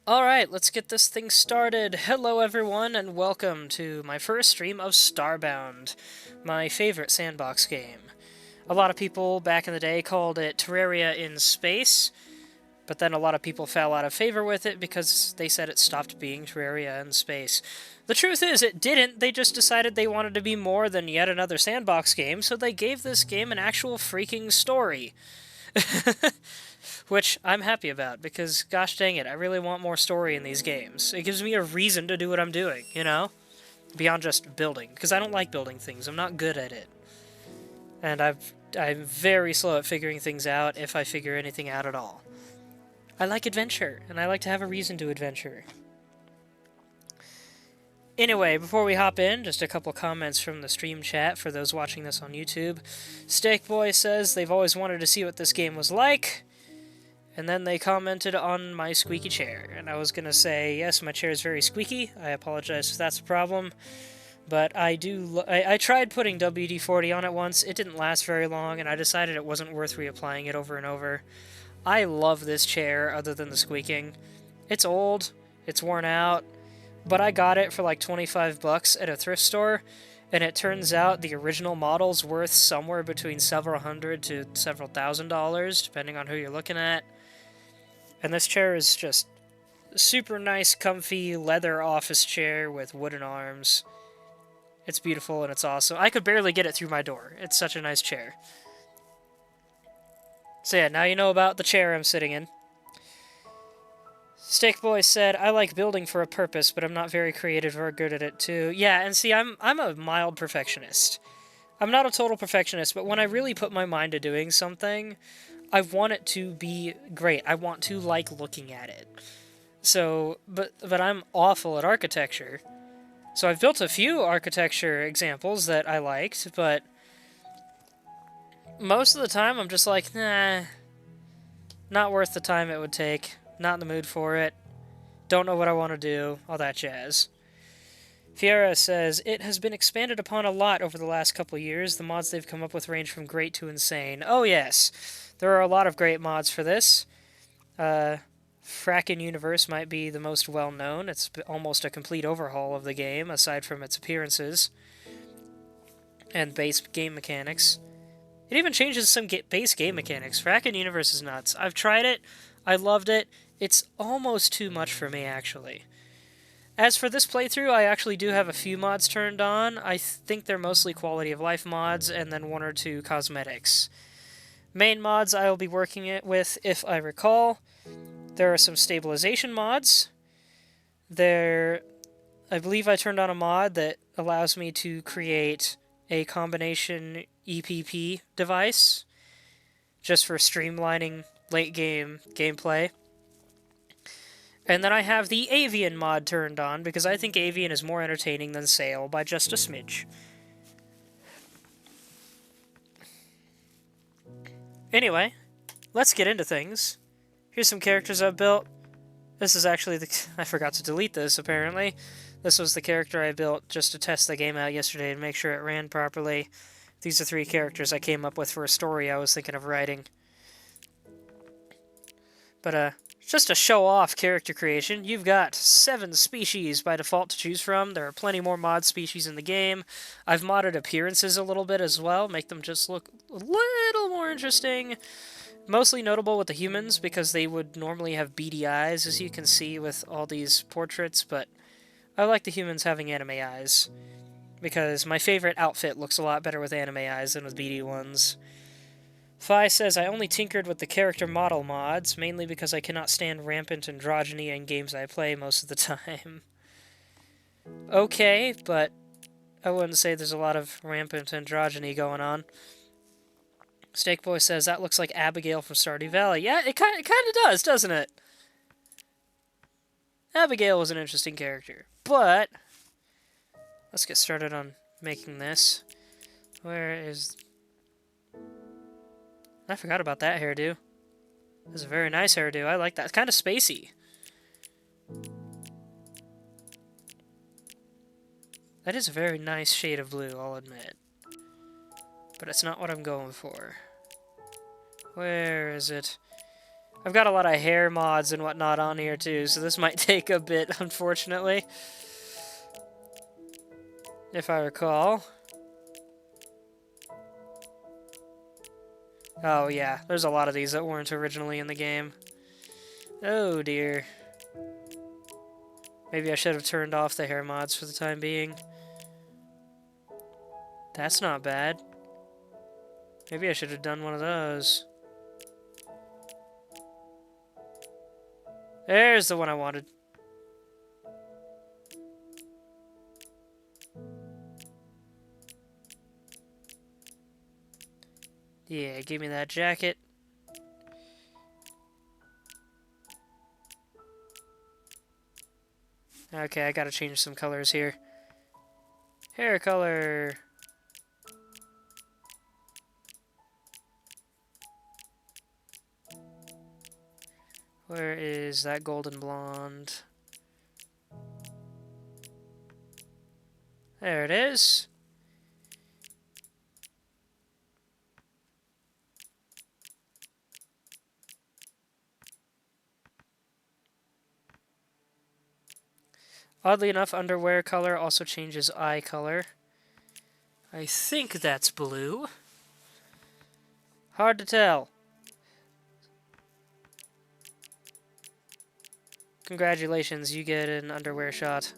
Alright, let's get this thing started. Hello everyone, and welcome to my first stream of Starbound, my favorite sandbox game. A lot of people back in the day called it Terraria in space, but then a lot of people fell out of favor with it because they said it stopped being Terraria in space. The truth is, it didn't. They just decided they wanted to be more than yet another sandbox game, so they gave this game an actual freaking story. Which I'm happy about, because gosh dang it, I really want more story in these games. It gives me a reason to do what I'm doing, you know? Beyond just building, because I don't like building things, I'm not good at it. And I'm very slow at figuring things out, if I figure anything out at all. I like adventure, and I like to have a reason to adventure. Anyway, before we hop in, just a couple comments from the stream chat for those watching this on YouTube. Steak Boy says they've always wanted to see what this game was like. And then they commented on my squeaky chair, and I was gonna say, yes, my chair is very squeaky. I apologize if that's a problem, but I tried putting WD-40 on it once. It didn't last very long, and I decided it wasn't worth reapplying it over and over. I love this chair, other than the squeaking. It's old, it's worn out, but I got it for like 25 bucks at a thrift store, and it turns out the original model's worth somewhere between several hundred to several $1,000s, depending on who you're looking at. And this chair is just super nice, comfy, leather office chair with wooden arms. It's beautiful and it's awesome. I could barely get it through my door. It's such a nice chair. So yeah, now you know about the chair I'm sitting in. Steak Boy said, I like building for a purpose, but I'm not very creative or good at it too. Yeah, and see, I'm a mild perfectionist. I'm not a total perfectionist, but when I really put my mind to doing something, I want it to be great. I want to like looking at it. So, but I'm awful at architecture. So I've built a few architecture examples that I liked, but most of the time I'm just like, nah, not worth the time it would take. Not in the mood for it. Don't know what I want to do. All that jazz. Fiera says, it has been expanded upon a lot over the last couple years. The mods they've come up with range from great to insane. Oh yes, there are a lot of great mods for this. Frackin' Universe might be the most well-known. It's almost a complete overhaul of the game, aside from its appearances and base game mechanics. It even changes some base game mechanics. Frackin' Universe is nuts. I've tried it. I loved it. It's almost too much for me, actually. As for this playthrough, I actually do have a few mods turned on. I think they're mostly quality of life mods, and then one or two cosmetics. Main mods I will be working with, if I recall. There are some stabilization mods. I believe I turned on a mod that allows me to create a combination EPP device, just for streamlining late game gameplay. And then I have the Avian mod turned on, because I think Avian is more entertaining than Sail by just a smidge. Anyway, let's get into things. Here's some characters I've built. This is actually I forgot to delete this, apparently. This was the character I built just to test the game out yesterday and make sure it ran properly. These are 3 characters I came up with for a story I was thinking of writing. But, just to show off character creation, you've got 7 species by default to choose from. There are plenty more mod species in the game. I've modded appearances a little bit as well, make them just look a little more interesting. Mostly notable with the humans, because they would normally have beady eyes, as you can see with all these portraits, but I like the humans having anime eyes, because my favorite outfit looks a lot better with anime eyes than with beady ones. Fi says, I only tinkered with the character model mods, mainly because I cannot stand rampant androgyny in games I play most of the time. Okay, but I wouldn't say there's a lot of rampant androgyny going on. Steak Boy says, that looks like Abigail from Stardew Valley. Yeah, it kind of does, doesn't it? Abigail was an interesting character. But, let's get started on making this. Where is... I forgot about that hairdo. That's a very nice hairdo. I like that. It's kind of spacey. That is a very nice shade of blue, I'll admit. But it's not what I'm going for. Where is it? I've got a lot of hair mods and whatnot on here too, so this might take a bit, unfortunately. If I recall. Oh yeah, there's a lot of these that weren't originally in the game. Oh dear. Maybe I should have turned off the hair mods for the time being. That's not bad. Maybe I should have done one of those. There's the one I wanted. Yeah, give me that jacket. Okay, I gotta change some colors here. Hair color. Where is that golden blonde? There it is. Oddly enough, underwear color also changes eye color. I think that's blue. Hard to tell. Congratulations, you get an underwear shot.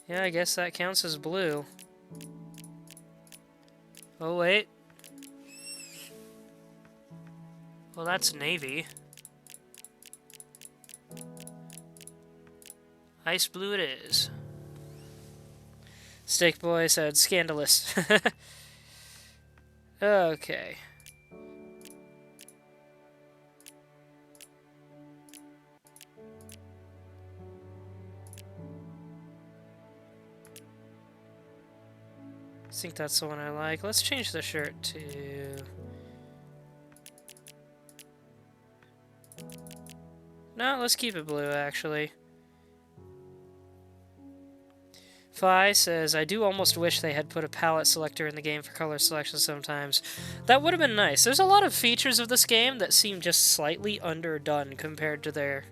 Yeah, I guess that counts as blue. Oh, wait. Well, that's navy. Ice blue it is. Steak Boy said scandalous. Okay. I think that's the one I like. Let's change the shirt to... No, let's keep it blue, actually. Fi says, I do almost wish they had put a palette selector in the game for color selection sometimes. That would have been nice. There's a lot of features of this game that seem just slightly underdone compared to their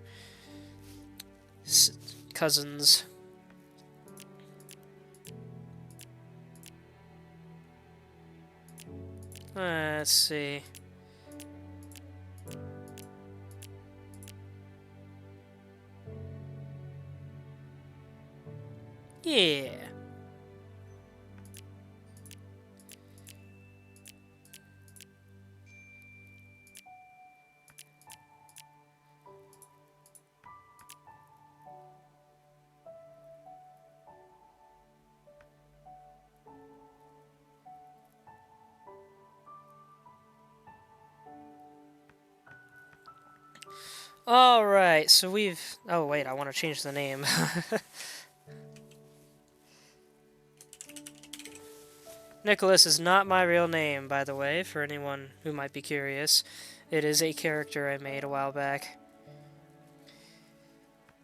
cousins. Let's see. Yeah. Alright, so we've... Oh, wait, I want to change the name. Nicholas is not my real name, by the way, for anyone who might be curious. It is a character I made a while back.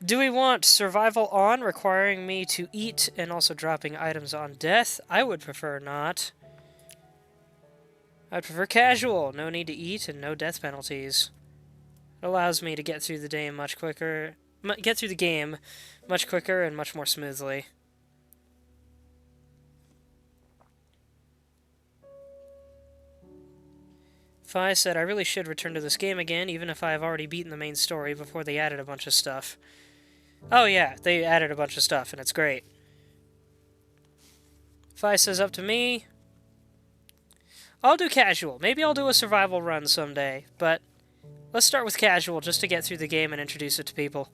Do we want survival on, requiring me to eat and also dropping items on death? I would prefer not. I'd prefer casual, no need to eat and no death penalties. It allows me to get through the day much quicker, get through the game much quicker and much more smoothly. Fi said, I really should return to this game again, even if I've already beaten the main story before they added a bunch of stuff. Oh yeah, they added a bunch of stuff, and it's great. Fi says, up to me. I'll do casual. Maybe I'll do a survival run someday, but let's start with casual just to get through the game and introduce it to people.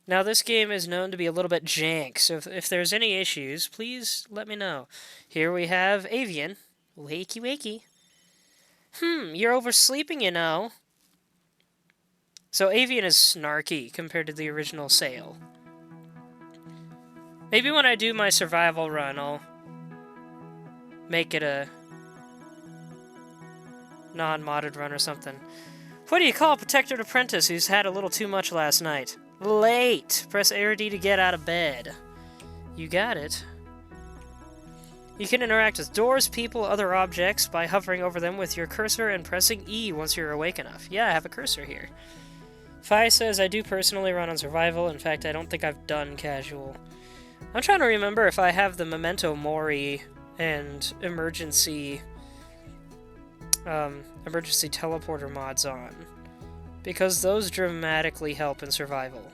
Now, this game is known to be a little bit jank, so if there's any issues, please let me know. Here we have Avian. Wakey, wakey. You're oversleeping, you know. So Avian is snarky compared to the original Sail. Maybe when I do my survival run, I'll make it a non-modded run or something. What do you call a protected apprentice who's had a little too much last night? Late! Press A or D to get out of bed. You got it. You can interact with doors, people, other objects by hovering over them with your cursor and pressing E once you're awake enough. Yeah, I have a cursor here. Fi says, I do personally run on survival. In fact, I don't think I've done casual. I'm trying to remember if I have the Memento Mori and emergency teleporter mods on, because those dramatically help in survival.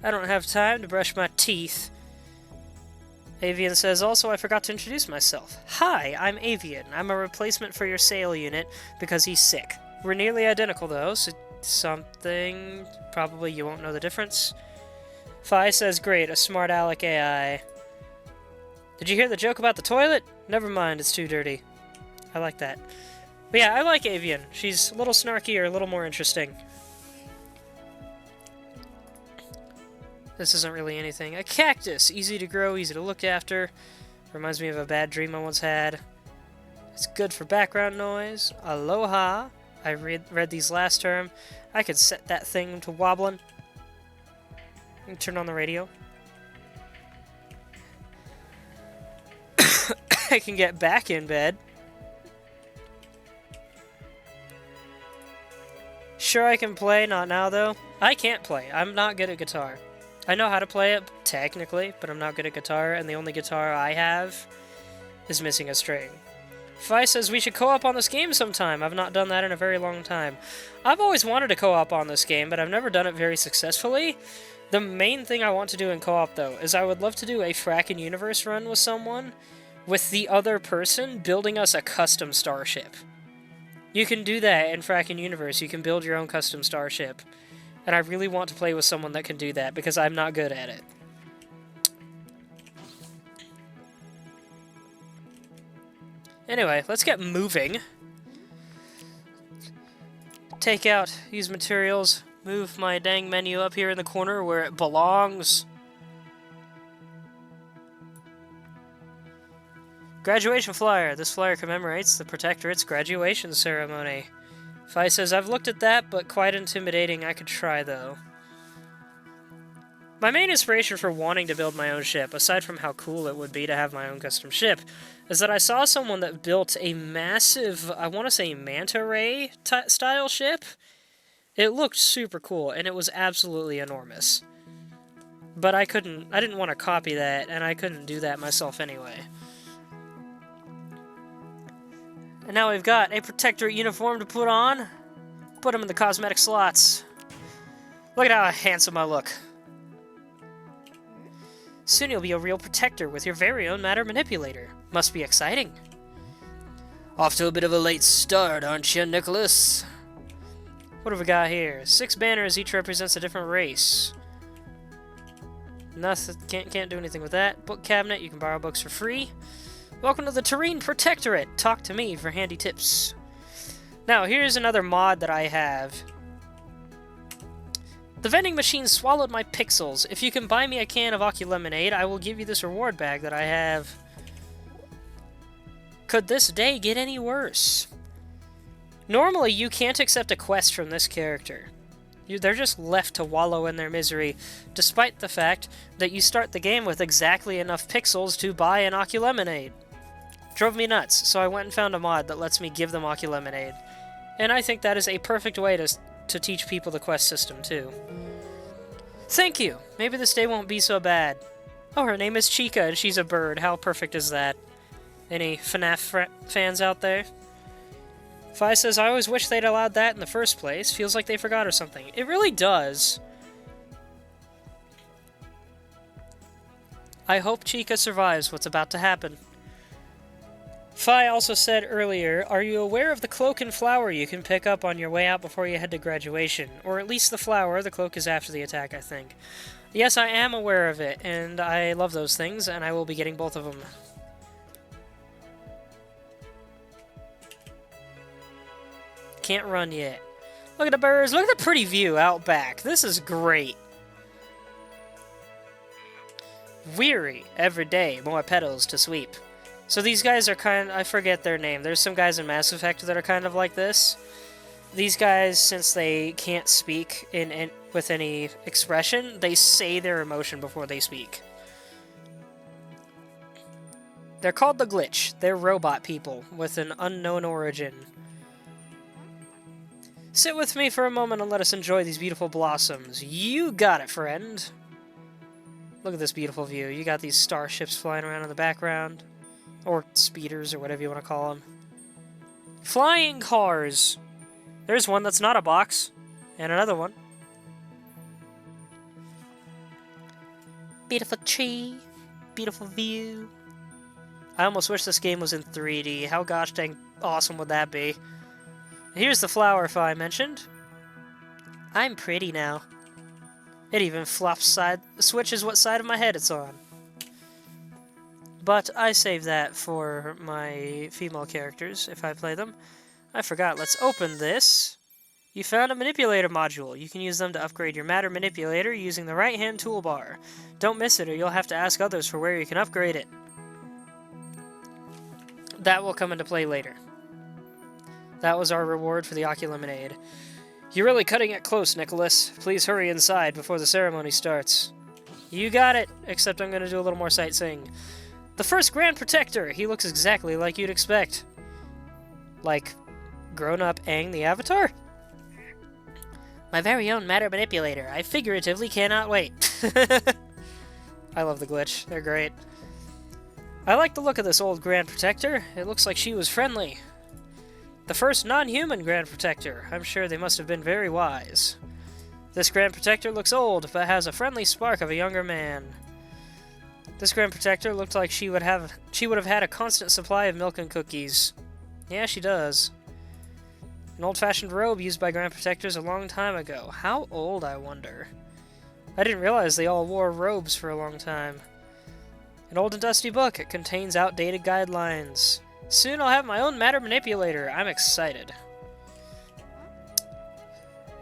I don't have time to brush my teeth. Avian says, also, I forgot to introduce myself. Hi, I'm Avian. I'm a replacement for your sale unit because he's sick. We're nearly identical, though, so something... Probably you won't know the difference. Fi says, great, a smart aleck AI. Did you hear the joke about the toilet? Never mind, it's too dirty. I like that. But yeah, I like Avian. She's a little snarkier, a little more interesting. This isn't really anything. A cactus! Easy to grow, easy to look after. Reminds me of a bad dream I once had. It's good for background noise. Aloha! I read these last term. I could set that thing to wobbling. Turn on the radio. I can get back in bed. Sure I can play, not now though. I can't play. I'm not good at guitar. I know how to play it, technically, but I'm not good at guitar, and the only guitar I have is missing a string. Fi says we should co-op on this game sometime. I've not done that in a very long time. I've always wanted to co-op on this game, but I've never done it very successfully. The main thing I want to do in co-op, though, is I would love to do a Frackin' Universe run with someone, with the other person building us a custom starship. You can do that in Frackin' Universe. You can build your own custom starship. And I really want to play with someone that can do that, because I'm not good at it. Anyway, let's get moving. Take out, use materials, move my dang menu up here in the corner where it belongs. Graduation flyer. This flyer commemorates the Protectorate's graduation ceremony. Fi says, I've looked at that, but quite intimidating. I could try, though. My main inspiration for wanting to build my own ship, aside from how cool it would be to have my own custom ship, is that I saw someone that built a massive, I want to say manta ray style ship. It looked super cool, and it was absolutely enormous. But I didn't want to copy that, and I couldn't do that myself anyway. And now we've got a Protectorate uniform to put on. Put them in the cosmetic slots. Look at how handsome I look. Soon you'll be a real Protector with your very own matter manipulator. Must be exciting. Off to a bit of a late start, aren't you, Nicholas? What have we got here? 6 banners, each represents a different race. Nothing, can't do anything with that. Book cabinet, you can borrow books for free. Welcome to the Terrain Protectorate. Talk to me for handy tips. Now, here's another mod that I have. The vending machine swallowed my pixels. If you can buy me a can of Oculemonade, I will give you this reward bag that I have. Could this day get any worse? Normally, you can't accept a quest from this character. They're just left to wallow in their misery, despite the fact that you start the game with exactly enough pixels to buy an Oculemonade. Drove me nuts, so I went and found a mod that lets me give them Oculemonade. And I think that is a perfect way to teach people the quest system, too. Thank you! Maybe this day won't be so bad. Oh, her name is Chica, and she's a bird. How perfect is that? Any FNAF fans out there? Fi says, I always wish they'd allowed that in the first place. Feels like they forgot or something. It really does. I hope Chica survives what's about to happen. Fi also said earlier, are you aware of the cloak and flower you can pick up on your way out before you head to graduation? Or at least the flower. The cloak is after the attack, I think. Yes, I am aware of it, and I love those things, and I will be getting both of them. can't run yet. Look at the birds. Look at the pretty view out back. This is great. Weary. Every day, more petals to sweep. So these guys are I forget their name. There's some guys in Mass Effect that are kind of like this. These guys, since they can't speak with any expression, they say their emotion before they speak. They're called the Glitch. They're robot people with an unknown origin. Sit with me for a moment and let us enjoy these beautiful blossoms. You got it, friend. Look at this beautiful view. You got these starships flying around in the background. Or speeders, or whatever you want to call them. Flying cars! There's one that's not a box. And another one. Beautiful tree. Beautiful view. I almost wish this game was in 3D. How gosh dang awesome would that be? Here's the flower I mentioned. I'm pretty now. It even switches what side of my head it's on. But I save that for my female characters, if I play them. I forgot, let's open this. You found a manipulator module. You can use them to upgrade your matter manipulator using the right-hand toolbar. Don't miss it or you'll have to ask others for where you can upgrade it. That will come into play later. That was our reward for the Oculemonade. You're really cutting it close, Nicholas. Please hurry inside before the ceremony starts. You got it, except I'm going to do a little more sightseeing. The first Grand Protector! He looks exactly like you'd expect. Like, grown-up Aang the Avatar? My very own matter manipulator. I figuratively cannot wait. I love the Glitch. They're great. I like the look of this old Grand Protector. It looks like she was friendly. The first non-human Grand Protector. I'm sure they must have been very wise. This Grand Protector looks old, but has a friendly spark of a younger man. This Grand Protector looked like she would have had a constant supply of milk and cookies. Yeah, she does. An old-fashioned robe used by Grand Protectors a long time ago. How old, I wonder? I didn't realize they all wore robes for a long time. An old and dusty book. It contains outdated guidelines. Soon I'll have my own matter manipulator. I'm excited.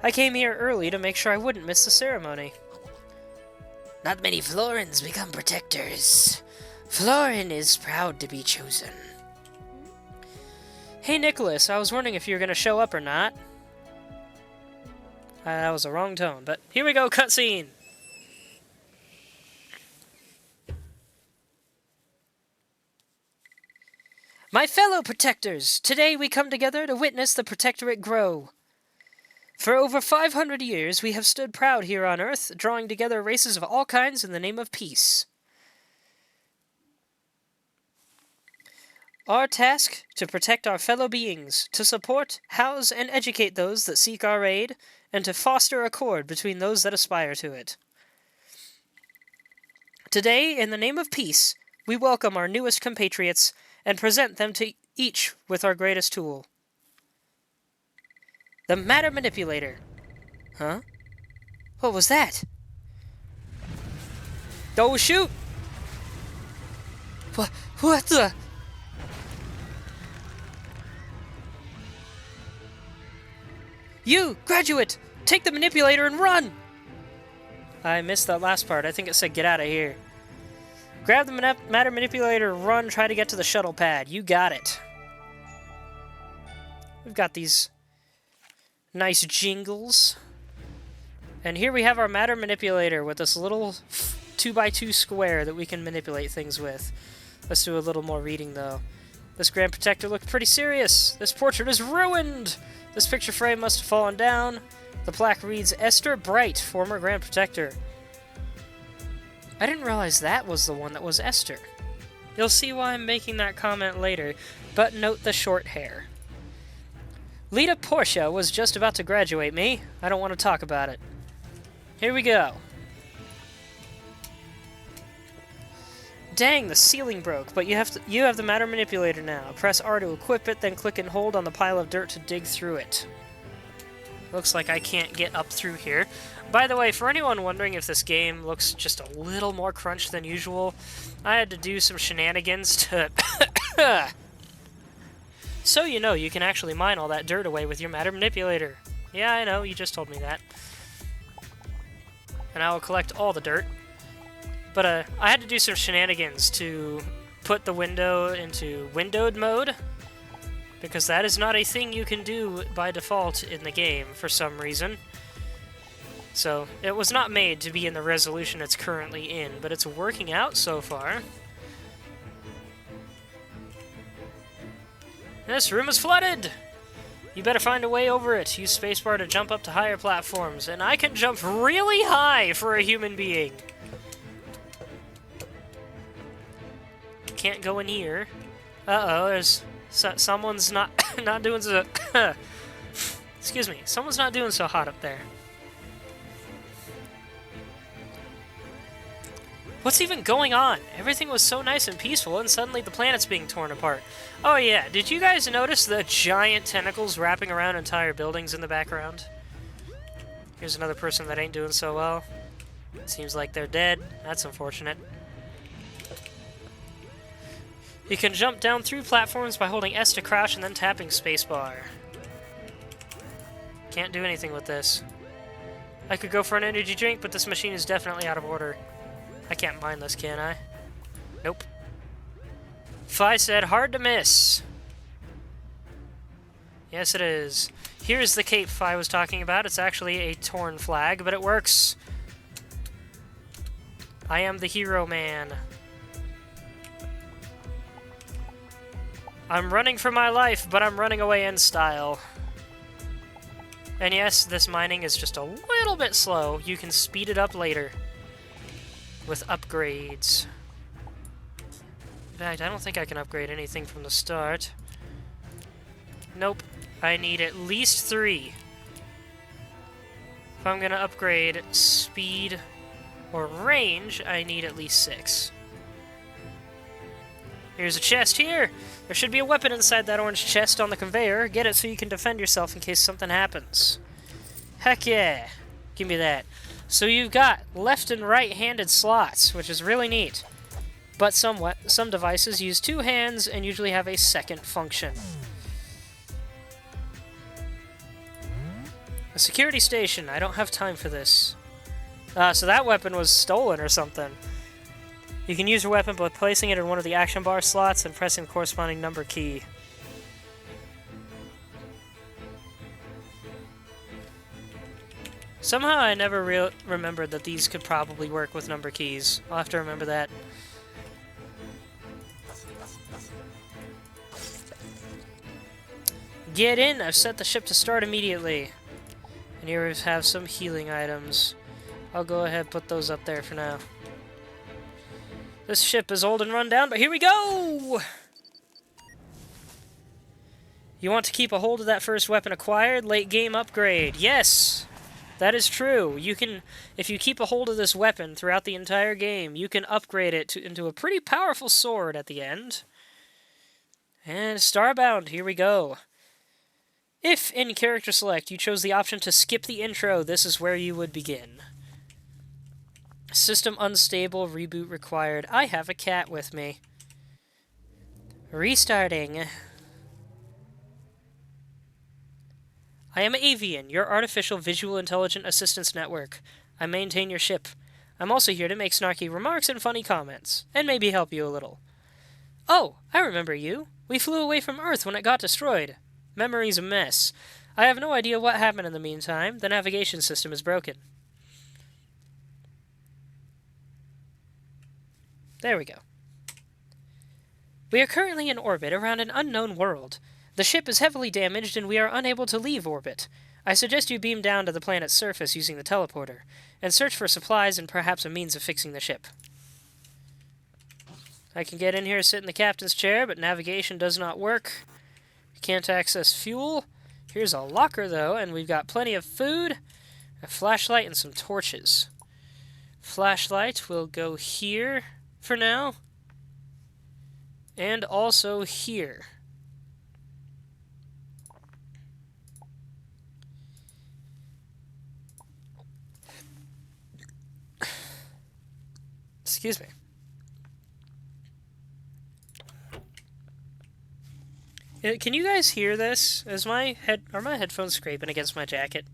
I came here early to make sure I wouldn't miss the ceremony. Not many Florins become protectors. Florin is proud to be chosen. Hey Nicholas, I was wondering if you were going to show up or not. That was the wrong tone, but here we go, cutscene! My fellow protectors, today we come together to witness the protectorate grow. For over 500 years, we have stood proud here on Earth, drawing together races of all kinds in the name of peace. Our task, to protect our fellow beings, to support, house, and educate those that seek our aid, and to foster accord between those that aspire to it. Today, in the name of peace, we welcome our newest compatriots, and present them to each with our greatest tool. The Matter Manipulator. Huh? What was that? Oh, shoot! What the? You, graduate! Take the manipulator and run! I missed that last part. I think it said get out of here. Grab the matter manipulator, run, try to get to the shuttle pad. You got it. We've got these nice jingles. And here we have our matter manipulator with this little 2x2 square that we can manipulate things with. Let's do a little more reading, though. This Grand Protector looked pretty serious. This portrait is ruined. This picture frame must have fallen down. The plaque reads, Esther Bright, former Grand Protector. I didn't realize that was the one that was Esther. You'll see why I'm making that comment later, but note the short hair. Lita Portia was just about to graduate me. I don't want to talk about it. Here we go. Dang, the ceiling broke, but you have the matter manipulator now. Press R to equip it, then click and hold on the pile of dirt to dig through it. Looks like I can't get up through here. By the way, for anyone wondering if this game looks just a little more crunched than usual, I had to do some shenanigans to So you know you can actually mine all that dirt away with your matter manipulator. Yeah, I know, you just told me that. And I will collect all the dirt. But I had to do some shenanigans to put the window into windowed mode, because that is not a thing you can do by default in the game for some reason. So it was not made to be in the resolution it's currently in, but it's working out so far. This room is flooded! You better find a way over it. Use spacebar to jump up to higher platforms, and I can jump really high for a human being. Can't go in here. Uh-oh, there's... someone's not not doing so... Excuse me. Someone's not doing so hot up there. What's even going on? Everything was so nice and peaceful, and suddenly the planet's being torn apart. Oh yeah, did you guys notice the giant tentacles wrapping around entire buildings in the background? Here's another person that ain't doing so well. Seems like they're dead. That's unfortunate. You can jump down through platforms by holding S to crouch and then tapping spacebar. Can't do anything with this. I could go for an energy drink, but this machine is definitely out of order. I can't mine this, can I? Nope. Fi said, hard to miss. Yes, it is. Here's the cape Fi was talking about. It's actually a torn flag, but it works. I am the hero man. I'm running for my life, but I'm running away in style. And yes, this mining is just a little bit slow. You can speed it up later with upgrades. In fact, I don't think I can upgrade anything from the start. Nope. I need at least 3. If I'm going to upgrade speed or range, I need at least 6. Here's a chest here! There should be a weapon inside that orange chest on the conveyor. Get it so you can defend yourself in case something happens. Heck yeah! Give me that. So you've got left and right-handed slots, which is really neat. But some devices use 2 hands and usually have a second function. A security station. I don't have time for this. So that weapon was stolen or something. You can use your weapon by placing it in one of the action bar slots and pressing the corresponding number key. Somehow I never remembered that these could probably work with number keys. I'll have to remember that. Get in! I've set the ship to start immediately. And here we have some healing items. I'll go ahead and put those up there for now. This ship is old and run down, but here we go! You want to keep a hold of that first weapon acquired? Late game upgrade. Yes! That is true. You can, if you keep a hold of this weapon throughout the entire game, you can upgrade it into a pretty powerful sword at the end. And Starbound, here we go. If in Character Select you chose the option to skip the intro, this is where you would begin. System unstable, reboot required. I have a cat with me. Restarting. I am Avian, your artificial visual intelligent assistance network. I maintain your ship. I'm also here to make snarky remarks and funny comments, and maybe help you a little. Oh, I remember you. We flew away from Earth when it got destroyed. Memory's a mess. I have no idea what happened in the meantime. The navigation system is broken. There we go. We are currently in orbit around an unknown world. The ship is heavily damaged and we are unable to leave orbit. I suggest you beam down to the planet's surface using the teleporter, and search for supplies and perhaps a means of fixing the ship. I can get in here, sit in the captain's chair, but navigation does not work. Can't access fuel. Here's a locker, though, and we've got plenty of food, a flashlight, and some torches. Flashlight will go here for now, and also here. Excuse me. Can you guys hear this? Are my headphones scraping against my jacket?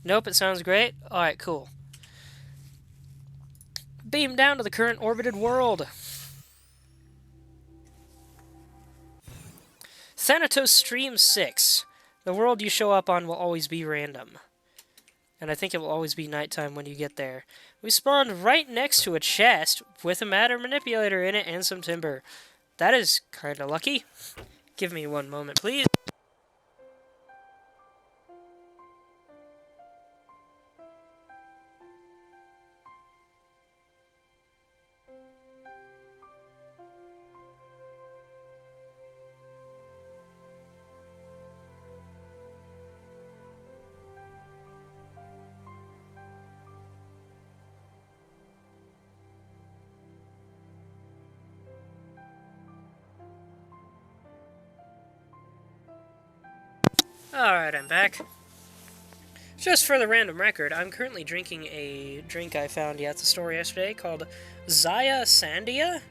Nope, it sounds great. Alright, cool. Beam down to the current orbited world. Thanatos Stream 6. The world you show up on will always be random. And I think it will always be nighttime when you get there. We spawned right next to a chest with a matter manipulator in it and some timber. That is kinda lucky. Give me one moment, please. Alright, I'm back. Just for the random record, I'm currently drinking a drink I found at the store yesterday called Zia Sandia?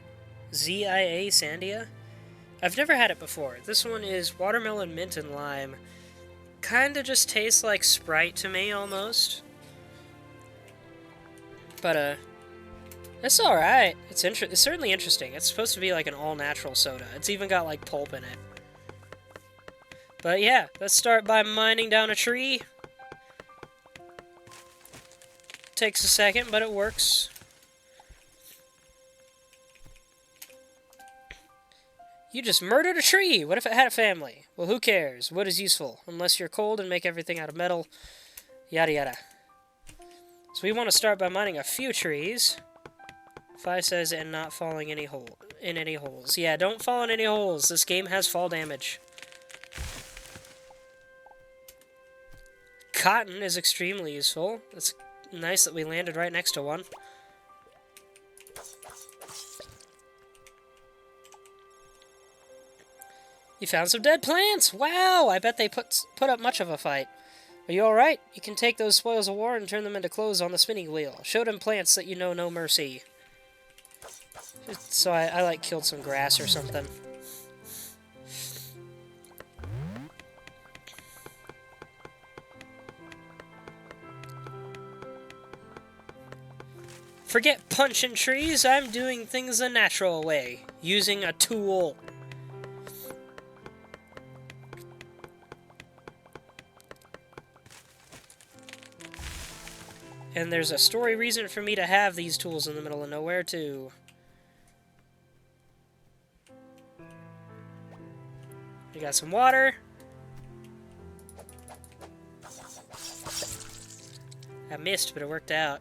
Z-I-A Sandia? I've never had it before. This one is watermelon, mint, and lime. Kinda just tastes like Sprite to me, almost. But, it's alright. It's certainly interesting. It's supposed to be like an all-natural soda. It's even got, like, pulp in it. But yeah, let's start by mining down a tree. Takes a second, but it works. You just murdered a tree! What if it had a family? Well, who cares? Wood is useful, unless you're cold and make everything out of metal. Yada yada. So we want to start by mining a few trees. Fi says, and not falling in any holes. Yeah, don't fall in any holes. This game has fall damage. Cotton is extremely useful. It's nice that we landed right next to one. You found some dead plants! Wow! I bet they put up much of a fight. Are you alright? You can take those spoils of war and turn them into clothes on the spinning wheel. Show them plants that you know no mercy. So I like, killed some grass or something. Forget punching trees, I'm doing things the natural way. Using a tool. And there's a story reason for me to have these tools in the middle of nowhere, too. We got some water. I missed, but it worked out.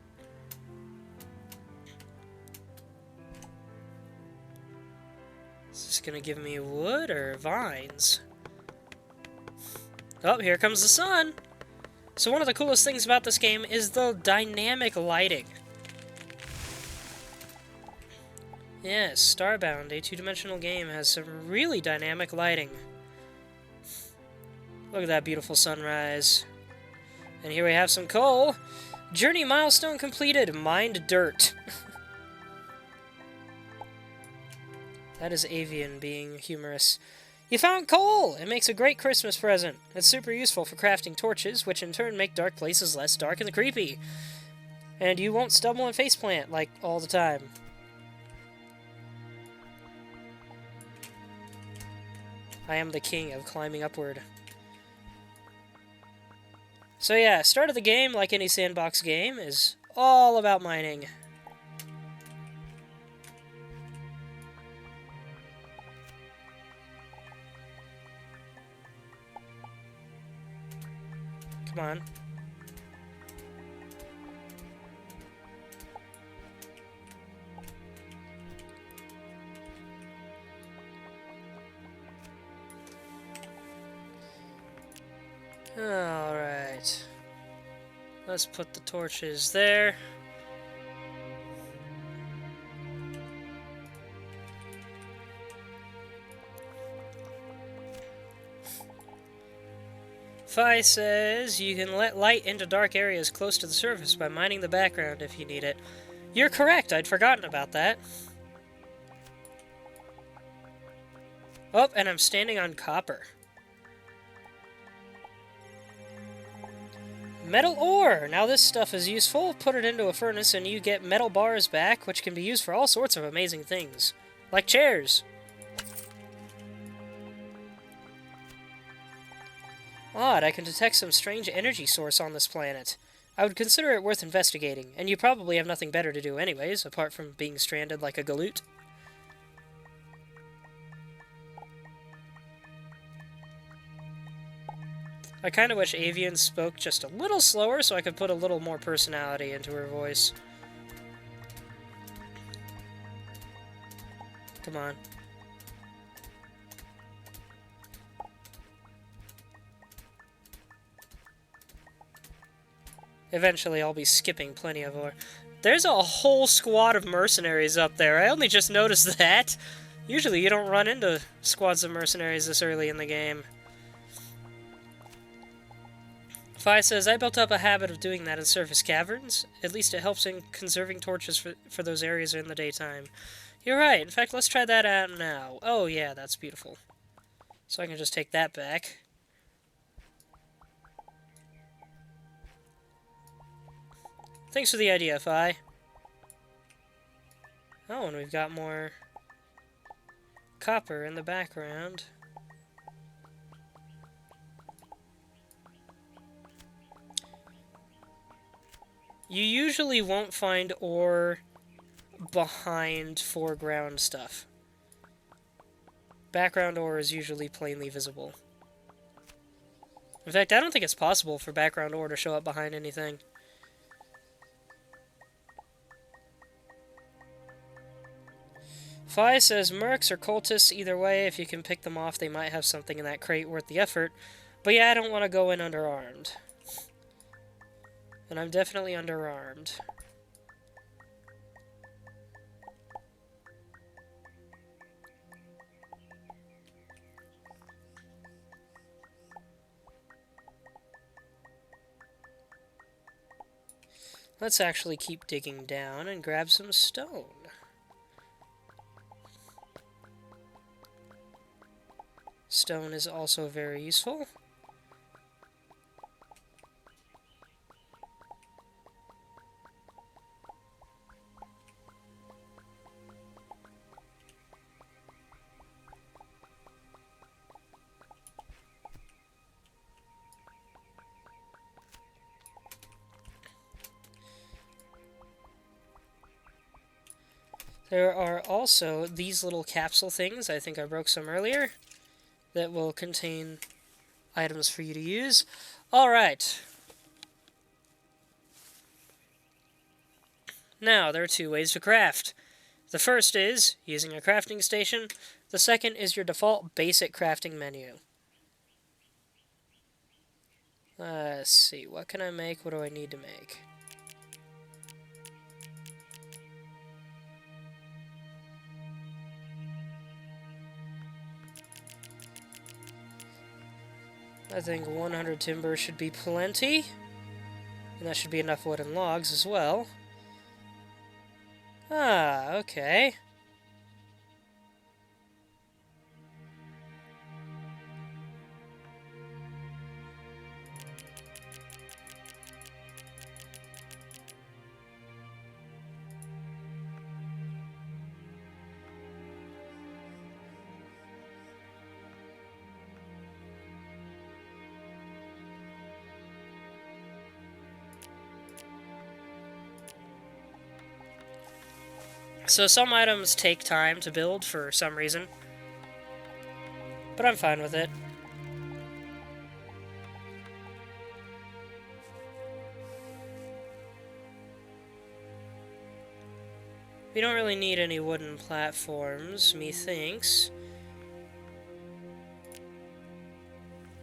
Is this gonna give me wood or vines? Oh, here comes the sun! So one of the coolest things about this game is the dynamic lighting. Yes, Starbound, a two-dimensional game, has some really dynamic lighting. Look at that beautiful sunrise. And here we have some coal. Journey milestone completed. Mined dirt. That is Avian being humorous. You found coal! It makes a great Christmas present. It's super useful for crafting torches, which in turn make dark places less dark and creepy. And you won't stumble and faceplant, like, all the time. I am the king of climbing upward. So yeah, start of the game, like any sandbox game, is all about mining. Come on. Alright. Let's put the torches there. Fi says you can let light into dark areas close to the surface by mining the background if you need it. You're correct, I'd forgotten about that. Oh, and I'm standing on copper. Metal ore! Now this stuff is useful. Put it into a furnace and you get metal bars back, which can be used for all sorts of amazing things. Like chairs. Odd, I can detect some strange energy source on this planet. I would consider it worth investigating, and you probably have nothing better to do anyways, apart from being stranded like a galoot. I kind of wish Avian spoke just a little slower so I could put a little more personality into her voice. Come on. Eventually I'll be skipping plenty of ore. There's a whole squad of mercenaries up there. I only just noticed that. Usually you don't run into squads of mercenaries this early in the game. Fi says, I built up a habit of doing that in surface caverns. At least it helps in conserving torches for those areas in the daytime. You're right. In fact, let's try that out now. Oh, yeah, that's beautiful. So I can just take that back. Thanks for the idea, Fi. Oh, and we've got more copper in the background. You usually won't find ore behind foreground stuff. Background ore is usually plainly visible. In fact, I don't think it's possible for background ore to show up behind anything. Fi says mercs or cultists, either way, if you can pick them off, they might have something in that crate worth the effort. But yeah, I don't want to go in underarmed. And I'm definitely underarmed. Let's actually keep digging down and grab some stone. Stone is also very useful. There are also these little capsule things, I think I broke some earlier, that will contain items for you to use. Alright. Now, there are two ways to craft. The first is using a crafting station. The second is your default basic crafting menu. Let's see, what can I make? What do I need to make? I think 100 timber should be plenty. And that should be enough wood and logs as well. Ah, okay. So some items take time to build for some reason, but I'm fine with it. We don't really need any wooden platforms, methinks.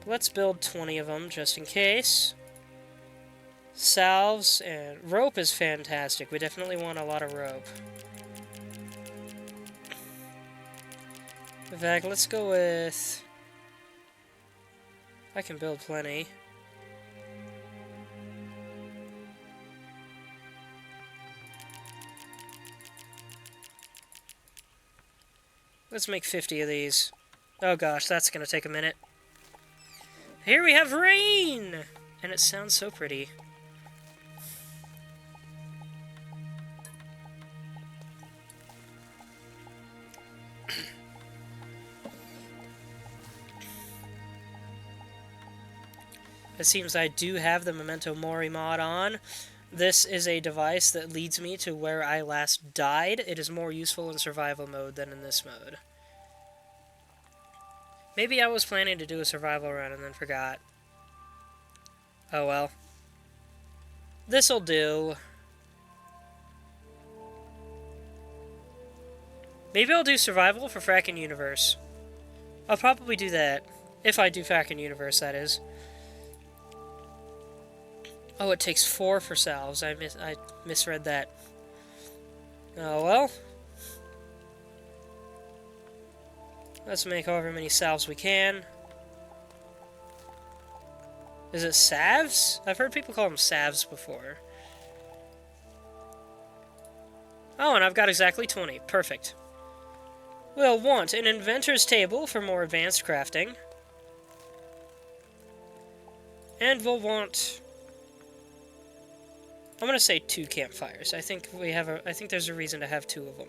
Let's build 20 of them, just in case. Salves and rope is fantastic. We definitely want a lot of rope. In fact, let's go with... I can build plenty. Let's make 50 of these. Oh gosh, that's gonna take a minute. Here we have rain! And it sounds so pretty. It seems I do have the Memento Mori mod on. This is a device that leads me to where I last died. It is more useful in survival mode than in this mode. Maybe I was planning to do a survival run and then forgot. Oh well. This'll do. Maybe I'll do survival for Frackin' Universe. I'll probably do that. If I do Frackin' Universe, that is. Oh, it takes 4 for salves. I misread that. Oh well. Let's make however many salves we can. Is it salves? I've heard people call them salves before. Oh, and I've got exactly 20. Perfect. We'll want an inventor's table for more advanced crafting. And we'll want... I'm gonna say 2 campfires. I think there's a reason to have 2 of them.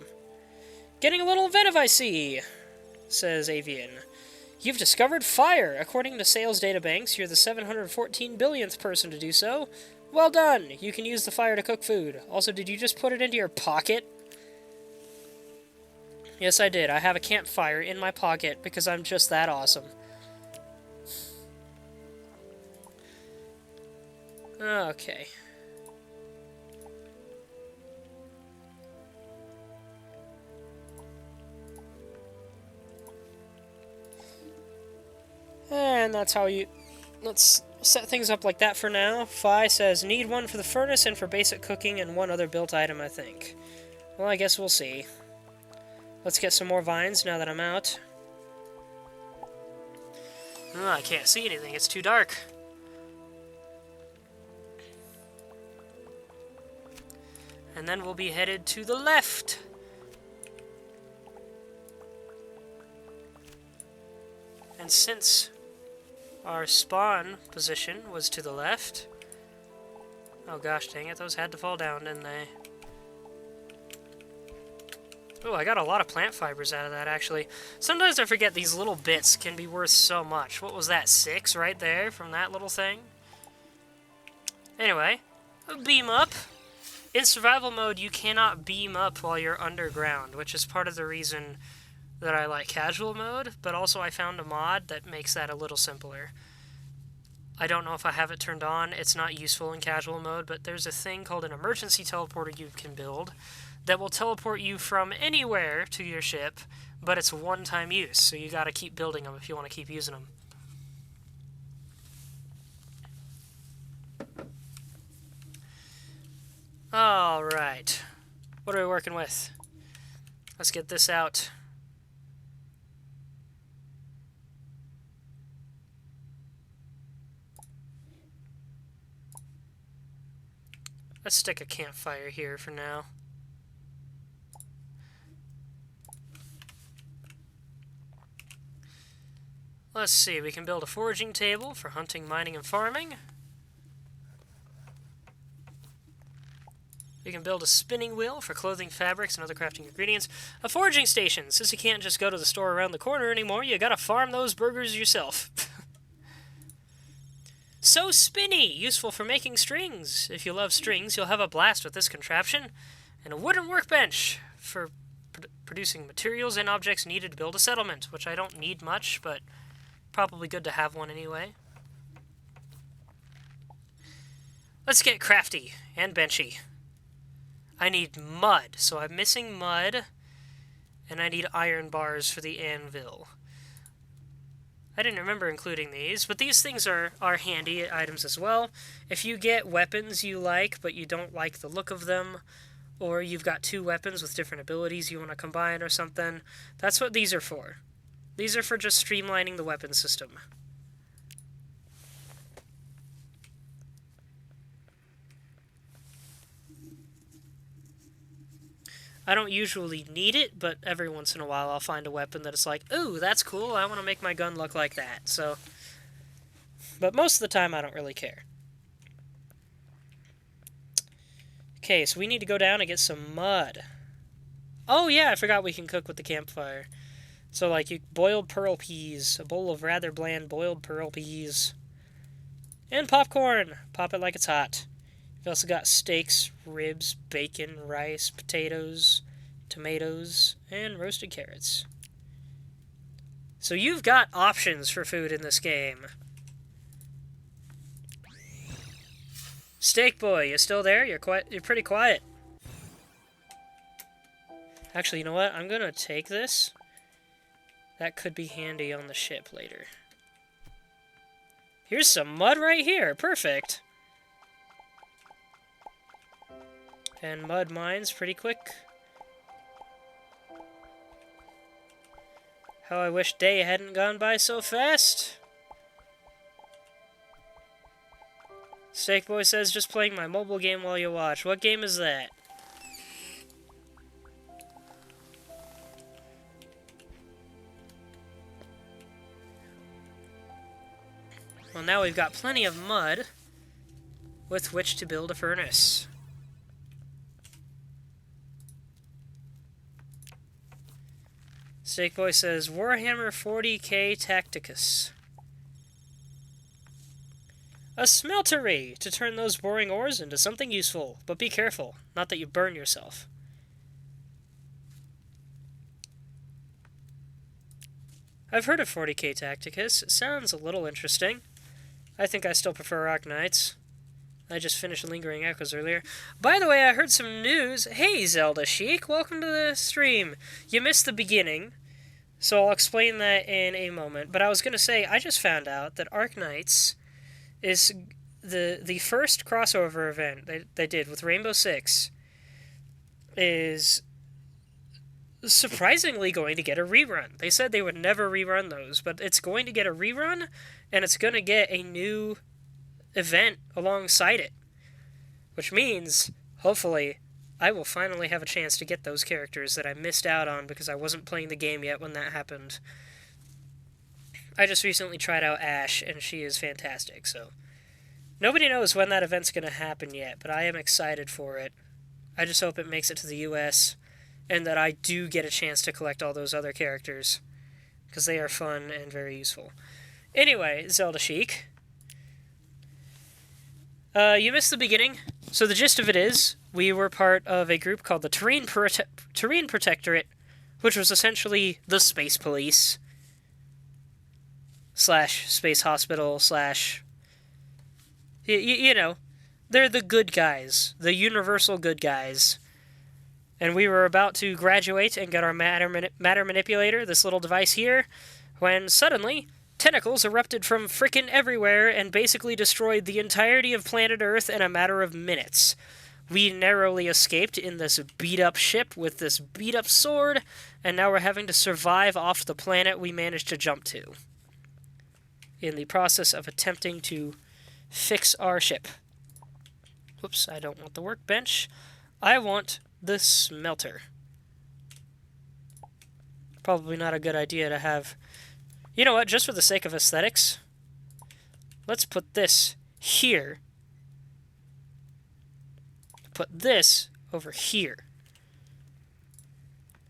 Getting a little inventive, I see, says Avian. You've discovered fire! According to sales databanks, you're the 714 billionth person to do so. Well done! You can use the fire to cook food. Also, did you just put it into your pocket? Yes, I did. I have a campfire in my pocket because I'm just that awesome. Okay. And that's how you... Let's set things up like that for now. Phi says, need 1 for the furnace and for basic cooking and 1 other built item, I think. Well, I guess we'll see. Let's get some more vines now that I'm out. Oh, I can't see anything. It's too dark. And then we'll be headed to the left. And since our spawn position was to the left... Oh gosh, dang it, those had to fall down, didn't they? Oh, I got a lot of plant fibers out of that, actually. Sometimes I forget these little bits can be worth so much. What was that, 6 right there from that little thing? Anyway, beam up. In survival mode, you cannot beam up while you're underground, which is part of the reason that I like casual mode, but also I found a mod that makes that a little simpler. I don't know if I have it turned on. It's not useful in casual mode, but there's a thing called an emergency teleporter you can build that will teleport you from anywhere to your ship, but it's one-time use, so you gotta keep building them if you want to keep using them. Alright. What are we working with? Let's get this out. Let's stick a campfire here for now. Let's see, we can build a foraging table for hunting, mining, and farming. We can build a spinning wheel for clothing, fabrics, and other crafting ingredients. A foraging station, since you can't just go to the store around the corner anymore, you gotta farm those burgers yourself. So spinny! Useful for making strings. If you love strings, you'll have a blast with this contraption. And a wooden workbench for producing materials and objects needed to build a settlement, which I don't need much, but probably good to have one anyway. Let's get crafty and benchy. I need mud, so I'm missing mud, and I need iron bars for the anvil. I didn't remember including these, but these things are handy items as well. If you get weapons you like, but you don't like the look of them, or you've got 2 weapons with different abilities you want to combine or something, that's what these are for. These are for just streamlining the weapon system. I don't usually need it, but every once in a while I'll find a weapon that is like, ooh, that's cool, I want to make my gun look like that, so... But most of the time I don't really care. Okay, so we need to go down and get some mud. Oh yeah, I forgot we can cook with the campfire. So, like, you boiled pearl peas, a bowl of rather bland boiled pearl peas. And popcorn! Pop it like it's hot. We've also got steaks, ribs, bacon, rice, potatoes, tomatoes, and roasted carrots. So you've got options for food in this game. Steak boy, you still there? You're pretty quiet. Actually, you know what? I'm gonna take this. That could be handy on the ship later. Here's some mud right here. Perfect. And mud mines pretty quick. How I wish day hadn't gone by so fast. Steak Boy says, just playing my mobile game while you watch. What game is that? Well, now we've got plenty of mud with which to build a furnace. Steak Boy says, Warhammer 40k Tacticus. A smeltery! To turn those boring ores into something useful. But be careful, not that you burn yourself. I've heard of 40k Tacticus. It sounds a little interesting. I think I still prefer Rock Knights. I just finished Lingering Echoes earlier. By the way, I heard some news. Hey, Zelda Chic, welcome to the stream. You missed the beginning, so I'll explain that in a moment. But I was going to say, I just found out that Arc Knights is the first crossover event they did with Rainbow Six is surprisingly going to get a rerun. They said they would never rerun those, but it's going to get a rerun, and it's going to get a new event alongside it. Which means, hopefully, I will finally have a chance to get those characters that I missed out on because I wasn't playing the game yet when that happened. I just recently tried out Ashe, and she is fantastic, so... Nobody knows when that event's going to happen yet, but I am excited for it. I just hope it makes it to the US, and that I do get a chance to collect all those other characters, because they are fun and very useful. Anyway, Zelda Chic. You missed the beginning. So the gist of it is, we were part of a group called the Terrain Protectorate, which was essentially the Space Police / Space Hospital / you know, they're the good guys, the universal good guys. And we were about to graduate and get our matter manipulator, this little device here, when suddenly tentacles erupted from frickin' everywhere and basically destroyed the entirety of planet Earth in a matter of minutes. We narrowly escaped in this beat-up ship with this beat-up sword, and now we're having to survive off the planet we managed to jump to, in the process of attempting to fix our ship. Whoops, I don't want the workbench. I want the smelter. Probably not a good idea to have... You know what, just for the sake of aesthetics, let's put this here. Put this over here.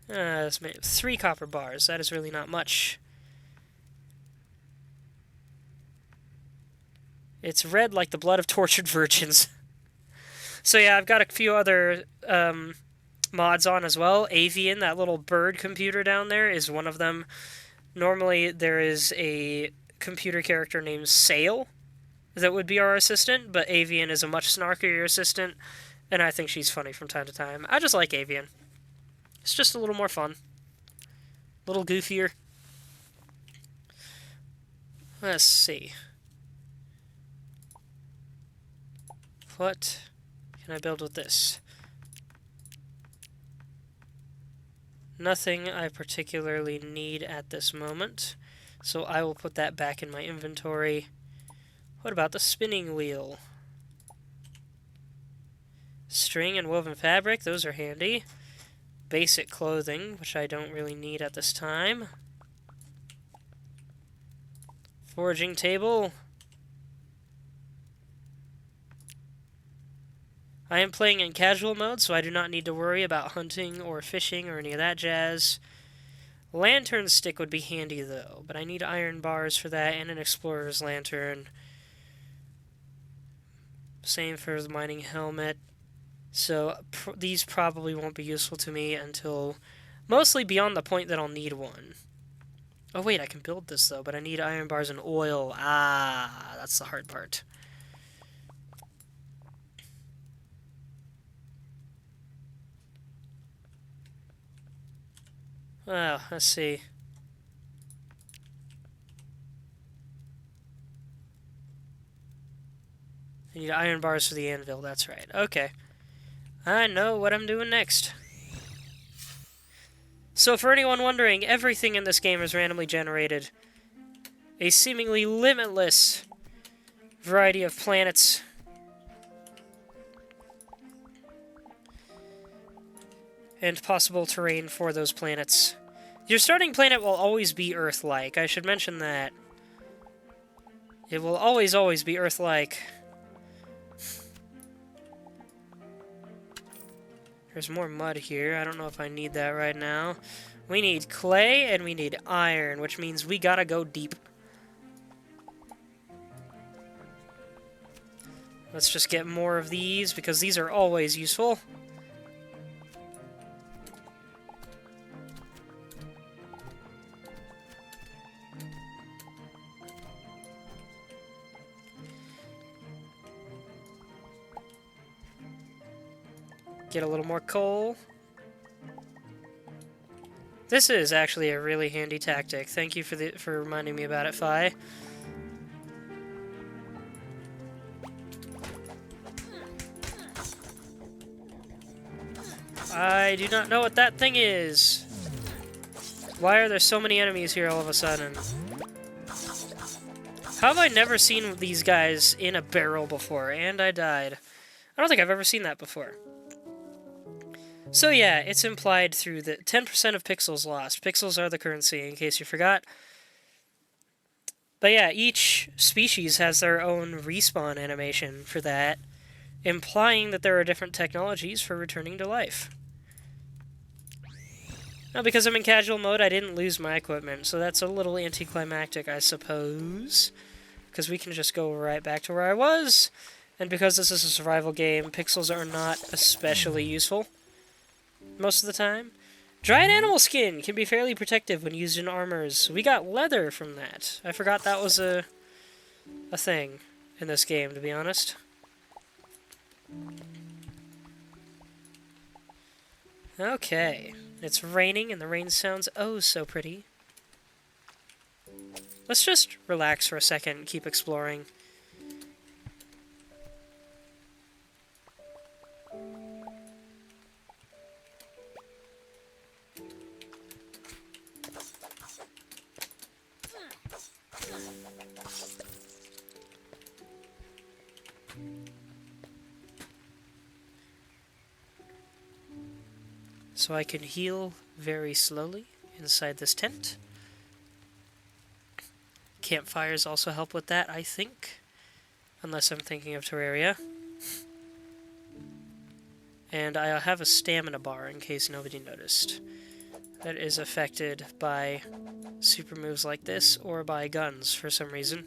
That's made of 3 copper bars. That is really not much. It's red like the blood of tortured virgins. So yeah, I've got a few other mods on as well. Avian, that little bird computer down there, is one of them. Normally, there is a computer character named Sail that would be our assistant, but Avian is a much snarkier assistant, and I think she's funny from time to time. I just like Avian. It's just a little more fun. A little goofier. Let's see. What can I build with this? Nothing I particularly need at this moment, so I will put that back in my inventory. What about the spinning wheel? String and woven fabric, those are handy. basic clothing, which I don't really need at this time. Foraging table. I am playing in casual mode, so I do not need to worry about hunting or fishing or any of that jazz. Lantern stick would be handy, though, but I need iron bars for that and an explorer's lantern. Same for the mining helmet. So these probably won't be useful to me until mostly beyond the point that I'll need one. Oh wait, I can build this though, but I need iron bars and oil. Ah, that's the hard part. Well, let's see. I need iron bars for the anvil, that's right. Okay. I know what I'm doing next. So for anyone wondering, everything in this game is randomly generated. A seemingly limitless variety of planets. And possible terrain for those planets. Your starting planet will always be Earth-like. I should mention that. It will always, always be Earth-like. There's more mud here. I don't know if I need that right now. We need clay and we need iron, which means we gotta go deep. Let's just get more of these, because these are always useful. Get a little more coal. This is actually a really handy tactic. Thank you for reminding me about it, Fi. I do not know what that thing is. Why are there so many enemies here all of a sudden? How have I never seen these guys in a barrel before? And I died. I don't think I've ever seen that before. So yeah, it's implied through the 10% of pixels lost. Pixels are the currency, in case you forgot. But yeah, each species has their own respawn animation for that, implying that there are different technologies for returning to life. Now, because I'm in casual mode, I didn't lose my equipment, so that's a little anticlimactic, I suppose. Because we can just go right back to where I was, and because this is a survival game, pixels are not especially useful most of the time. Dried animal skin can be fairly protective when used in armors. We got leather from that. I forgot that was a thing in this game, to be honest. Okay. It's raining, and the rain sounds oh so pretty. Let's just relax for a second and keep exploring. So I can heal very slowly inside this tent. Campfires also help with that, I think. Unless I'm thinking of Terraria. And I have a stamina bar in case nobody noticed. That is affected by super moves like this or by guns for some reason.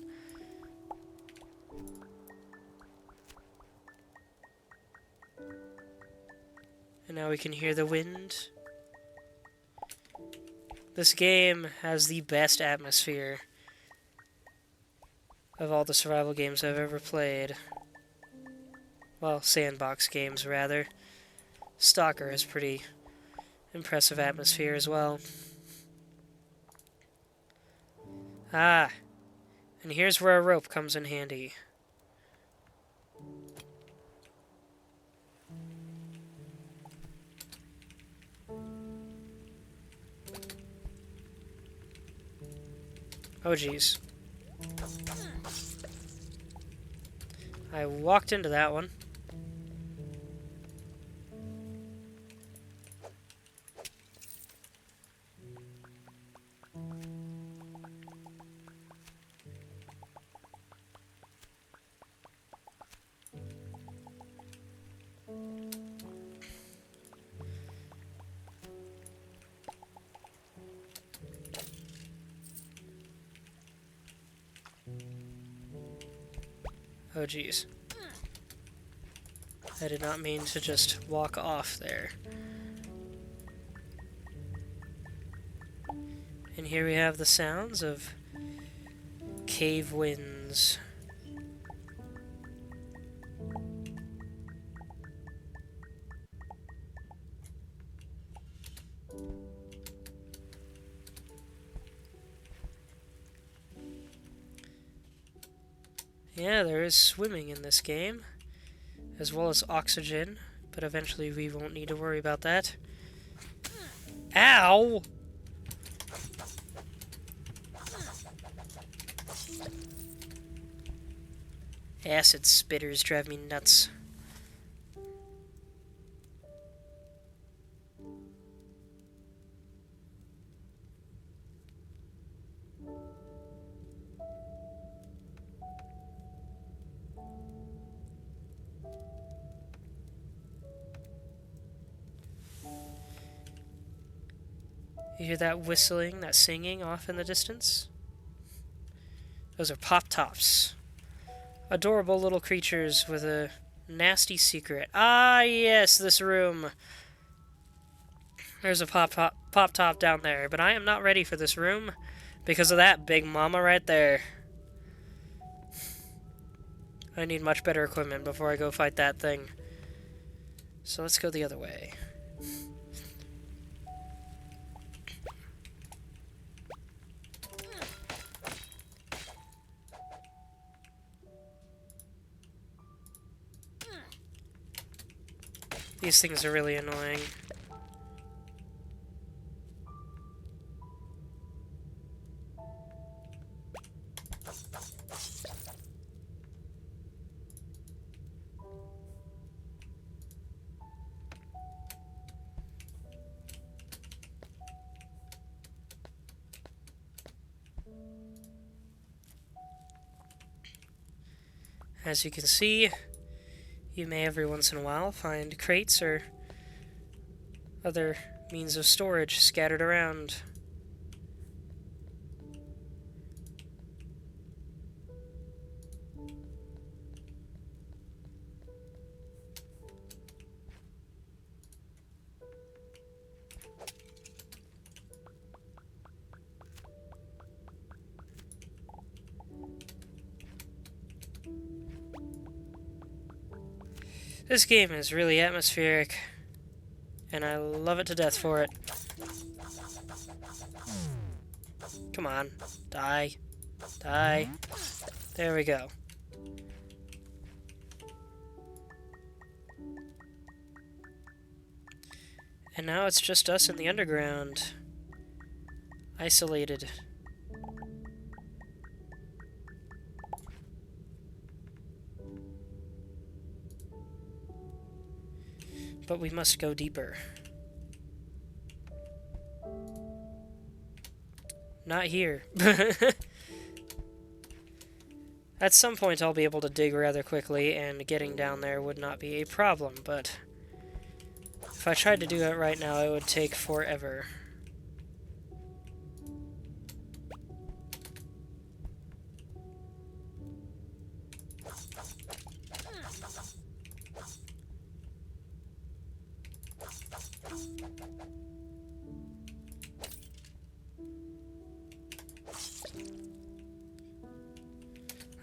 And now we can hear the wind. This game has the best atmosphere of all the survival games I've ever played. Well, sandbox games, rather. Stalker has pretty impressive atmosphere as well. Ah, and here's where a rope comes in handy. Oh, jeez. I walked into that one. Oh, geez. I did not mean to just walk off there. And here we have the sounds of cave winds. Yeah, there is swimming in this game, as well as oxygen, but eventually we won't need to worry about that. Ow! Acid spitters drive me nuts. You hear that whistling, that singing off in the distance? Those are pop-tops. Adorable little creatures with a nasty secret. Ah, yes, this room. There's a pop-top down there, but I am not ready for this room because of that big mama right there. I need much better equipment before I go fight that thing. So let's go the other way. These things are really annoying. As you can see, you may every once in a while find crates or other means of storage scattered around. This game is really atmospheric, and I love it to death for it. Come on, die, die. There we go. And now it's just us in the underground. Isolated. But we must go deeper. Not here. At some point I'll be able to dig rather quickly, and getting down there would not be a problem, but if I tried to do it right now, it would take forever.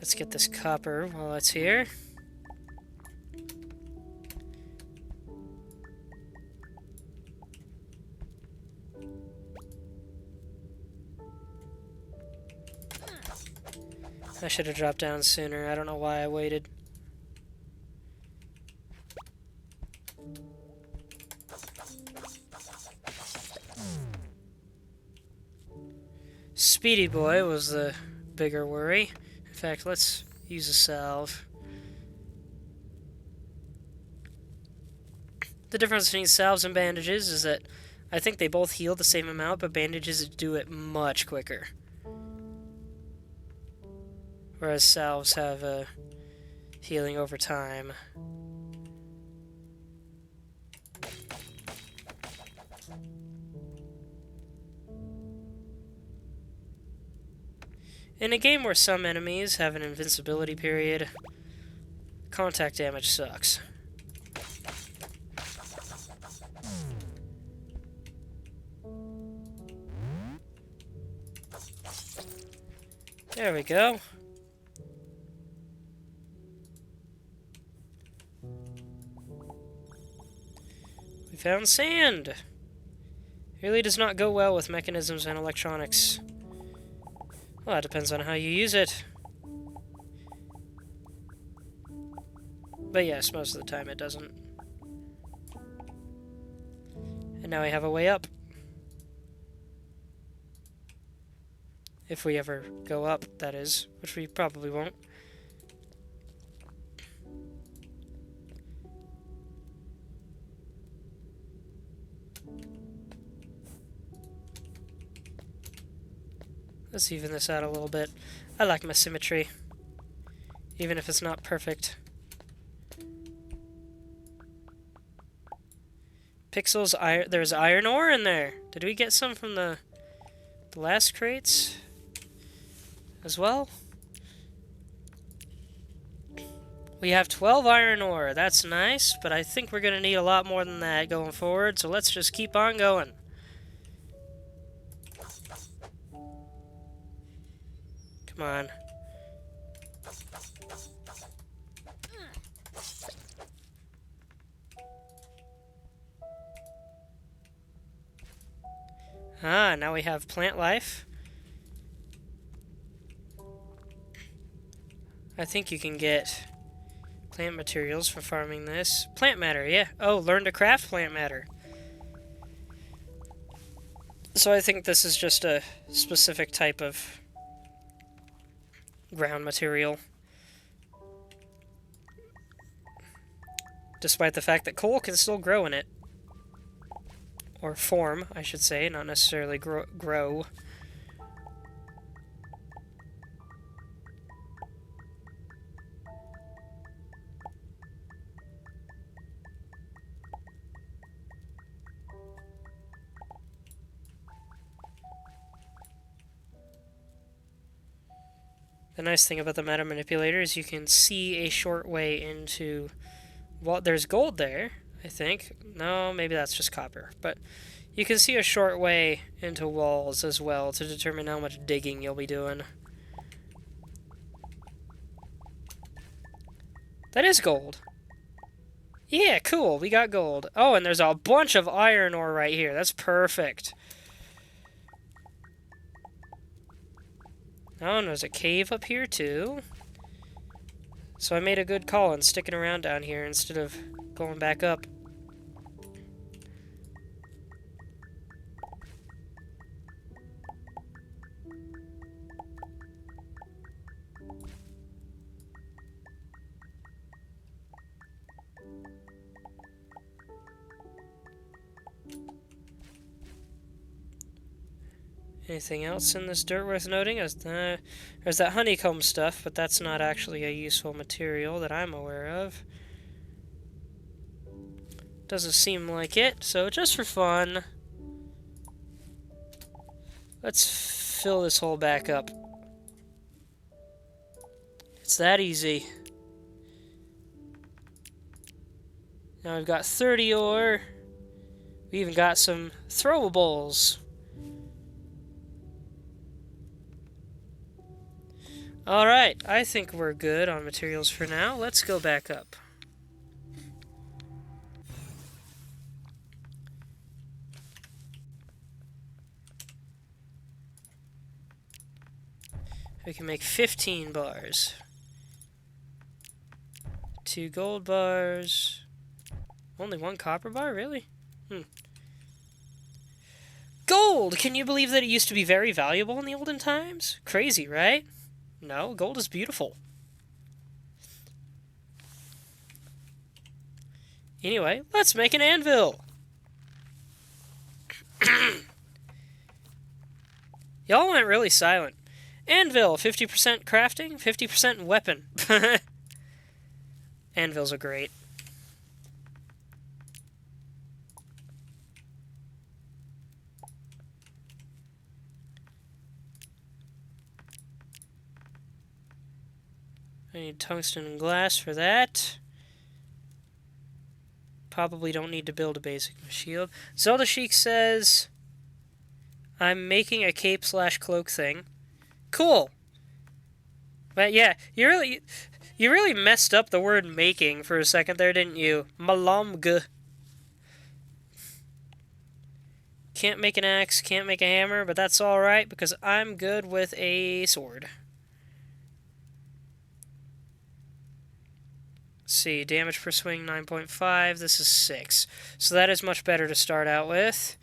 Let's get this copper while it's here. I should have dropped down sooner. I don't know why I waited. Speedy Boy was the bigger worry. In fact, let's use a salve. The difference between salves and bandages is that I think they both heal the same amount, but bandages do it much quicker. Whereas salves have healing over time. In a game where some enemies have an invincibility period, contact damage sucks. There we go. We found sand. Really does not go well with mechanisms and electronics. Well, that depends on how you use it. But yes, most of the time it doesn't. And now we have a way up. If we ever go up, that is, which we probably won't. Let's even this out a little bit. I like my symmetry, even if it's not perfect. Pixels, there's iron ore in there. Did we get some from the last crates as well? We have 12 iron ore. That's nice, but I think we're going to need a lot more than that going forward, so let's just keep on going. Come on. Ah, now we have plant life. I think you can get plant materials for farming this. Plant matter, yeah. Oh, learn to craft plant matter. So I think this is just a specific type of ground material. Despite the fact that coal can still grow in it. Or form, I should say, not necessarily grow. The nice thing about the matter manipulator is you can see a short way into... Well, there's gold there, I think. No, maybe that's just copper. But you can see a short way into walls as well to determine how much digging you'll be doing. That is gold. Yeah, cool. We got gold. Oh, and there's a bunch of iron ore right here. That's perfect. Oh, and there's a cave up here, too. So I made a good call on sticking around down here instead of going back up. Anything else in this dirt worth noting? There's that honeycomb stuff, but that's not actually a useful material that I'm aware of. Doesn't seem like it, so just for fun, let's fill this hole back up. It's that easy. Now we've got 30 ore. We even got some throwables. Alright, I think we're good on materials for now. Let's go back up. We can make 15 bars. 2 gold bars. Only 1 copper bar? Really? Gold! Can you believe that it used to be very valuable in the olden times? Crazy, right? No, gold is beautiful. Anyway, let's make an anvil! Y'all went really silent. Anvil, 50% crafting, 50% weapon. Anvils are great. I need tungsten and glass for that. Probably don't need to build a basic shield. Zelda Sheik says, I'm making a cape/cloak thing. Cool. But yeah, you really messed up the word making for a second there, didn't you? Malomg. Can't make an axe, can't make a hammer, but that's alright because I'm good with a sword. Let's see, damage per swing 9.5, this is 6. So that is much better to start out with.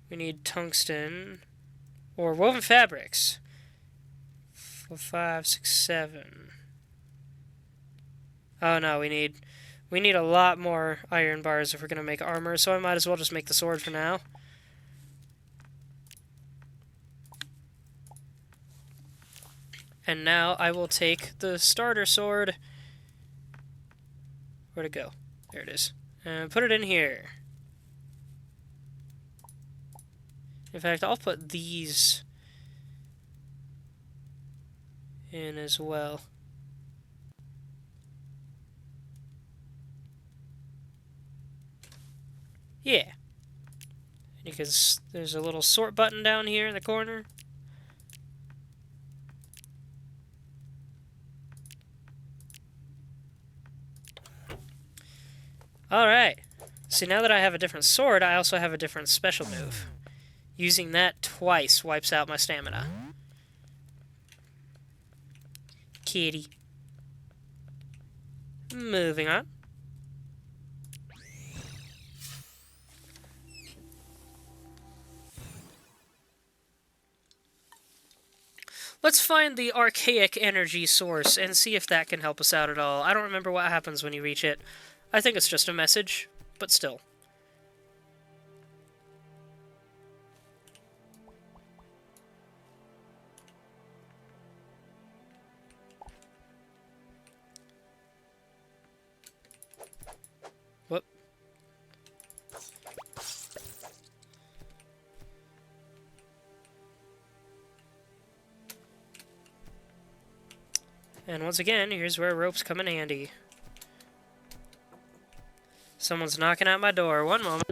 We need tungsten, or woven fabrics. 4, 5, 6, 7. Oh no, we need a lot more iron bars if we're going to make armor, so I might as well just make the sword for now. And now I will take the starter sword. Where'd it go? There it is. And put it in here. In fact, I'll put these in as well. Yeah. Because there's a little sort button down here in the corner. Alright. See, now that I have a different sword, I also have a different special move. Using that twice wipes out my stamina. Kitty. Moving on. Let's find the archaic energy source and see if that can help us out at all. I don't remember what happens when you reach it. I think it's just a message, but still. Whoop. And once again, here's where ropes come in handy. Someone's knocking at my door. One moment.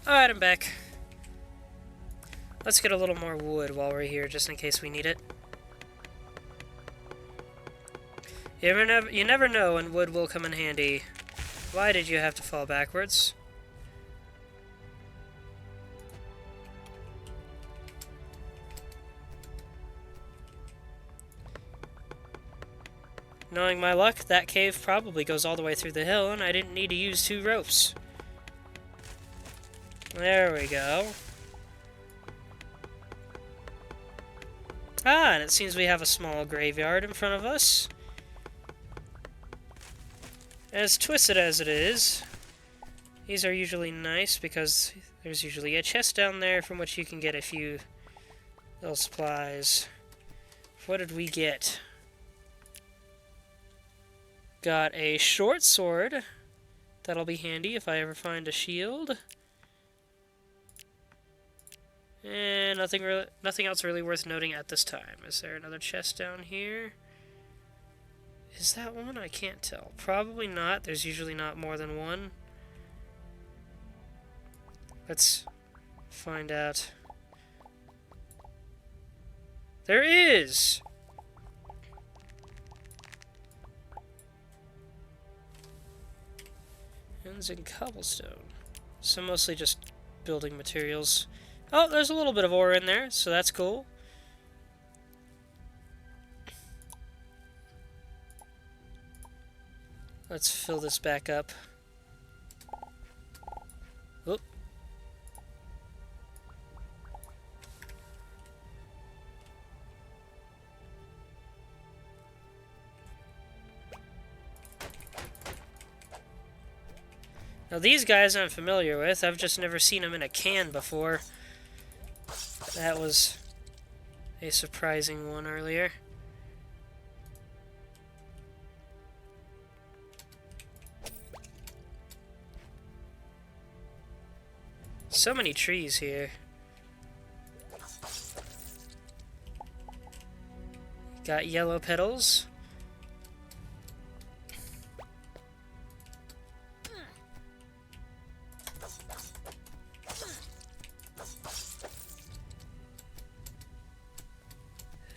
Alright, I'm back. Let's get a little more wood while we're here, just in case we need it. You never know when wood will come in handy. Why did you have to fall backwards? Knowing my luck, that cave probably goes all the way through the hill, and I didn't need to use 2 ropes. There we go. Ah, and it seems we have a small graveyard in front of us. As twisted as it is, these are usually nice because there's usually a chest down there from which you can get a few little supplies. What did we get? Got a short sword. That'll be handy if I ever find a shield. And nothing else really worth noting at this time. Is there another chest down here? Is that one? I can't tell. Probably not. There's usually not more than one. Let's find out. There is! Ends in cobblestone. So mostly just building materials. Oh, there's a little bit of ore in there, so that's cool. Let's fill this back up. Oop. Now these guys I'm familiar with, I've just never seen them in a can before. That was a surprising one earlier. So many trees here. Got yellow petals.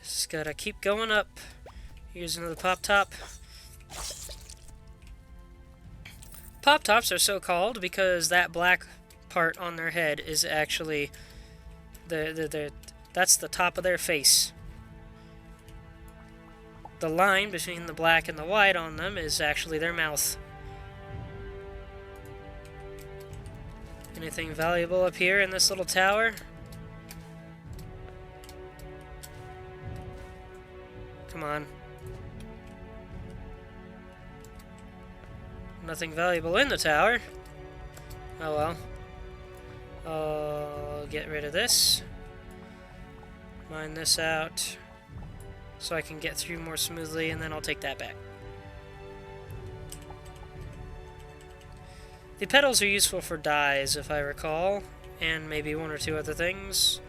Just gotta keep going up. Here's another pop-top. Pop-tops are so called because that black part on their head is actually that's the top of their face. The line between the black and the white on them is actually their mouth. Anything valuable up here in this little tower? Come on. Nothing valuable in the tower. Oh well. I'll get rid of this. Mine this out so I can get through more smoothly, and then I'll take that back. The petals are useful for dyes, if I recall, and maybe one or two other things.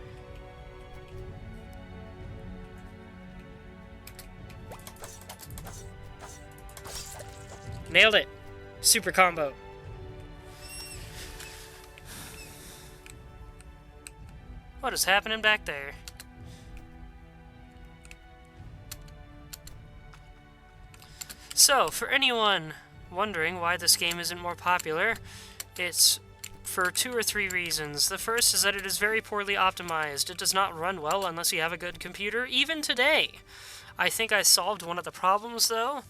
Nailed it! Super combo. What is happening back there? So, for anyone wondering why this game isn't more popular, it's for 2 or 3 reasons. The first is that it is very poorly optimized. It does not run well unless you have a good computer, even today. I think I solved one of the problems, though,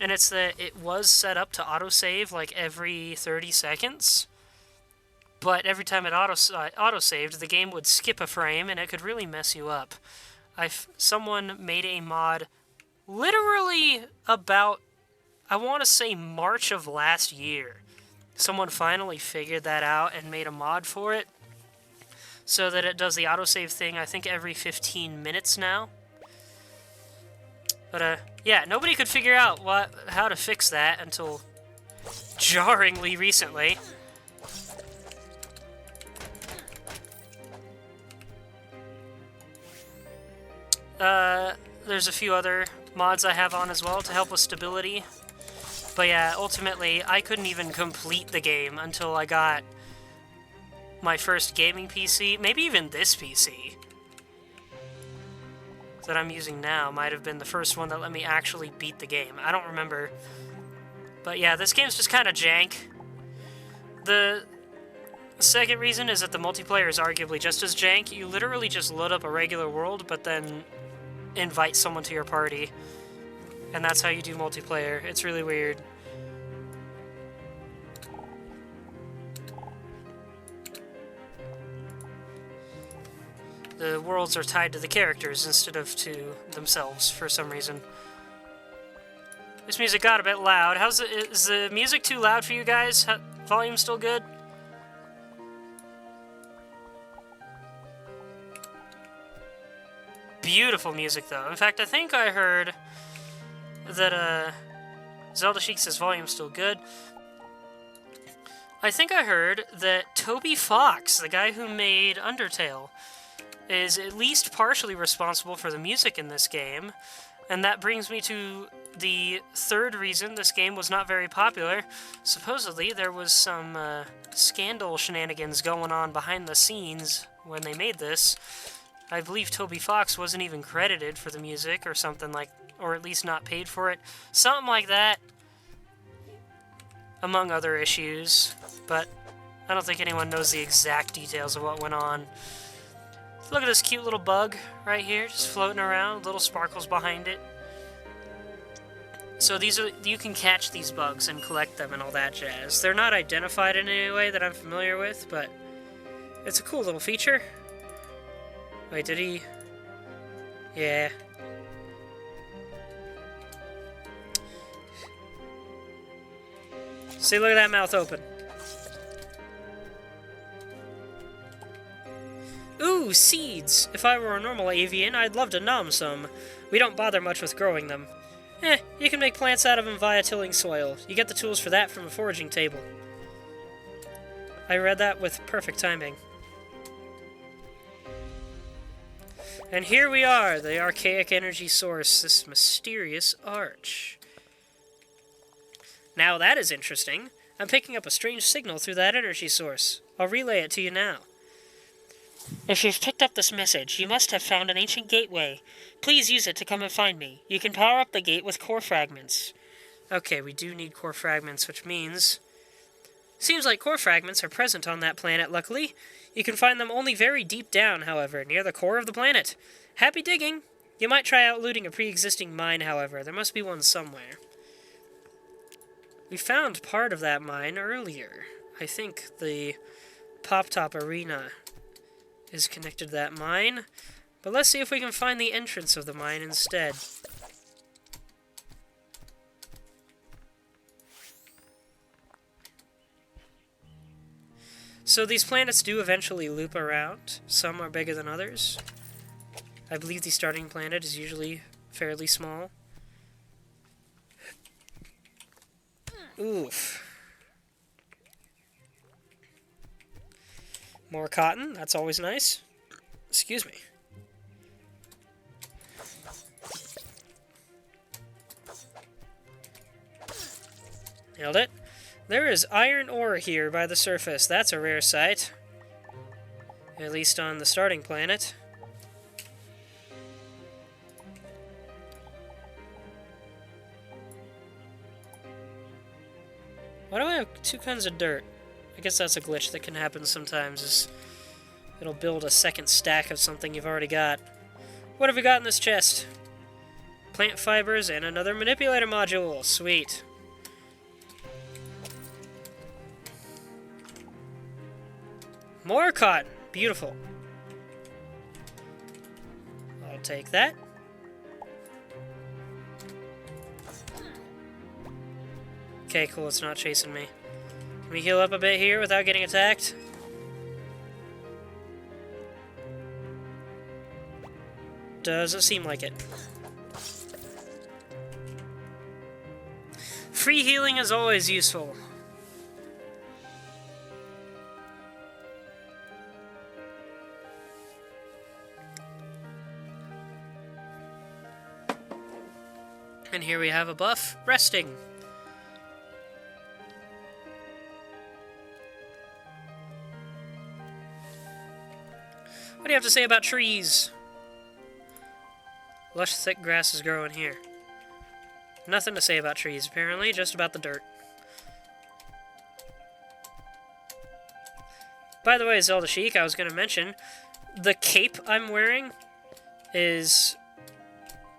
and it's that it was set up to autosave like every 30 seconds. But every time it auto-saved, the game would skip a frame, and it could really mess you up. Someone made a mod literally about, I want to say, March of last year. Someone finally figured that out and made a mod for it so that it does the autosave thing, I think, every 15 minutes now. But, yeah, nobody could figure out how to fix that until jarringly recently. There's a few other mods I have on as well to help with stability. But yeah, ultimately, I couldn't even complete the game until I got my first gaming PC, maybe even this PC that I'm using now might have been the first one that let me actually beat the game. I don't remember. But yeah, this game's just kind of jank. The second reason is that the multiplayer is arguably just as jank. You literally just load up a regular world, but then invite someone to your party. And that's how you do multiplayer. It's really weird. The worlds are tied to the characters instead of to themselves for some reason. This music got a bit loud. Is the music too loud for you guys? Volume still good? Beautiful music, though. In fact, I think I heard that, Zelda Chic says volume's still good. I think I heard that Toby Fox, the guy who made Undertale, is at least partially responsible for the music in this game. And that brings me to the third reason this game was not very popular. Supposedly, there was some scandal shenanigans going on behind the scenes when they made this. I believe Toby Fox wasn't even credited for the music or something like, or at least not paid for it. Something like that, among other issues. But I don't think anyone knows the exact details of what went on. Look at this cute little bug right here, just floating around, little sparkles behind it. So you can catch these bugs and collect them and all that jazz. They're not identified in any way that I'm familiar with, but it's a cool little feature. Wait, did he? Yeah. See, look at that mouth open. Ooh, seeds! If I were a normal avian, I'd love to nom some. We don't bother much with growing them. You can make plants out of them via tilling soil. You get the tools for that from a foraging table. I read that with perfect timing. And here we are, the archaic energy source, this mysterious arch. Now that is interesting. I'm picking up a strange signal through that energy source. I'll relay it to you now. If you've picked up this message, you must have found an ancient gateway. Please use it to come and find me. You can power up the gate with core fragments. Okay, we do need core fragments, which means... Seems like core fragments are present on that planet, luckily. You can find them only very deep down, however, near the core of the planet. Happy digging! You might try out looting a pre-existing mine, however. There must be one somewhere. We found part of that mine earlier. I think the Pop-Top Arena is connected to that mine. But let's see if we can find the entrance of the mine instead. So these planets do eventually loop around. Some are bigger than others. I believe the starting planet is usually fairly small. Oof. More cotton, that's always nice. Excuse me. Nailed it. There is iron ore here by the surface. That's a rare sight. At least on the starting planet. Why do I have 2 kinds of dirt? I guess that's a glitch that can happen sometimes, is it'll build a second stack of something you've already got. What have we got in this chest? Plant fibers and another manipulator module. Sweet. More cotton. Beautiful. I'll take that. Okay, cool, it's not chasing me. Can we heal up a bit here without getting attacked? Doesn't seem like it. Free healing is always useful. And here we have a buff, resting. What do you have to say about trees? Lush, thick grass is growing here. Nothing to say about trees, apparently, just about the dirt. By the way, Zelda Chic, I was going to mention, the cape I'm wearing is...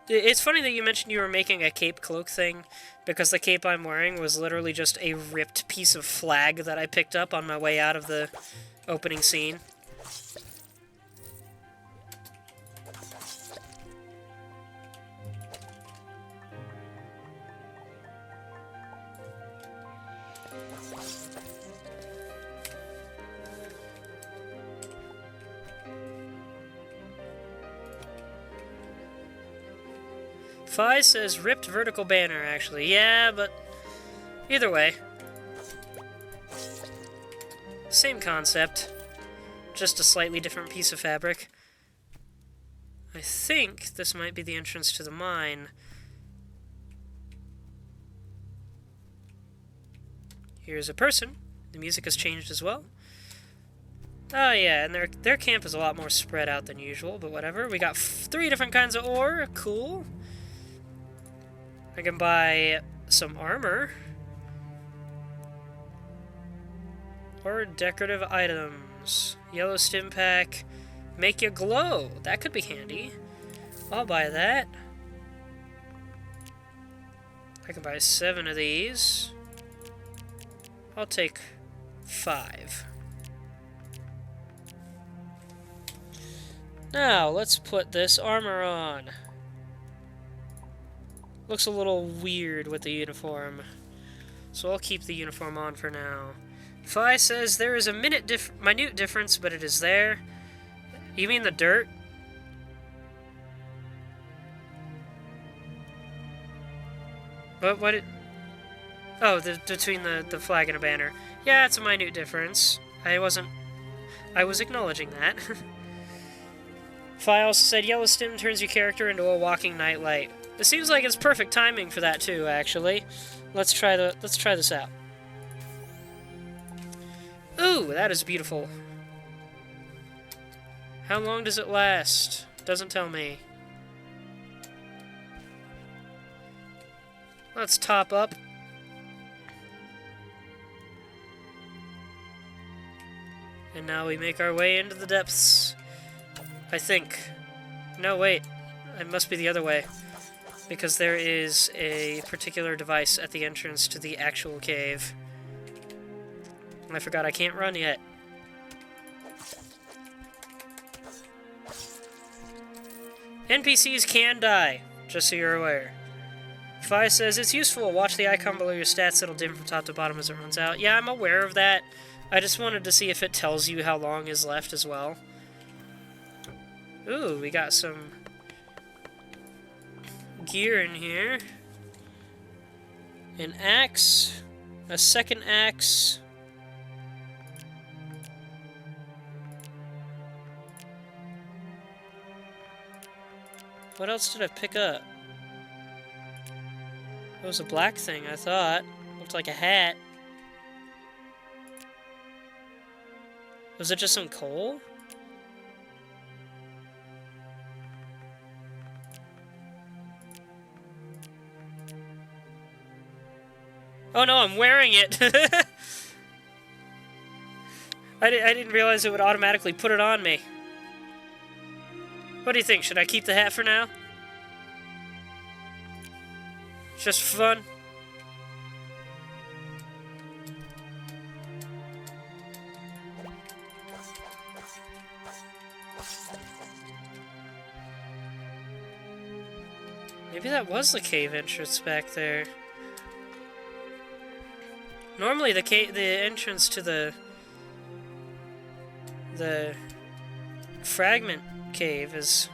It's funny that you mentioned you were making a cape cloak thing, because the cape I'm wearing was literally just a ripped piece of flag that I picked up on my way out of the opening scene. Phi says ripped vertical banner, actually. Yeah, but either way. Same concept. Just a slightly different piece of fabric. I think this might be the entrance to the mine. Here's a person. The music has changed as well. Oh yeah, and their camp is a lot more spread out than usual, but whatever. We got 3 different kinds of ore. Cool. I can buy some armor. Or decorative items. Yellow stim pack. Make you glow. That could be handy. I'll buy that. I can buy 7 of these. I'll take 5. Now, let's put this armor on. Looks a little weird with the uniform. So I'll keep the uniform on for now. Phi says there is a minute difference, but it is there. You mean the dirt? What? Oh, between the flag and a banner. Yeah, it's a minute difference. I was acknowledging that. Phi also said yellow stim turns your character into a walking nightlight. It seems like it's perfect timing for that too, actually. Let's try this out. Ooh, that is beautiful. How long does it last? Doesn't tell me. Let's top up. And now we make our way into the depths. I think. No, wait. It must be the other way. Because there is a particular device at the entrance to the actual cave. I forgot I can't run yet. NPCs can die, just so you're aware. Phi says, it's useful. Watch the icon below your stats. It'll dim from top to bottom as it runs out. Yeah, I'm aware of that. I just wanted to see if it tells you how long is left as well. Ooh, we got some gear in here. An axe. A second axe. What else did I pick up? It was a black thing, I thought. Looked like a hat. Was it just some coal? Oh no, I'm wearing it! I didn't realize it would automatically put it on me. What do you think? Should I keep the hat for now? Just for fun? Maybe that was the cave entrance back there. Normally the entrance to the fragment cave is...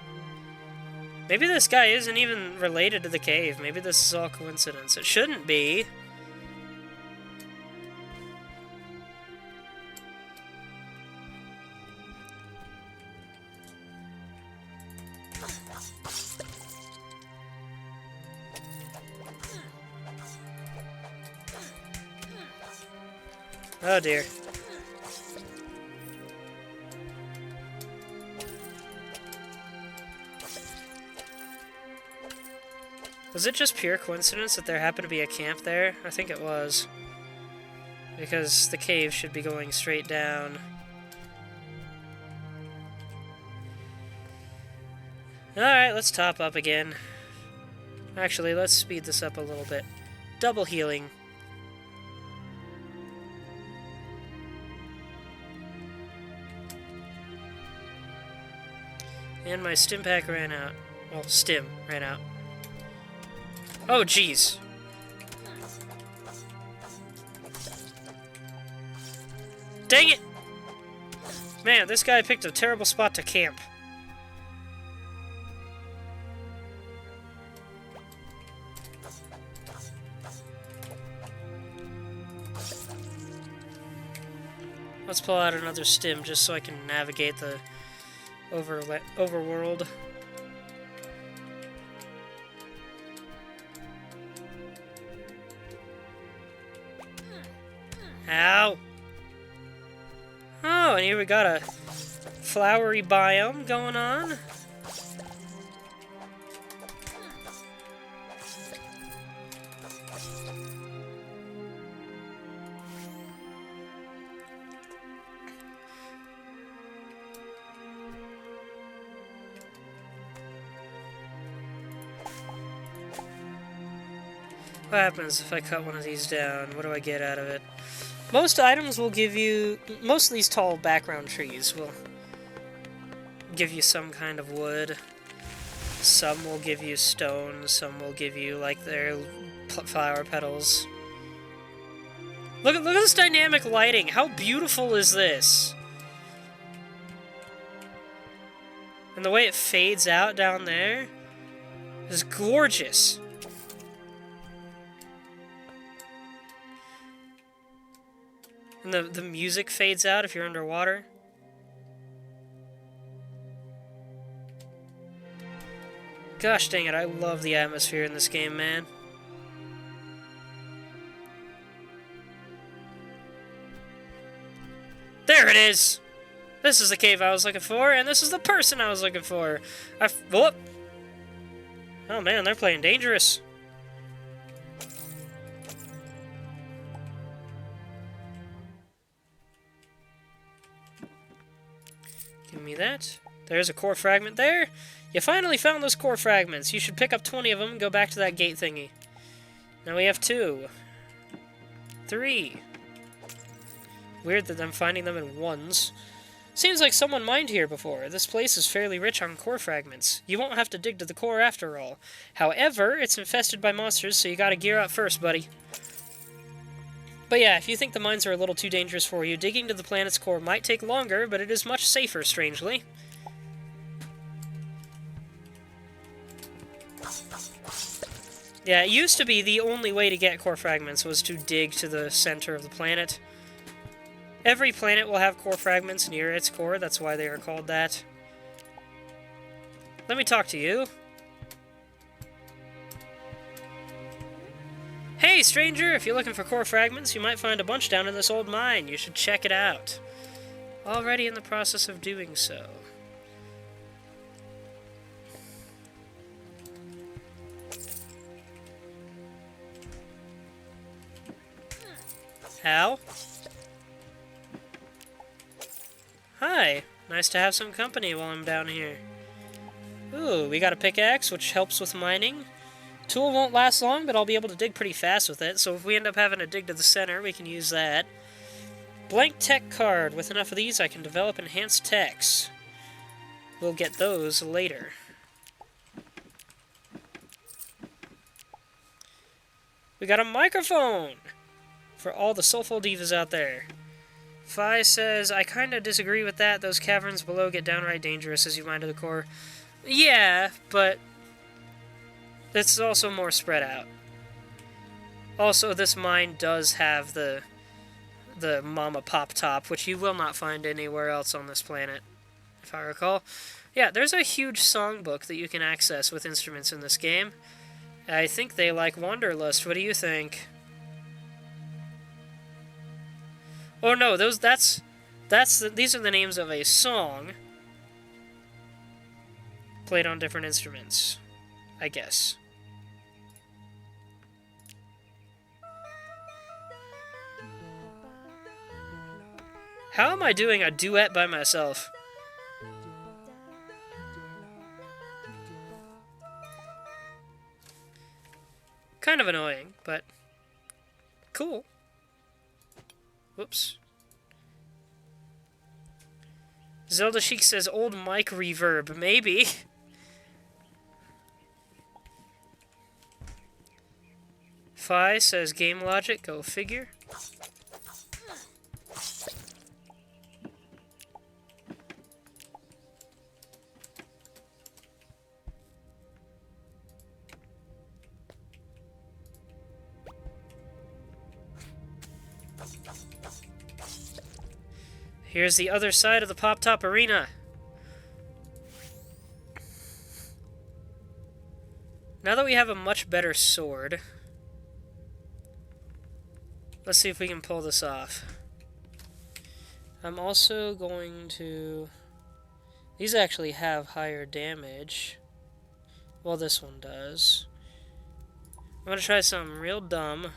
Maybe this guy isn't even related to the cave. Maybe this is all coincidence. It shouldn't be. Oh dear. Was it just pure coincidence that there happened to be a camp there? I think it was. Because the cave should be going straight down. Alright, let's top up again. Actually, let's speed this up a little bit. Double healing. And my stim pack ran out. Well, stim ran out. Oh, jeez. Dang it! Man, this guy picked a terrible spot to camp. Let's pull out another stim just so I can navigate the overworld. Ow! Oh, and here we got a flowery biome going on. What happens if I cut one of these down? What do I get out of it? Most items will give you... Most of these tall background trees will give you some kind of wood. Some will give you stone. Some will give you, like, their flower petals. Look at this dynamic lighting. How beautiful is this? And the way it fades out down there is gorgeous. And the music fades out if you're underwater. Gosh dang it, I love the atmosphere in this game, man. There it is! This is the cave I was looking for, and this is the person I was looking for. Whoop! Oh man, they're playing dangerous. Give me that. There's a core fragment there. You finally found those core fragments. You should pick up 20 of them and go back to that gate thingy. Now we have 2. 3. Weird that I'm finding them in ones. Seems like someone mined here before. This place is fairly rich on core fragments. You won't have to dig to the core after all. However, it's infested by monsters, so you gotta gear up first, buddy. But yeah, if you think the mines are a little too dangerous for you, digging to the planet's core might take longer, but it is much safer, strangely. Yeah, it used to be the only way to get core fragments was to dig to the center of the planet. Every planet will have core fragments near its core, that's why they are called that. Let me talk to you. Hey, stranger! If you're looking for core fragments, you might find a bunch down in this old mine. You should check it out. Already in the process of doing so. Hal? Hi. Nice to have some company while I'm down here. Ooh, we got a pickaxe, which helps with mining. Tool won't last long, but I'll be able to dig pretty fast with it, so if we end up having to dig to the center, we can use that. Blank tech card. With enough of these, I can develop enhanced techs. We'll get those later. We got a microphone! For all the soulful divas out there. Fi says, I kinda disagree with that. Those caverns below get downright dangerous as you mine to the core. Yeah, but it's also more spread out. Also, this mine does have the Mama Pop Top, which you will not find anywhere else on this planet, if I recall. Yeah, there's a huge songbook that you can access with instruments in this game. I think they like Wanderlust. What do you think? Oh no, these are the names of a song played on different instruments, I guess. How am I doing a duet by myself? Kind of annoying, but cool. Whoops. Zelda Chic says old mic reverb. Maybe. Fi says game logic. Go figure. Here's the other side of the Pop-Top Arena. Now that we have a much better sword, let's see if we can pull this off. I'm also going to... These actually have higher damage. Well, this one does. I'm going to try something real dumb.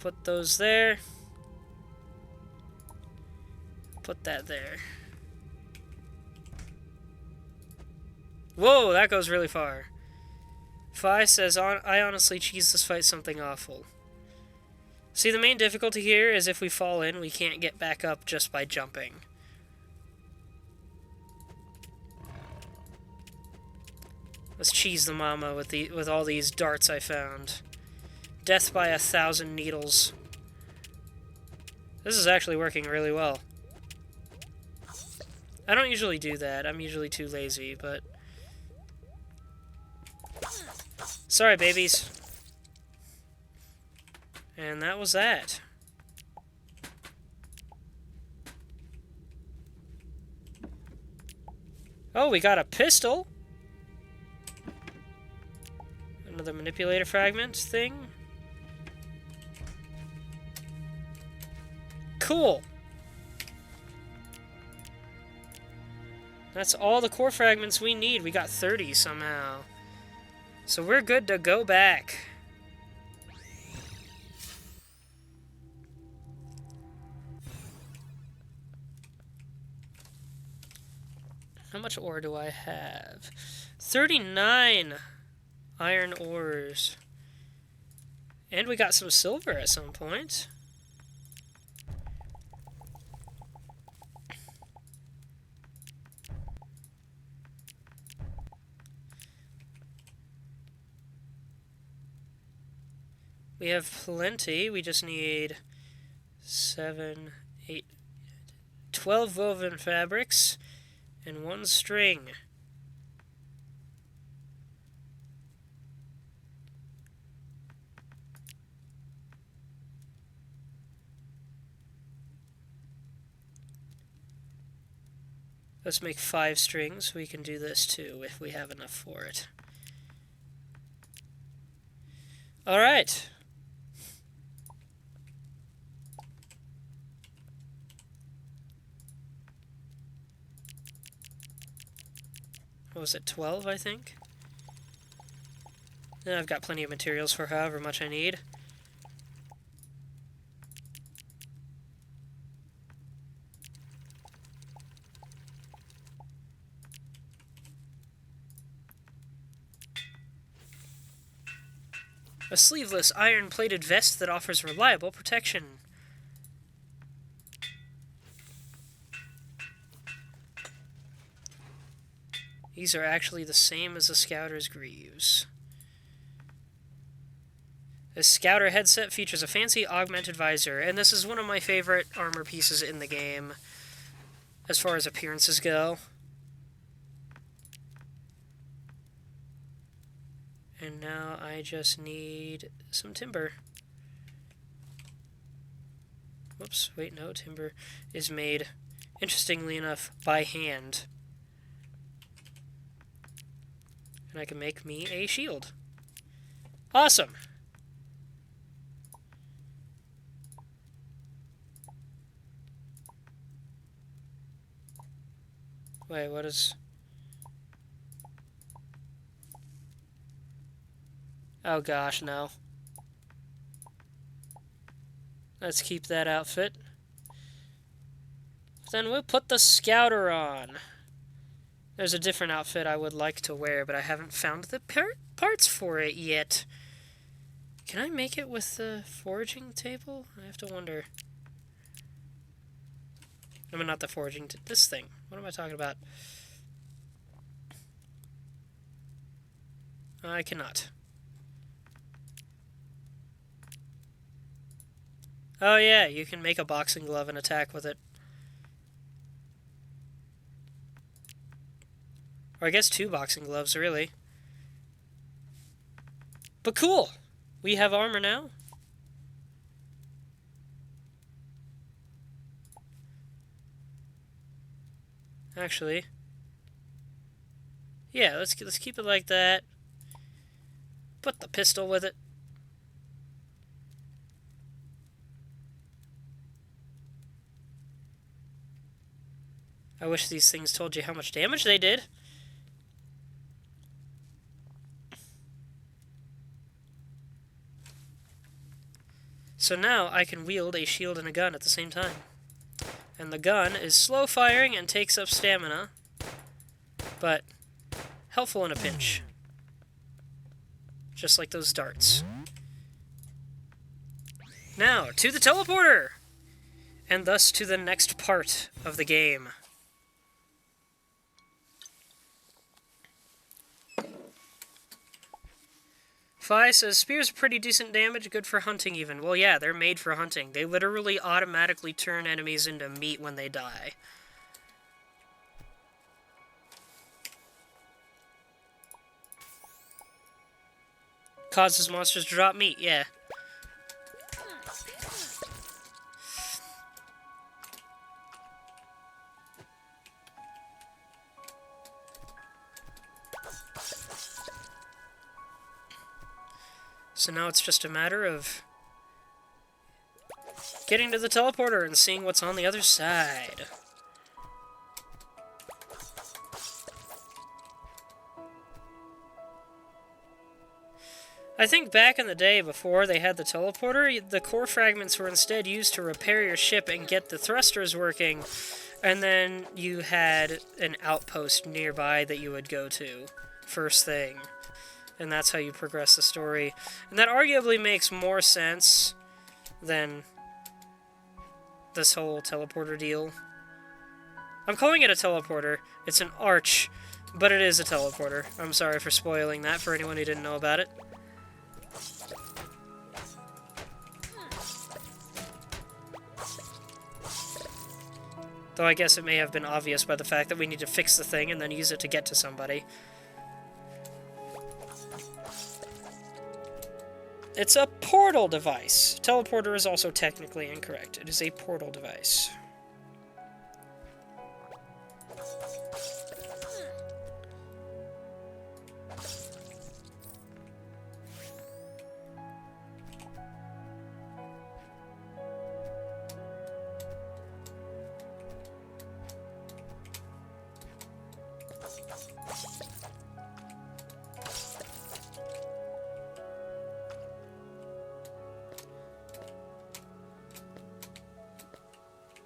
Put those there. Put that there. Whoa, that goes really far. Fi says, I honestly cheese this fight something awful. See, the main difficulty here is if we fall in, we can't get back up just by jumping. Let's cheese the mama with all these darts I found. Death by 1,000 needles. This is actually working really well. I don't usually do that. I'm usually too lazy, but... Sorry, babies. And that was that. Oh, we got a pistol. Another manipulator fragment thing. Cool. That's all the core fragments we need. We got 30 somehow. So we're good to go back. How much ore do I have? 39 iron ores. And we got some silver at some point. We have plenty. We just need 7, 8, 12 woven fabrics and 1 string. Let's make 5 strings. We can do this too if we have enough for it. All right. What was it, 12, I think? And I've got plenty of materials for however much I need. A sleeveless, iron-plated vest that offers reliable protection. These are actually the same as the Scouter's greaves. This Scouter headset features a fancy augmented visor, and this is one of my favorite armor pieces in the game, as far as appearances go. And now I just need some timber. Whoops, wait, no, timber is made, interestingly enough, by hand. And I can make me a shield. Awesome! Wait, what is... Oh gosh, no. Let's keep that outfit. Then we'll put the Scouter on. There's a different outfit I would like to wear, but I haven't found the parts for it yet. Can I make it with the foraging table? I have to wonder. I mean, not the foraging, this thing. What am I talking about? I cannot. Oh yeah, you can make a boxing glove and attack with it. Or I guess 2 boxing gloves, really. But cool! We have armor now. Actually, yeah, let's keep it like that. Put the pistol with it. I wish these things told you how much damage they did. So now I can wield a shield and a gun at the same time. And the gun is slow firing and takes up stamina, but helpful in a pinch. Just like those darts. Now, to the teleporter! And thus to the next part of the game. Fi says, spears are pretty decent damage, good for hunting even. Well, yeah, they're made for hunting. They literally automatically turn enemies into meat when they die. Causes monsters to drop meat, yeah. So now it's just a matter of getting to the teleporter and seeing what's on the other side. I think back in the day, before they had the teleporter, the core fragments were instead used to repair your ship and get the thrusters working, and then you had an outpost nearby that you would go to first thing. And that's how you progress the story. And that arguably makes more sense than this whole teleporter deal. I'm calling it a teleporter. It's an arch, but it is a teleporter. I'm sorry for spoiling that for anyone who didn't know about it. Though I guess it may have been obvious by the fact that we need to fix the thing and then use it to get to somebody. It's a portal device. Teleporter is also technically incorrect. It is a portal device.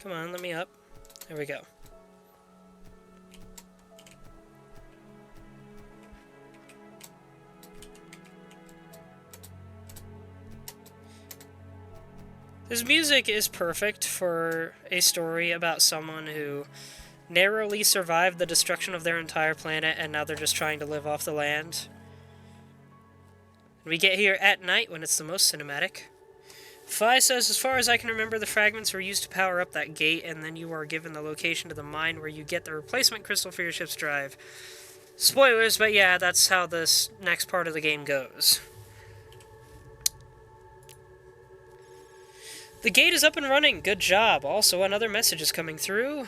Come on, let me up. There we go. This music is perfect for a story about someone who narrowly survived the destruction of their entire planet and now they're just trying to live off the land. We get here at night when it's the most cinematic. Fi says, as far as I can remember, the fragments were used to power up that gate, and then you are given the location to the mine where you get the replacement crystal for your ship's drive. Spoilers, but yeah, that's how this next part of the game goes. The gate is up and running. Good job. Also, another message is coming through.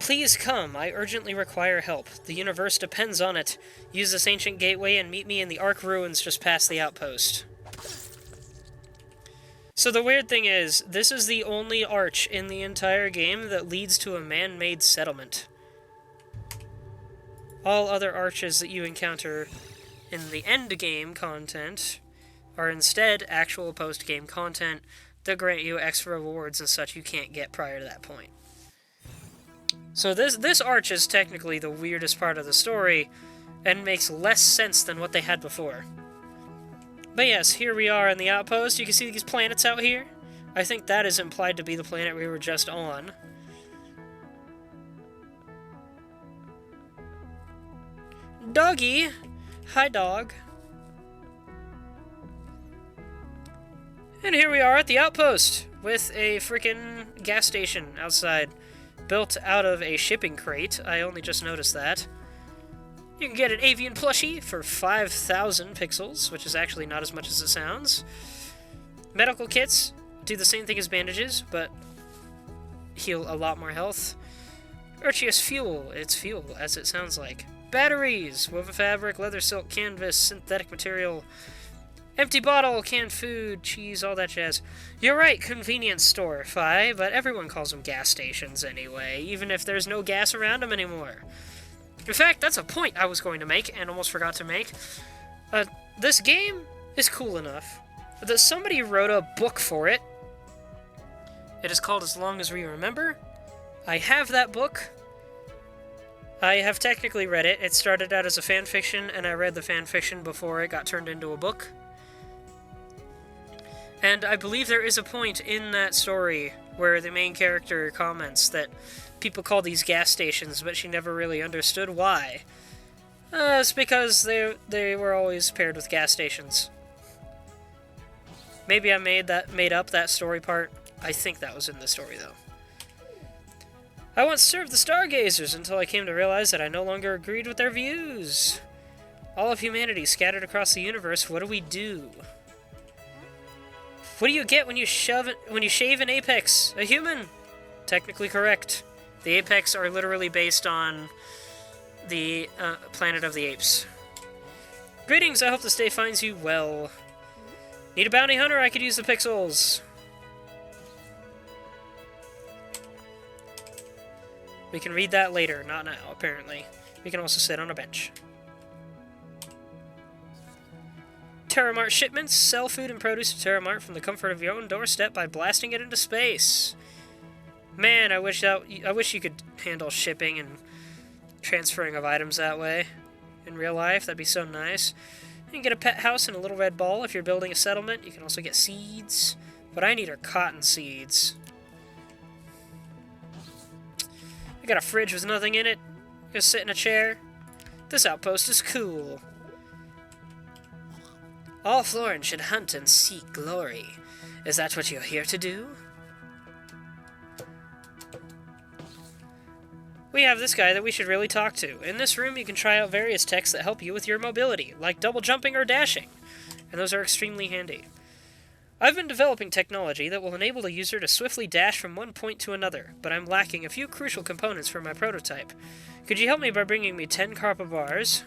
Please come. I urgently require help. The universe depends on it. Use this ancient gateway and meet me in the Ark ruins just past the outpost. So the weird thing is, this is the only arch in the entire game that leads to a man-made settlement. All other arches that you encounter in the end-game content are instead actual post-game content that grant you extra rewards and such you can't get prior to that point. So this arch is technically the weirdest part of the story, and makes less sense than what they had before. But yes, here we are in the outpost. You can see these planets out here. I think that is implied to be the planet we were just on. Doggy! Hi, dog. And here we are at the outpost, with a freaking gas station outside. Built out of a shipping crate. I only just noticed that. You can get an avian plushie for 5,000 pixels, which is actually not as much as it sounds. Medical kits, do the same thing as bandages, but heal a lot more health. Urchius fuel. It's fuel, as it sounds like. Batteries. Woven fabric, leather, silk, canvas, synthetic material. Empty bottle, canned food, cheese, all that jazz. You're right, convenience store, Fi, but everyone calls them gas stations anyway, even if there's no gas around them anymore. In fact, that's a point I was going to make, and almost forgot to make. This game is cool enough that somebody wrote a book for it. It is called As Long As We Remember. I have that book. I have technically read it. It started out as a fan fiction, and I read the fan fiction before it got turned into a book. And I believe there is a point in that story where the main character comments that people call these gas stations, but she never really understood why. It's because they were always paired with gas stations. Maybe I made up that story part. I think that was in the story, though. I once served the Stargazers until I came to realize that I no longer agreed with their views. All of humanity scattered across the universe, what do we do? What do you get when you shave an apex? A human? Technically correct. The apex are literally based on the Planet of the Apes. Greetings, I hope this day finds you well. Need a bounty hunter? I could use the pixels. We can read that later, not now, apparently. We can also sit on a bench. Terramart shipments. Sell food and produce to Terramart from the comfort of your own doorstep by blasting it into space. Man, I wish you could handle shipping and transferring of items that way in real life. That'd be so nice. You can get a pet house and a little red ball if you're building a settlement. You can also get seeds. What I need are cotton seeds. I got a fridge with nothing in it. Gonna sit in a chair. This outpost is cool. All Florins should hunt and seek glory. Is that what you're here to do? We have this guy that we should really talk to. In this room, you can try out various techs that help you with your mobility, like double jumping or dashing, and those are extremely handy. I've been developing technology that will enable the user to swiftly dash from one point to another, but I'm lacking a few crucial components for my prototype. Could you help me by bringing me 10 copper bars?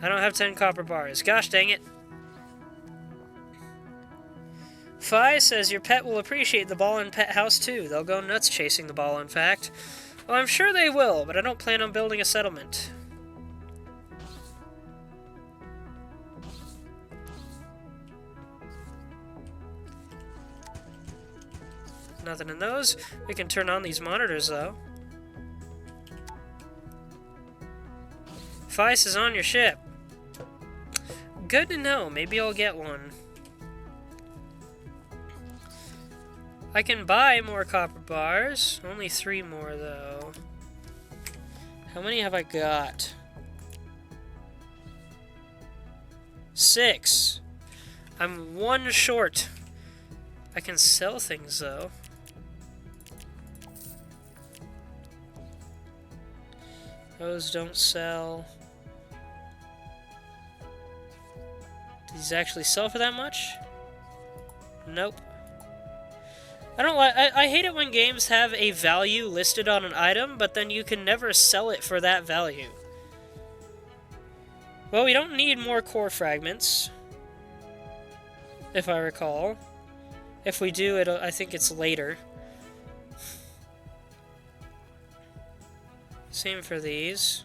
I don't have 10 copper bars. Gosh dang it. Fi says your pet will appreciate the ball and pet house too. They'll go nuts chasing the ball, in fact. Well, I'm sure they will, but I don't plan on building a settlement. Nothing in those. We can turn on these monitors, though. Feist is on your ship. Good to know. Maybe I'll get one. I can buy more copper bars. Only 3 more, though. How many have I got? 6. I'm 1 short. I can sell things, though. Those don't sell. Do these actually sell for that much? Nope. I hate it when games have a value listed on an item, but then you can never sell it for that value. Well, we don't need more core fragments, if I recall. If we do, I think it's later. Same for these.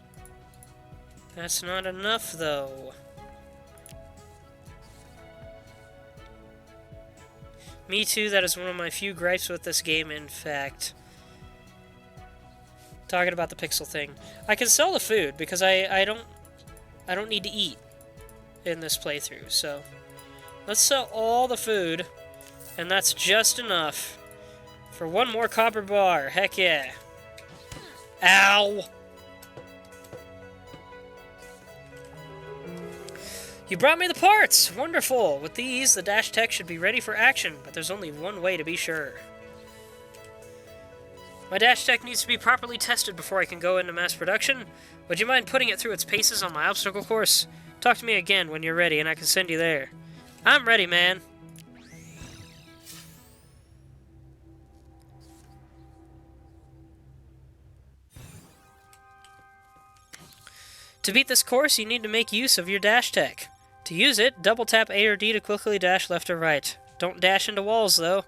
That's not enough, though. Me too, that is one of my few gripes with this game, in fact. Talking about the pixel thing. I can sell the food, because I don't need to eat in this playthrough, so... Let's sell all the food, and that's just enough for 1 more copper bar. Heck yeah. Ow! You brought me the parts! Wonderful! With these, the dash tech should be ready for action, but there's only one way to be sure. My dash tech needs to be properly tested before I can go into mass production. Would you mind putting it through its paces on my obstacle course? Talk to me again when you're ready and I can send you there. I'm ready, man. To beat this course, you need to make use of your dash tech. To use it, double tap A or D to quickly dash left or right. Don't dash into walls, though.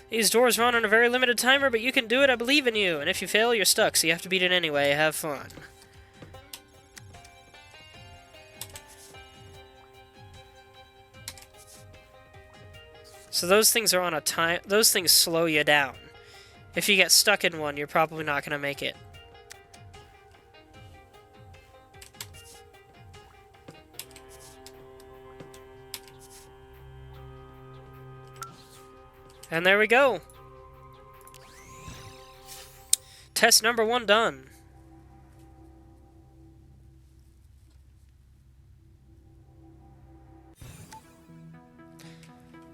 These doors run on a very limited timer, but you can do it, I believe in you. And if you fail, you're stuck, so you have to beat it anyway. Have fun. So those things are on a time... Those things slow you down. If you get stuck in one, you're probably not going to make it. And there we go. Test number 1 done.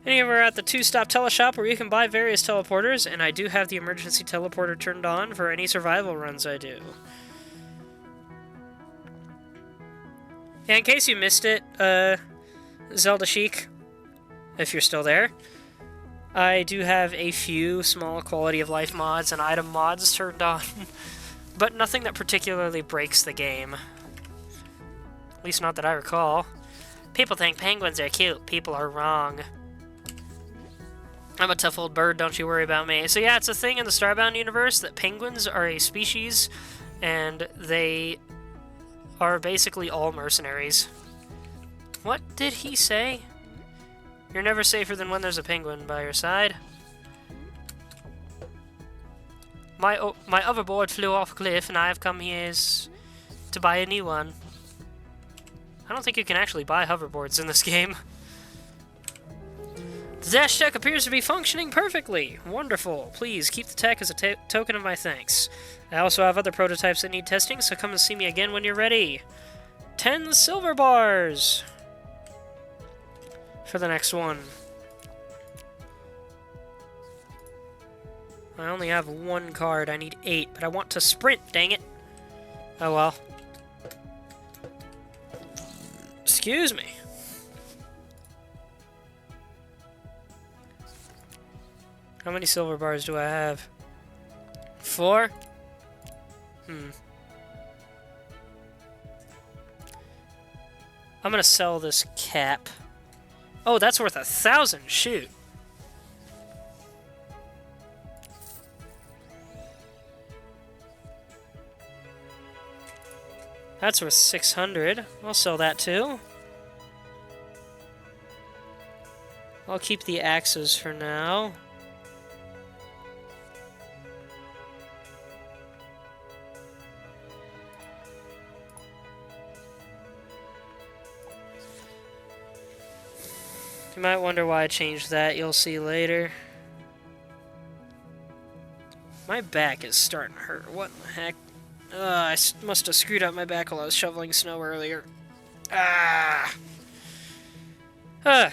And here we're at the 2-stop teleshop where you can buy various teleporters, and I do have the emergency teleporter turned on for any survival runs I do. Yeah, in case you missed it, Zelda Chic, if you're still there, I do have a few small quality of life mods and item mods turned on, but nothing that particularly breaks the game. At least not that I recall. People think penguins are cute. People are wrong. I'm a tough old bird, don't you worry about me. So yeah, it's a thing in the Starbound universe that penguins are a species, and they are basically all mercenaries. What did he say? You're never safer than when there's a penguin by your side. My hoverboard flew off a cliff, and I have come here to buy a new one. I don't think you can actually buy hoverboards in this game. The dash tech appears to be functioning perfectly. Wonderful. Please keep the tech as a token of my thanks. I also have other prototypes that need testing, so come and see me again when you're ready. 10 silver bars for the next one. I only have 1 card. I need 8, but I want to sprint, dang it. Oh well. Excuse me. How many silver bars do I have? 4? I'm gonna sell this cap. Oh, that's worth 1,000. Shoot. That's worth 600. I'll sell that too. I'll keep the axes for now. You might wonder why I changed that. You'll see later. My back is starting to hurt. What in the heck? I must have screwed up my back while I was shoveling snow earlier. Ah! Ugh.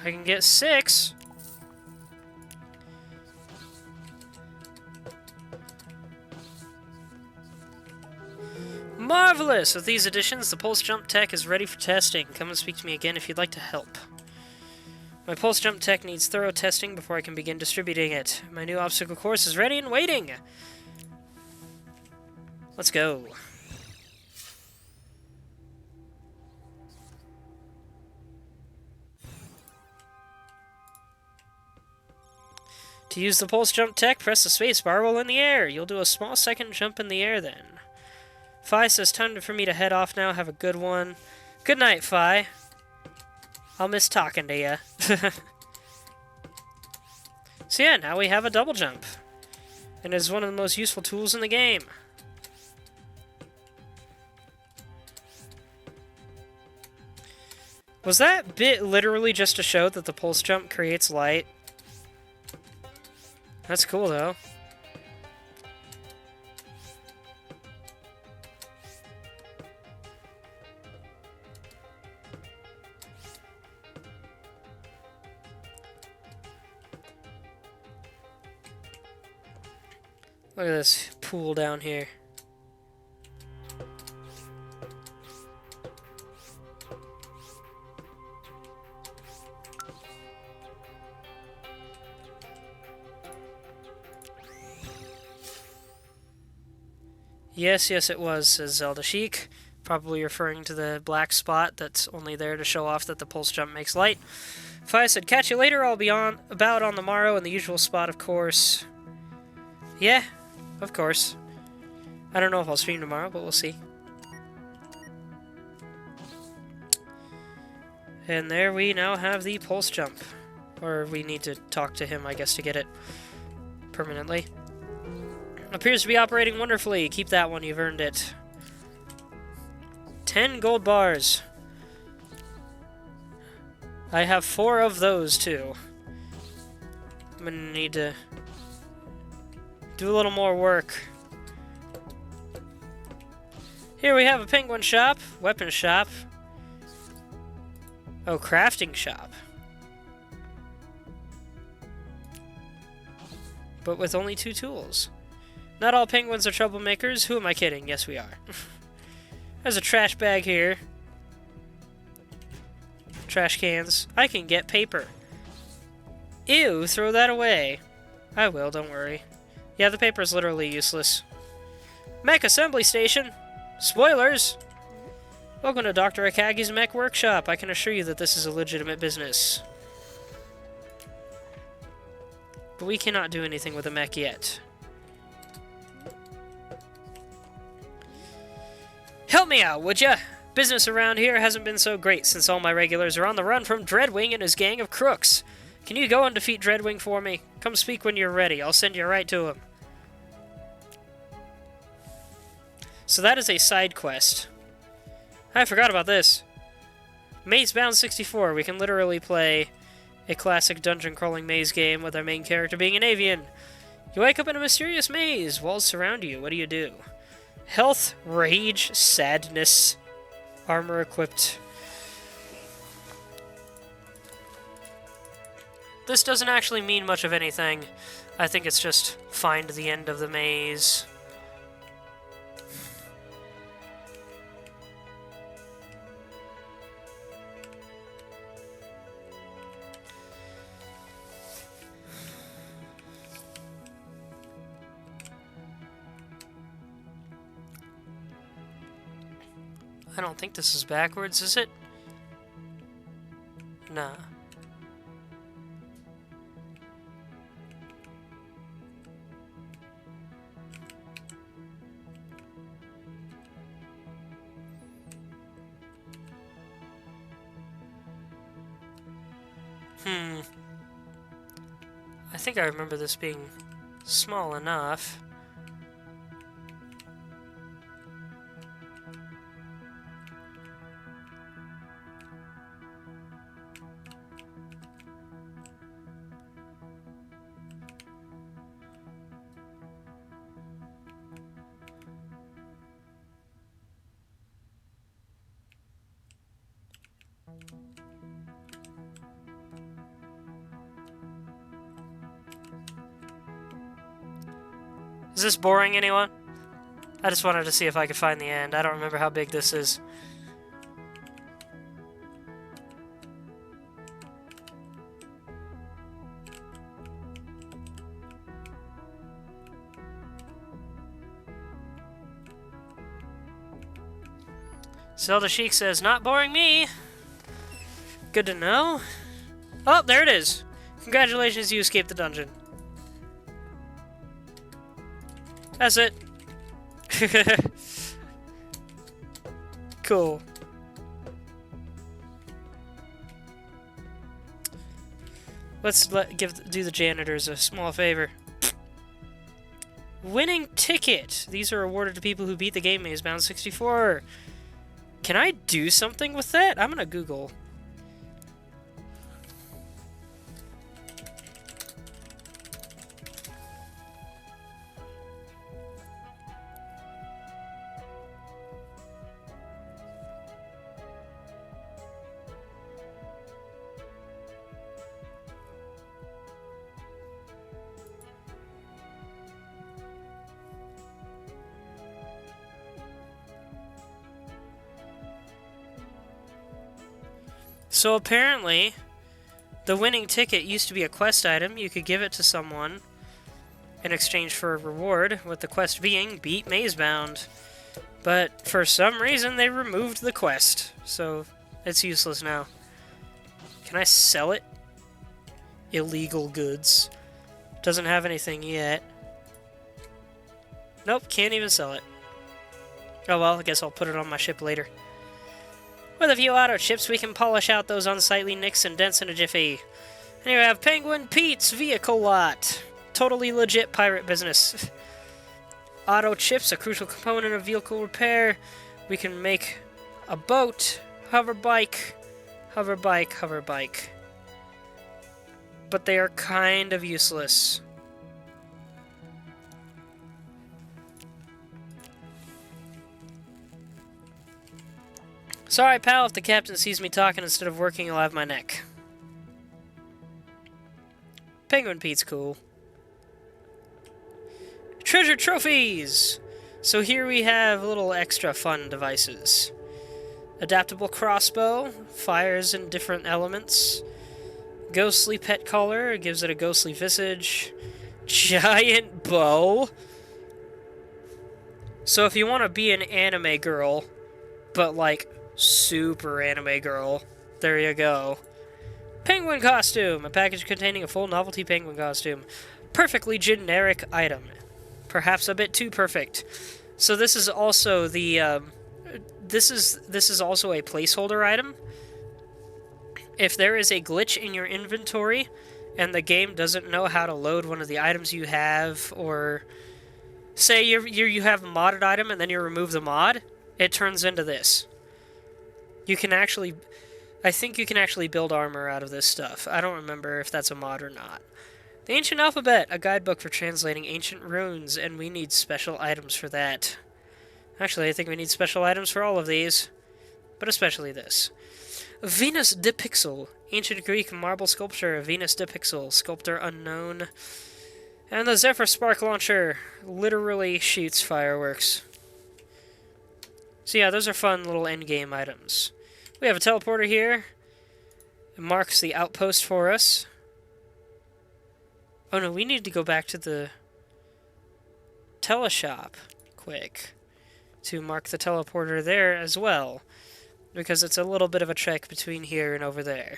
I can get 6. Marvelous! With these additions, the pulse jump tech is ready for testing. Come and speak to me again if you'd like to help. My pulse jump tech needs thorough testing before I can begin distributing it. My new obstacle course is ready and waiting! Let's go. To use the pulse jump tech, press the spacebar while in the air. You'll do a small second jump in the air then. Fi says time for me to head off now. Have a good one. Good night, Fi. I'll miss talking to you. So yeah, now we have a double jump. And it is one of the most useful tools in the game. Was that bit literally just to show that the pulse jump creates light? That's cool, though. Look at this pool down here. Yes, yes, it was, says Zelda Chic, probably referring to the black spot that's only there to show off that the pulse jump makes light. Fi said, catch you later, I'll be about on the morrow in the usual spot, of course. Yeah, of course. I don't know if I'll stream tomorrow, but we'll see. And there we now have the pulse jump. Or we need to talk to him, I guess, to get it permanently. Appears to be operating wonderfully. Keep that one, you've earned it. 10 gold bars. I have 4 of those, too. I'm gonna need to do a little more work. Here we have a penguin shop, weapon shop. Oh, crafting shop. But with only 2 tools. Not all penguins are troublemakers. Who am I kidding? Yes, we are. There's a trash bag here. Trash cans. I can get paper. Ew, throw that away. I will, don't worry. Yeah, the paper is literally useless. Mech assembly station. Spoilers. Welcome to Dr. Akagi's mech workshop. I can assure you that this is a legitimate business. But we cannot do anything with a mech yet. Help me out, would ya? Business around here hasn't been so great since all my regulars are on the run from Dreadwing and his gang of crooks. Can you go and defeat Dreadwing for me? Come speak when you're ready. I'll send you right to him. So that is a side quest. I forgot about this. Maze Bound 64. We can literally play a classic dungeon-crawling maze game with our main character being an avian. You wake up in a mysterious maze. Walls surround you. What do you do? Health, rage, sadness, armor equipped. This doesn't actually mean much of anything. I think it's just find the end of the maze. I don't think this is backwards, is it? Nah. I think I remember this being small enough. Is this boring, anyone? I just wanted to see if I could find the end. I don't remember how big this is. Zelda Chic says, not boring me. Good to know. Oh, there it is. Congratulations, you escaped the dungeon. That's it. Cool. Let's do the janitors a small favor. Winning ticket. These are awarded to people who beat the game Maze Bound 64. Can I do something with that? I'm gonna Google. So apparently, the winning ticket used to be a quest item. You could give it to someone in exchange for a reward, with the quest being Beat Mazebound. But for some reason, they removed the quest, so it's useless now. Can I sell it? Illegal goods. Doesn't have anything yet. Nope, can't even sell it. Oh well, I guess I'll put it on my ship later. With a few auto chips, we can polish out those unsightly nicks and dents in a jiffy. And here we have Penguin Pete's Vehicle Lot. Totally legit pirate business. Auto chips, a crucial component of vehicle repair. We can make a boat, hover bike, hover bike, hover bike. But they are kind of useless. Sorry, pal, if the captain sees me talking instead of working, he'll have my neck. Penguin Pete's cool. Treasure trophies! So here we have little extra fun devices. Adaptable crossbow, fires in different elements. Ghostly pet collar, gives it a ghostly visage. Giant bow. So if you want to be an anime girl, but like super anime girl, there you go. Penguin costume, a package containing a full novelty penguin costume. Perfectly generic item. Perhaps a bit too perfect. So this is also the this is also a placeholder item. If there is a glitch in your inventory and the game doesn't know how to load one of the items you have, or say you have a modded item and then you remove the mod, it turns into this. You can actually, I think you can actually build armor out of this stuff. I don't remember if that's a mod or not. The Ancient Alphabet, a guidebook for translating ancient runes, and we need special items for that. Actually, I think we need special items for all of these, but especially this. Venus de Pixel, ancient Greek marble sculpture, Venus de Pixel, sculptor unknown. And the Zephyr Spark Launcher literally shoots fireworks. So yeah, those are fun little endgame items. We have a teleporter here. It marks the outpost for us. Oh no, we need to go back to the teleshop quick to mark the teleporter there as well, because it's a little bit of a trek between here and over there.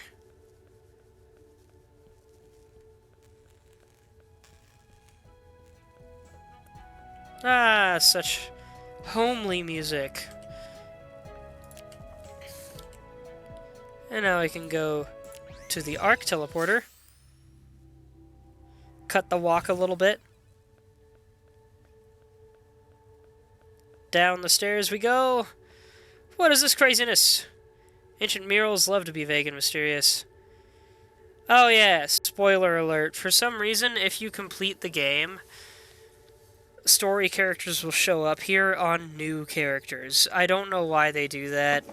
Ah, such homely music. And now I can go to the Arc teleporter. Cut the walk a little bit. Down the stairs we go. What is this craziness? Ancient murals love to be vague and mysterious. Oh yeah, spoiler alert. For some reason, if you complete the game, story characters will show up here on new characters. I don't know why they do that.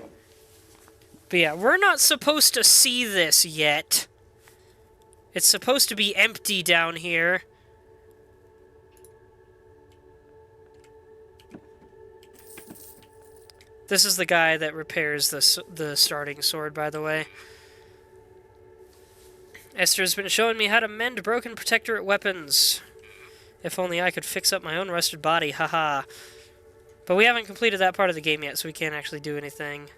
But yeah, we're not supposed to see this yet. It's supposed to be empty down here. This is the guy that repairs the starting sword, by the way. Esther's been showing me how to mend broken protectorate weapons. If only I could fix up my own rusted body, haha. But we haven't completed that part of the game yet, so we can't actually do anything.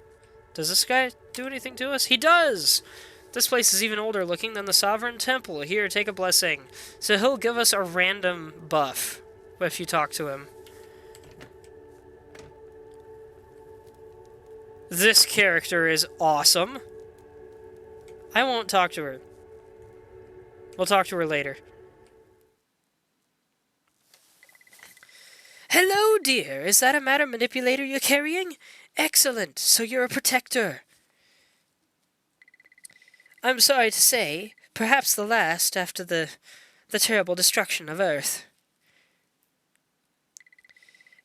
Does this guy do anything to us? He does! This place is even older looking than the Sovereign Temple. Here, take a blessing. So he'll give us a random buff if you talk to him. This character is awesome. I won't talk to her. We'll talk to her later. Hello, dear. Is that a matter manipulator you're carrying? Excellent. So you're a protector. I'm sorry to say, perhaps the last after the terrible destruction of Earth.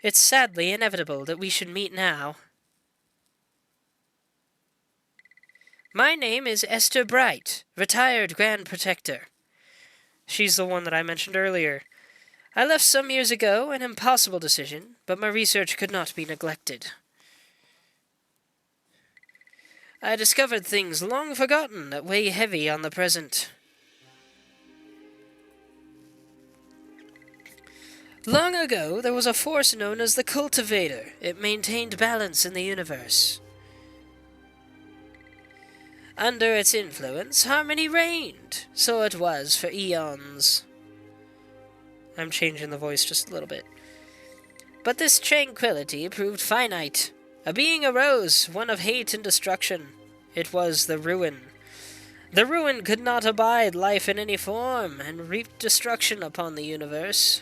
It's sadly inevitable that we should meet now. My name is Esther Bright, retired Grand Protector. She's the one that I mentioned earlier. I left some years ago, an impossible decision, but my research could not be neglected. I discovered things long forgotten that weigh heavy on the present. Long ago, there was a force known as the Cultivator. It maintained balance in the universe. Under its influence, harmony reigned. So it was for eons. I'm changing the voice just a little bit. But this tranquility proved finite. A being arose, one of hate and destruction. It was the Ruin. The Ruin could not abide life in any form, and reaped destruction upon the universe.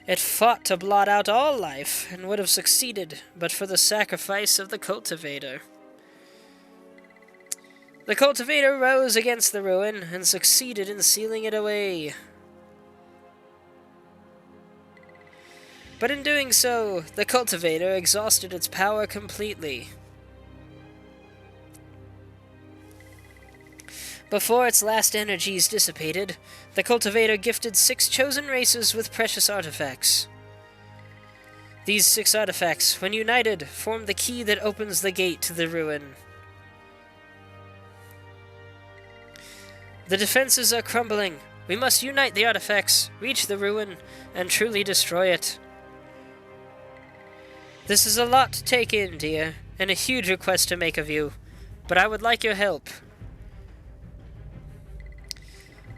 It fought to blot out all life, and would have succeeded, but for the sacrifice of the Cultivator. The Cultivator rose against the Ruin, and succeeded in sealing it away. But in doing so, the Cultivator exhausted its power completely. Before its last energies dissipated, the Cultivator gifted 6 chosen races with precious artifacts. These 6 artifacts, when united, form the key that opens the gate to the Ruin. The defenses are crumbling. We must unite the artifacts, reach the Ruin, and truly destroy it. This is a lot to take in, dear, and a huge request to make of you, but I would like your help.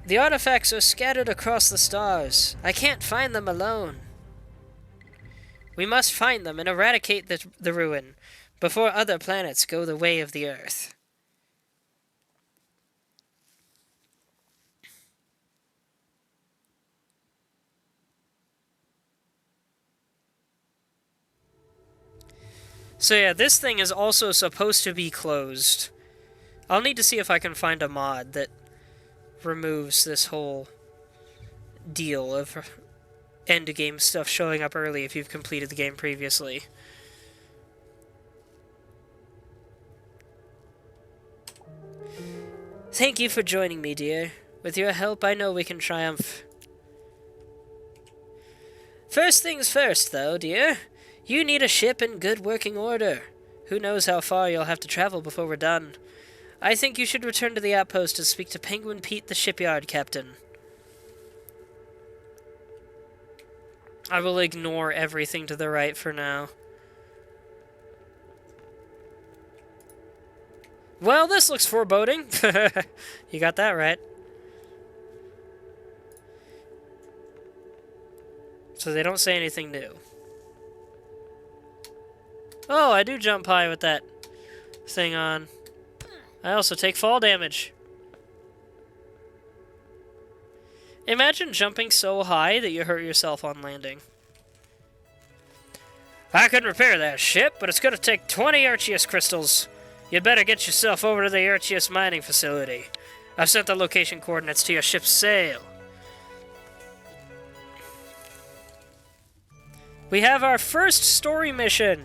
The artifacts are scattered across the stars. I can't find them alone. We must find them and eradicate the Ruin before other planets go the way of the Earth. So yeah, this thing is also supposed to be closed. I'll need to see if I can find a mod that removes this whole deal of end-game stuff showing up early if you've completed the game previously. Thank you for joining me, dear. With your help, I know we can triumph. First things first, though, dear. You need a ship in good working order. Who knows how far you'll have to travel before we're done. I think you should return to the outpost to speak to Penguin Pete, the shipyard captain. I will ignore everything to the right for now. Well, this looks foreboding. You got that right. So they don't say anything new. Oh, I do jump high with that thing on. I also take fall damage. Imagine jumping so high that you hurt yourself on landing. I can repair that ship, but it's going to take 20 Arceus crystals. You'd better get yourself over to the Arceus mining facility. I've sent the location coordinates to your ship's sail. We have our first story mission.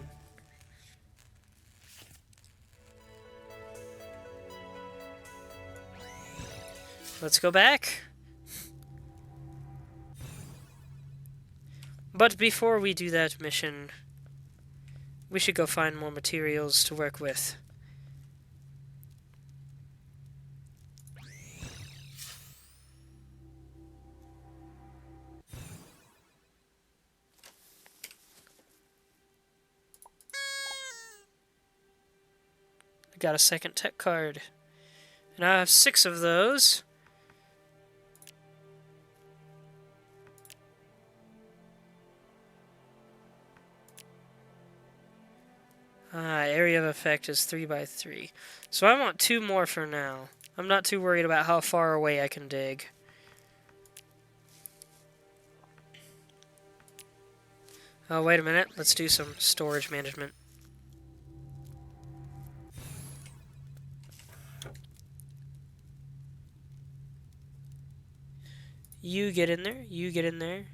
Let's go back. But before we do that mission, we should go find more materials to work with. I got a second tech card. And I have 6 of those. Area of effect is 3x3. So I want 2 more for now. I'm not too worried about how far away I can dig. Oh, wait a minute. Let's do some storage management. You get in there. You get in there.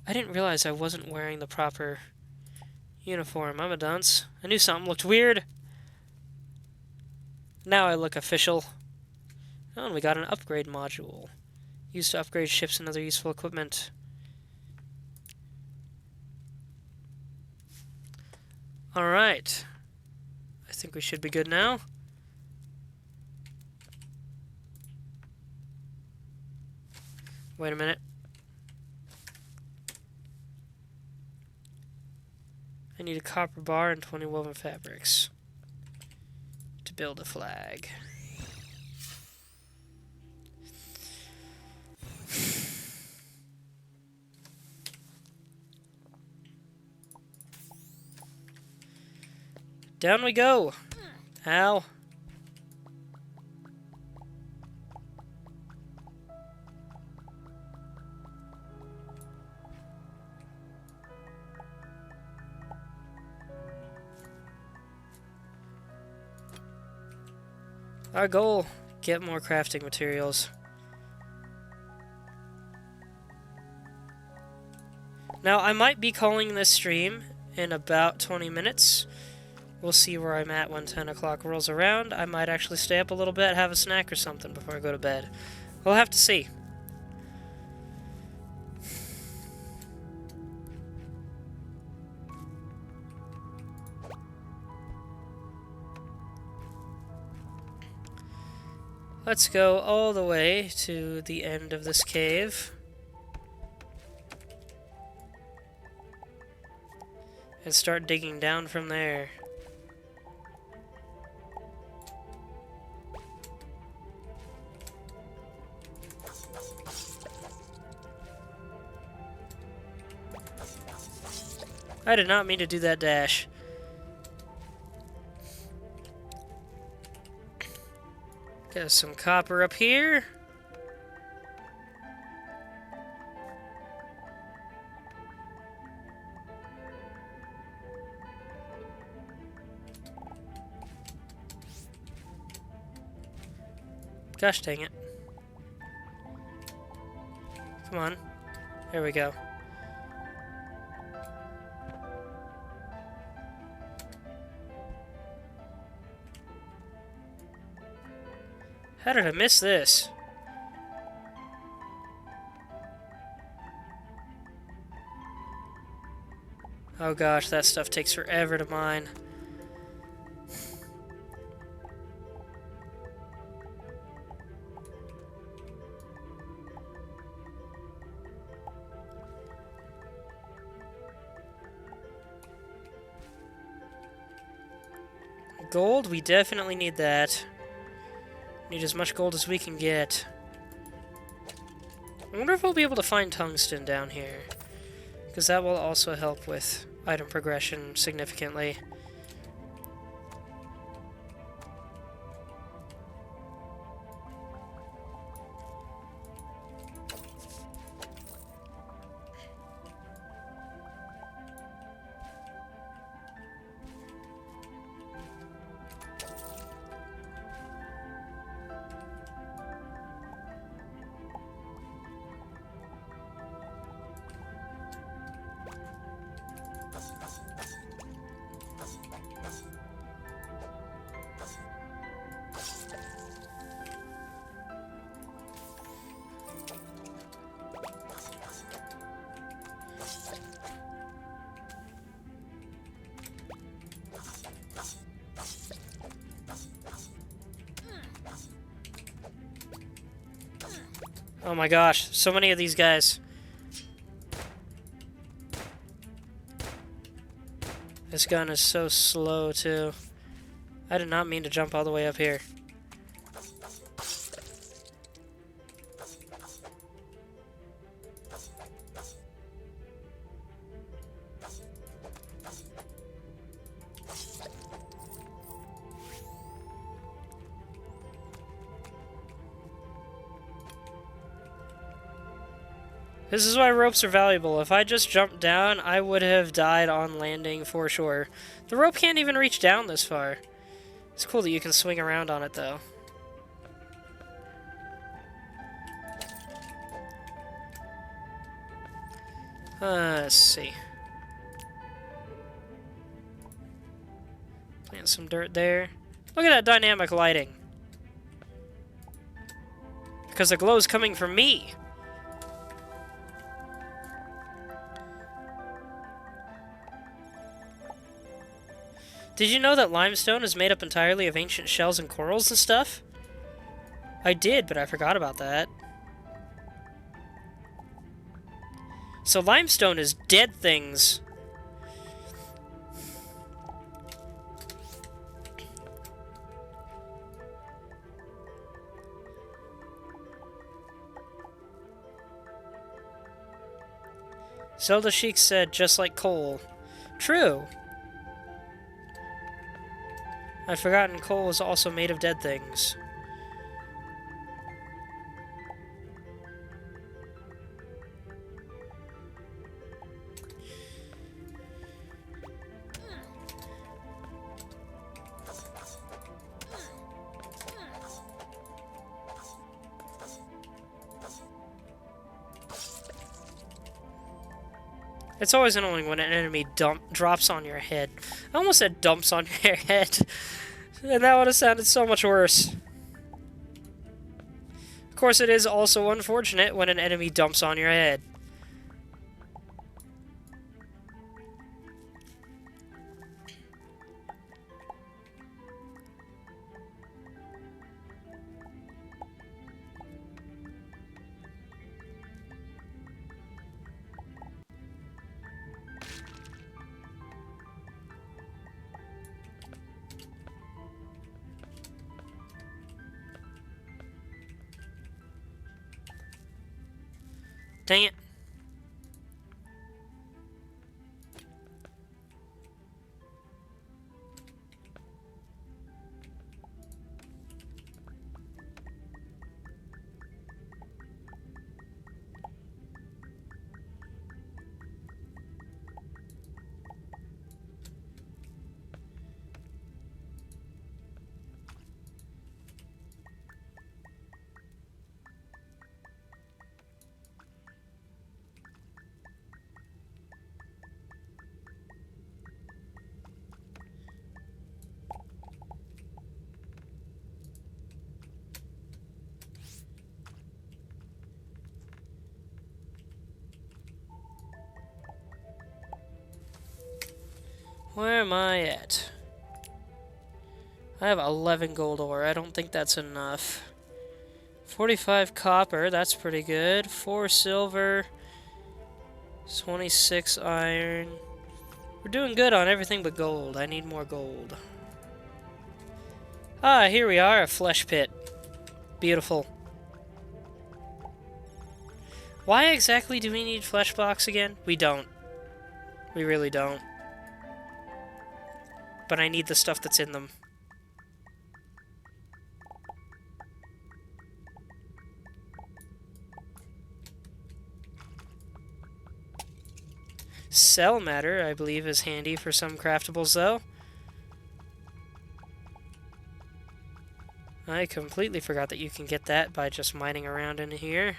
I didn't realize I wasn't wearing the proper uniform. I'm a dunce. I knew something looked weird. Now I look official. Oh, and we got an upgrade module. Used to upgrade ships and other useful equipment. Alright. I think we should be good now. Wait a minute. I need a copper bar and 20 woven fabrics to build a flag. Down we go! Ow. Our goal, get more crafting materials. Now, I might be calling this stream in about 20 minutes. We'll see where I'm at when 10 o'clock rolls around. I might actually stay up a little bit, have a snack or something before I go to bed. We'll have to see. Let's go all the way to the end of this cave. And start digging down from there. I did not mean to do that dash. Got some copper up here. Gosh dang it. Come on. There we go. How did I miss this? Oh gosh, that stuff takes forever to mine. Gold, we definitely need that. Need as much gold as we can get. I wonder if we'll be able to find tungsten down here, because that will also help with item progression significantly. Oh my gosh, so many of these guys. This gun is so slow, too. I did not mean to jump all the way up here. This is why ropes are valuable. If I just jumped down, I would have died on landing for sure. The rope can't even reach down this far. It's cool that you can swing around on it, though. Let's see. Plant some dirt there. Look at that dynamic lighting. Because the glow's coming from me. Did you know that limestone is made up entirely of ancient shells and corals and stuff? I did, but I forgot about that. So limestone is dead things. Zelda Sheik said, just like coal. True. I'd forgotten coal was also made of dead things. It's always annoying when an enemy drops on your head. I almost said dumps on your head. And that would have sounded so much worse. Of course, it is also unfortunate when an enemy dumps on your head. Dang it. Where am I at? I have 11 gold ore. I don't think that's enough. 45 copper. That's pretty good. 4 silver. 26 iron. We're doing good on everything but gold. I need more gold. Ah, here we are. A flesh pit. Beautiful. Why exactly do we need flesh blocks again? We don't. We really don't. But I need the stuff that's in them. Cell matter, I believe, is handy for some craftables, though. I completely forgot that you can get that by just mining around in here.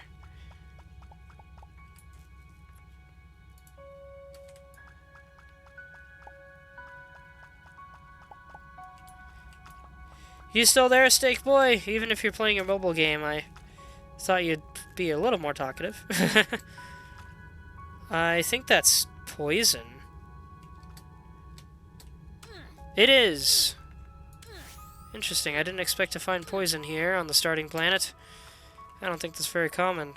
You still there, Steak Boy? Even if you're playing a mobile game, I thought you'd be a little more talkative. I think that's poison. It is! Interesting, I didn't expect to find poison here on the starting planet. I don't think that's very common.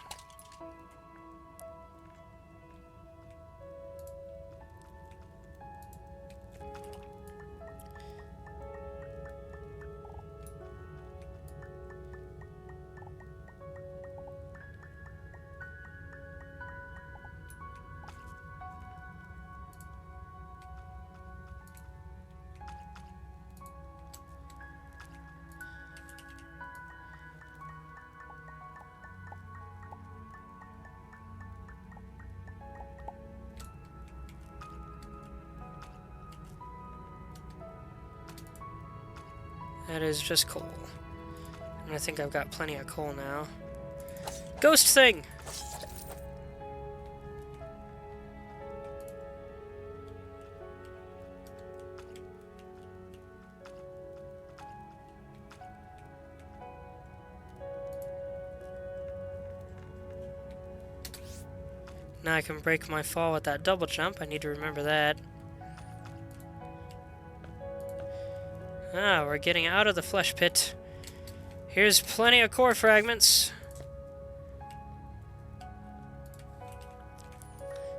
That is just coal. And I think I've got plenty of coal now. Ghost thing! Now I can break my fall with that double jump. I need to remember that. Ah, we're getting out of the flesh pit. Here's plenty of core fragments.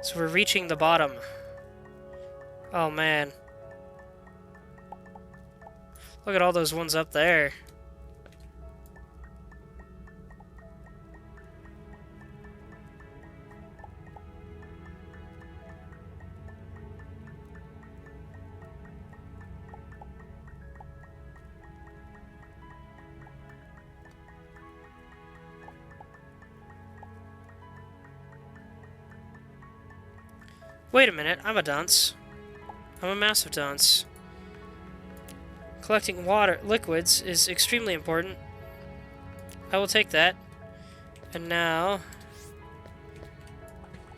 So we're reaching the bottom. Oh man. Look at all those ones up there. Wait a minute, I'm a dunce. I'm a massive dunce. Collecting liquids is extremely important. I will take that. And now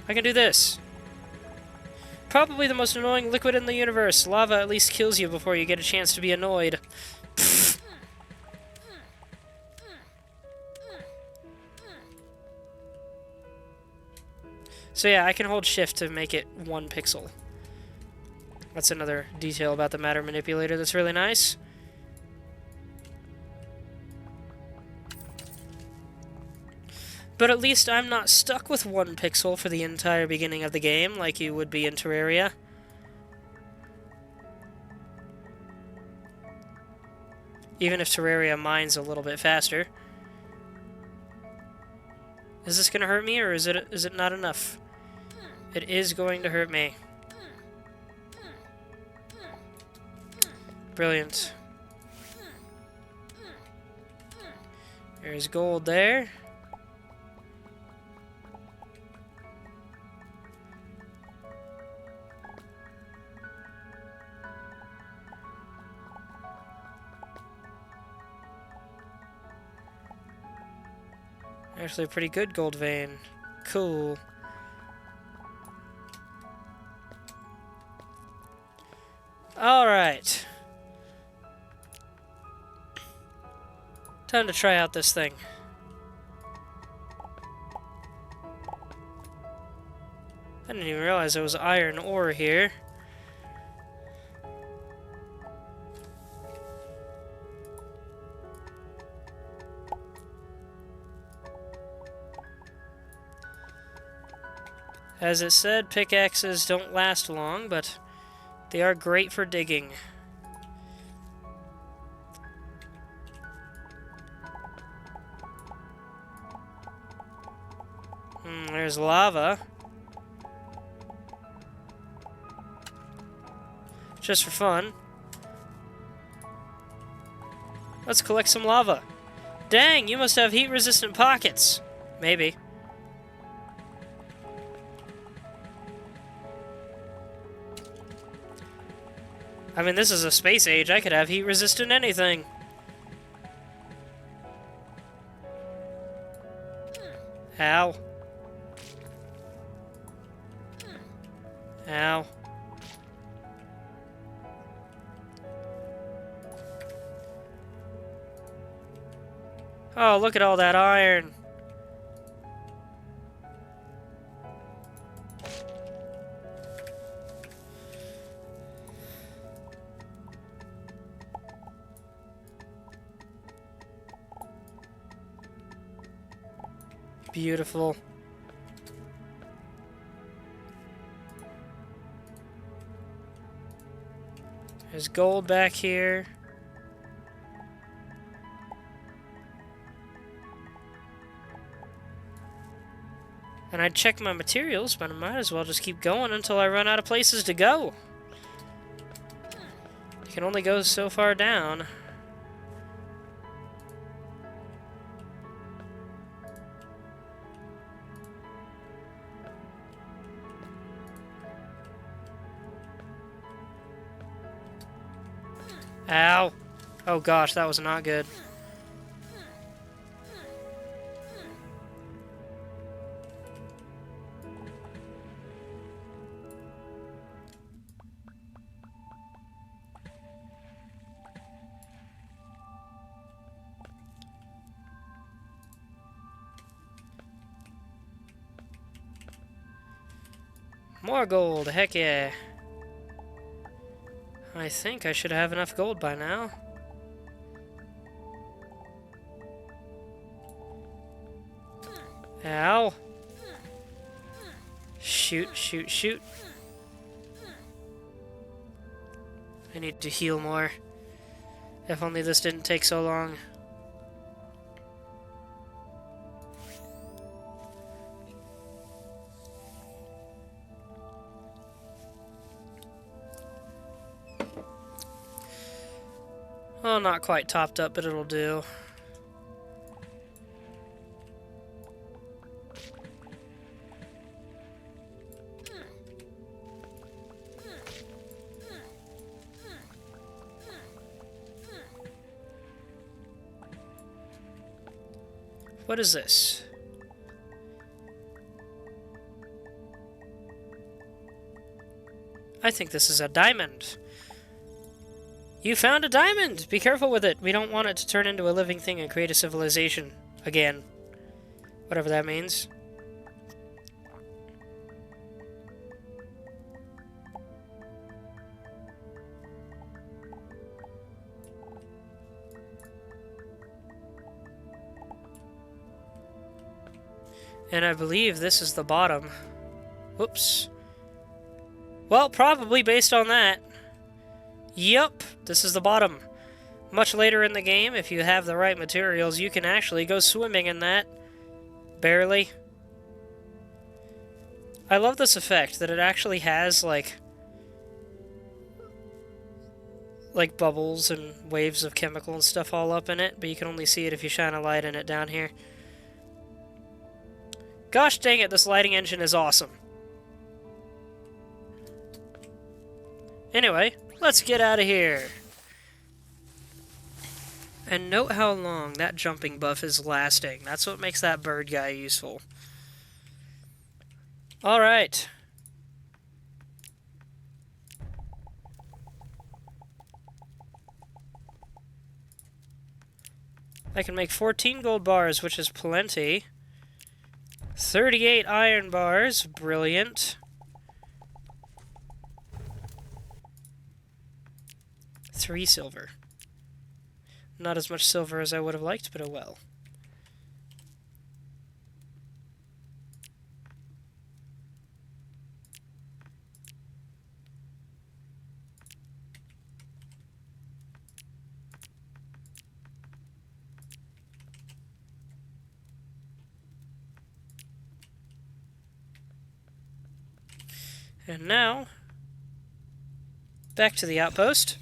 I can do this. Probably the most annoying liquid in the universe. Lava at least kills you before you get a chance to be annoyed. So yeah, I can hold shift to make it 1 pixel. That's another detail about the matter manipulator that's really nice. But at least I'm not stuck with 1 pixel for the entire beginning of the game like you would be in Terraria. Even if Terraria mines a little bit faster. Is this going to hurt me, or is it not enough? It is going to hurt me. Brilliant. There's gold there. Actually a pretty good gold vein. Cool. Alright. Time to try out this thing. I didn't even realize there was iron ore here. As it said, pickaxes don't last long, but they are great for digging. There's lava. Just for fun. Let's collect some lava. Dang, you must have heat-resistant pockets. Maybe. I mean, this is a space age. I could have heat-resistant anything. Ow. Ow. Oh, look at all that iron. Beautiful. There's gold back here. And I'd check my materials, but I might as well just keep going until I run out of places to go. You can only go so far down. Ow. Oh gosh, that was not good. More gold, heck yeah. I think I should have enough gold by now. Ow. Shoot, shoot, shoot. I need to heal more. If only this didn't take so long. Well, not quite topped up, but it'll do. What is this? I think this is a diamond. You found a diamond! Be careful with it. We don't want it to turn into a living thing and create a civilization. Again. Whatever that means. And I believe this is the bottom. Whoops. Well, probably based on that. Yup, this is the bottom. Much later in the game, if you have the right materials, you can actually go swimming in that. Barely. I love this effect, that it actually has, like bubbles and waves of chemical and stuff all up in it, but you can only see it if you shine a light in it down here. Gosh dang it, this lighting engine is awesome. Anyway, let's get out of here. And note how long that jumping buff is lasting. That's what makes that bird guy useful. Alright. I can make 14 gold bars, which is plenty. 38 iron bars, brilliant. 3 silver. Not as much silver as I would have liked, but oh well. And now, back to the outpost.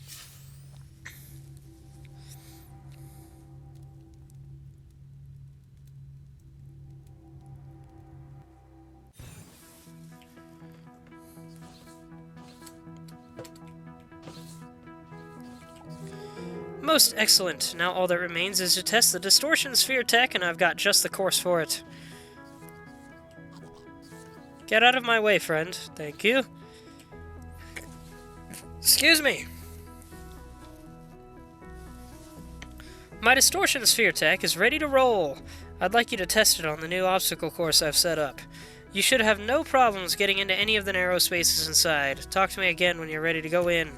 Most excellent. Now all that remains is to test the distortion sphere tech, and I've got just the course for it. Get out of my way, friend. Thank you. Excuse me. My distortion sphere tech is ready to roll. I'd like you to test it on the new obstacle course I've set up. You should have no problems getting into any of the narrow spaces inside. Talk to me again when you're ready to go in.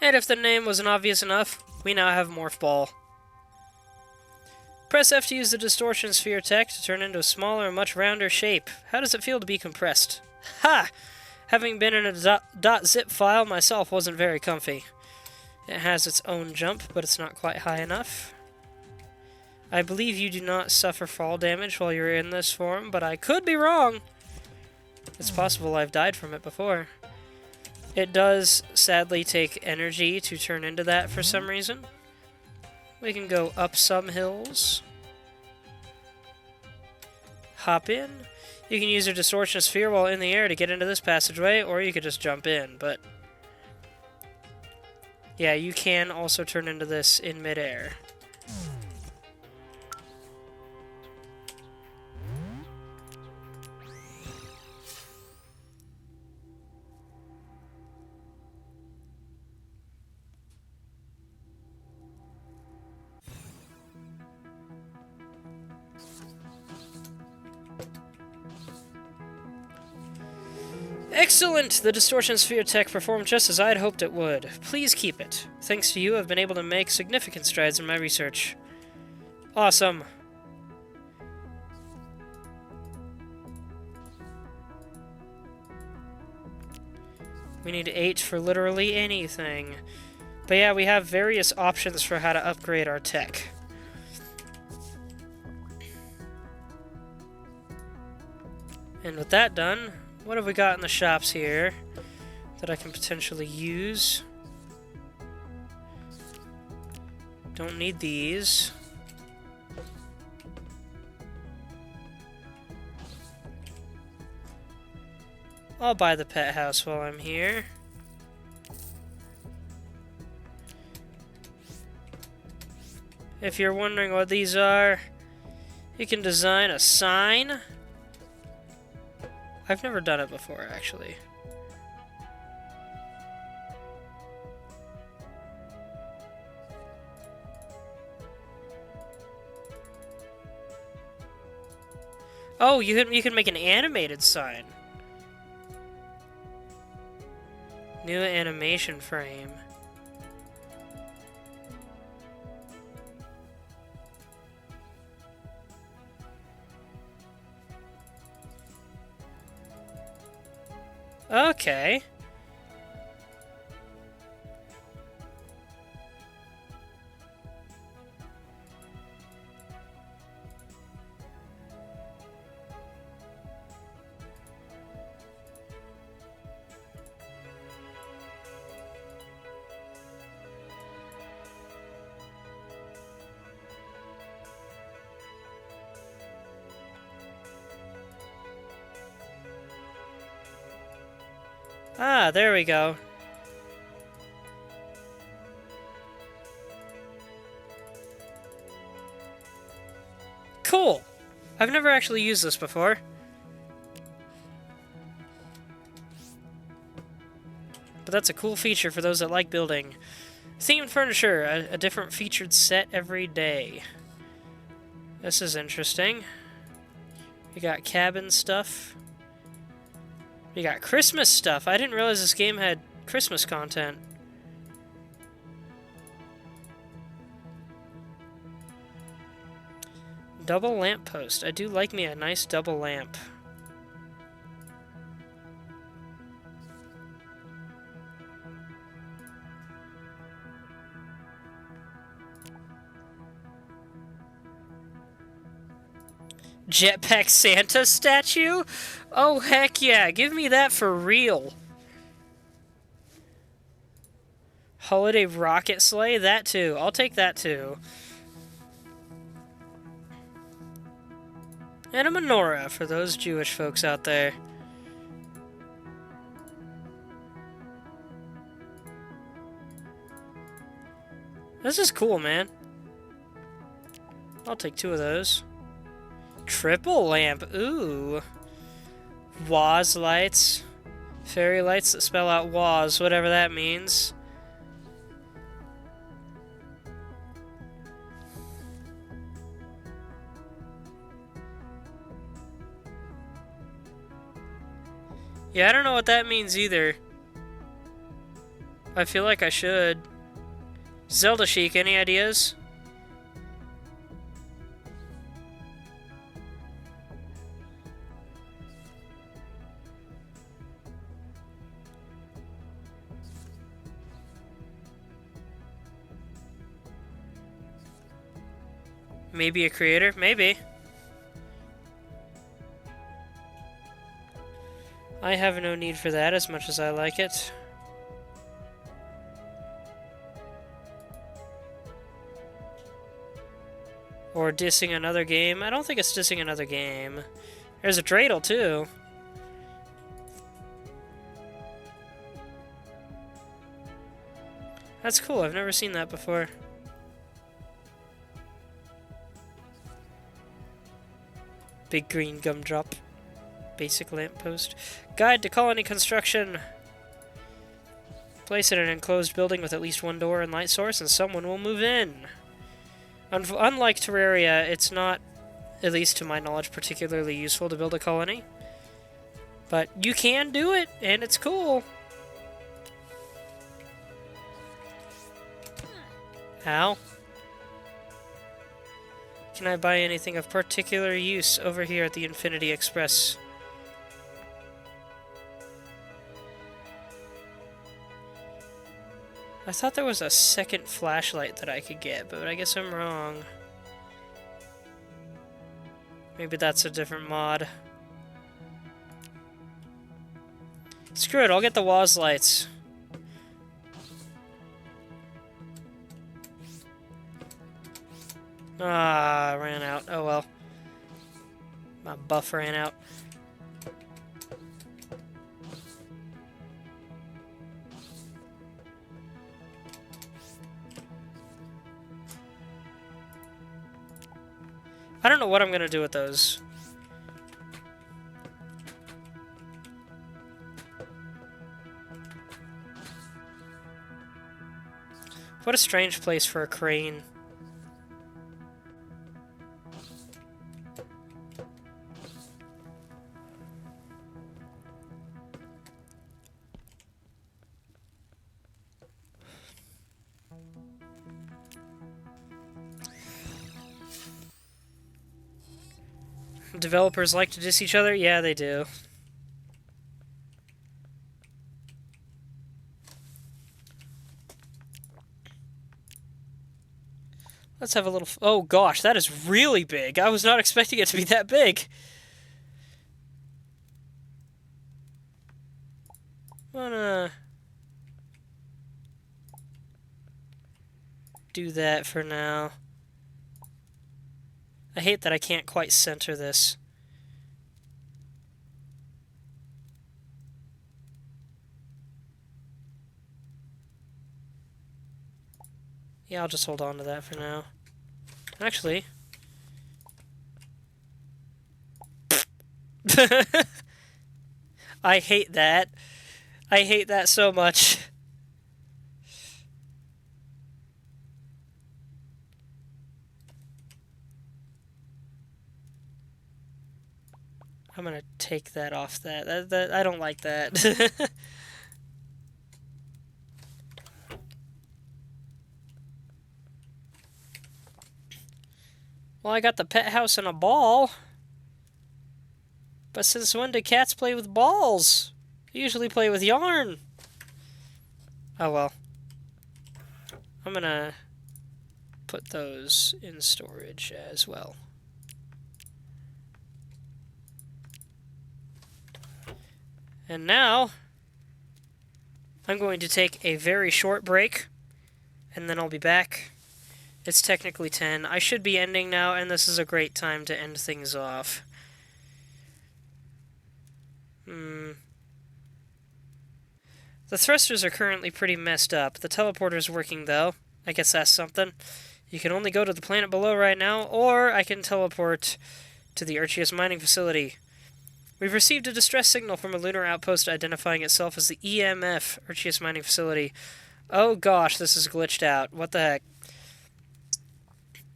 And if the name wasn't obvious enough, we now have Morph Ball. Press F to use the distortion sphere tech to turn into a smaller and much rounder shape. How does it feel to be compressed? Ha! Having been in a .zip file myself wasn't very comfy. It has its own jump, but it's not quite high enough. I believe you do not suffer fall damage while you're in this form, but I could be wrong. It's possible I've died from it before. It does, sadly, take energy to turn into that for some reason. We can go up some hills. Hop in. You can use your distortion sphere while in the air to get into this passageway, or you could just jump in, but... yeah, you can also turn into this in midair. Excellent! The distortion sphere tech performed just as I had hoped it would. Please keep it. Thanks to you, I've been able to make significant strides in my research. Awesome. We need 8 for literally anything. But yeah, we have various options for how to upgrade our tech. And with that done, what have we got in the shops here that I can potentially use? Don't need these. I'll buy the pet house while I'm here. If you're wondering what these are, you can design a sign. I've never done it before, actually. Oh, you can make an animated sign. New animation frame. Okay. Ah, there we go. Cool! I've never actually used this before. But that's a cool feature for those that like building. Themed furniture, a different featured set every day. This is interesting. We got cabin stuff. We got Christmas stuff. I didn't realize this game had Christmas content. Double lamppost. I do like me a nice double lamp. Jetpack Santa statue? Oh, heck yeah. Give me that for real. Holiday rocket sleigh? That too. I'll take that too. And a menorah for those Jewish folks out there. This is cool, man. I'll take 2 of those. Triple lamp. Ooh. Waz lights. Fairy lights that spell out Waz, whatever that means. Yeah, I don't know what that means either. I feel like I should. Zelda Chic, any ideas? Maybe a creator? Maybe. I have no need for that as much as I like it. Or dissing another game. I don't think it's dissing another game. There's a dreidel, too. That's cool. I've never seen that before. Big green gumdrop. Basic lamppost. Guide to colony construction. Place it in an enclosed building with at least 1 door and light source, and someone will move in. Unlike Terraria, it's not, at least to my knowledge, particularly useful to build a colony. But you can do it, and it's cool. Ow. Can I buy anything of particular use over here at the Infinity Express? I thought there was a second flashlight that I could get, but I guess I'm wrong. Maybe that's a different mod. Screw it, I'll get the Woz lights. Ah, ran out. Oh well. My buff ran out. I don't know what I'm gonna do with those. What a strange place for a crane. Developers like to diss each other? Yeah, they do. Let's have a little... Oh gosh, that is really big. I was not expecting it to be that big. I'm gonna do that for now. I hate that I can't quite center this. Yeah, I'll just hold on to that for now. Actually... I hate that. I hate that so much. I'm gonna take that off that. I don't like that. Well, I got the pet house and a ball. But since when do cats play with balls? They usually play with yarn. Oh well. I'm gonna put those in storage as well. And now, I'm going to take a very short break, and then I'll be back. It's technically 10. I should be ending now, and this is a great time to end things off. The thrusters are currently pretty messed up. The teleporter's working, though. I guess that's something. You can only go to the planet below right now, or I can teleport to the Archeus mining facility. We've received a distress signal from a lunar outpost identifying itself as the EMF Archeus mining facility. Oh gosh, this is glitched out. What the heck?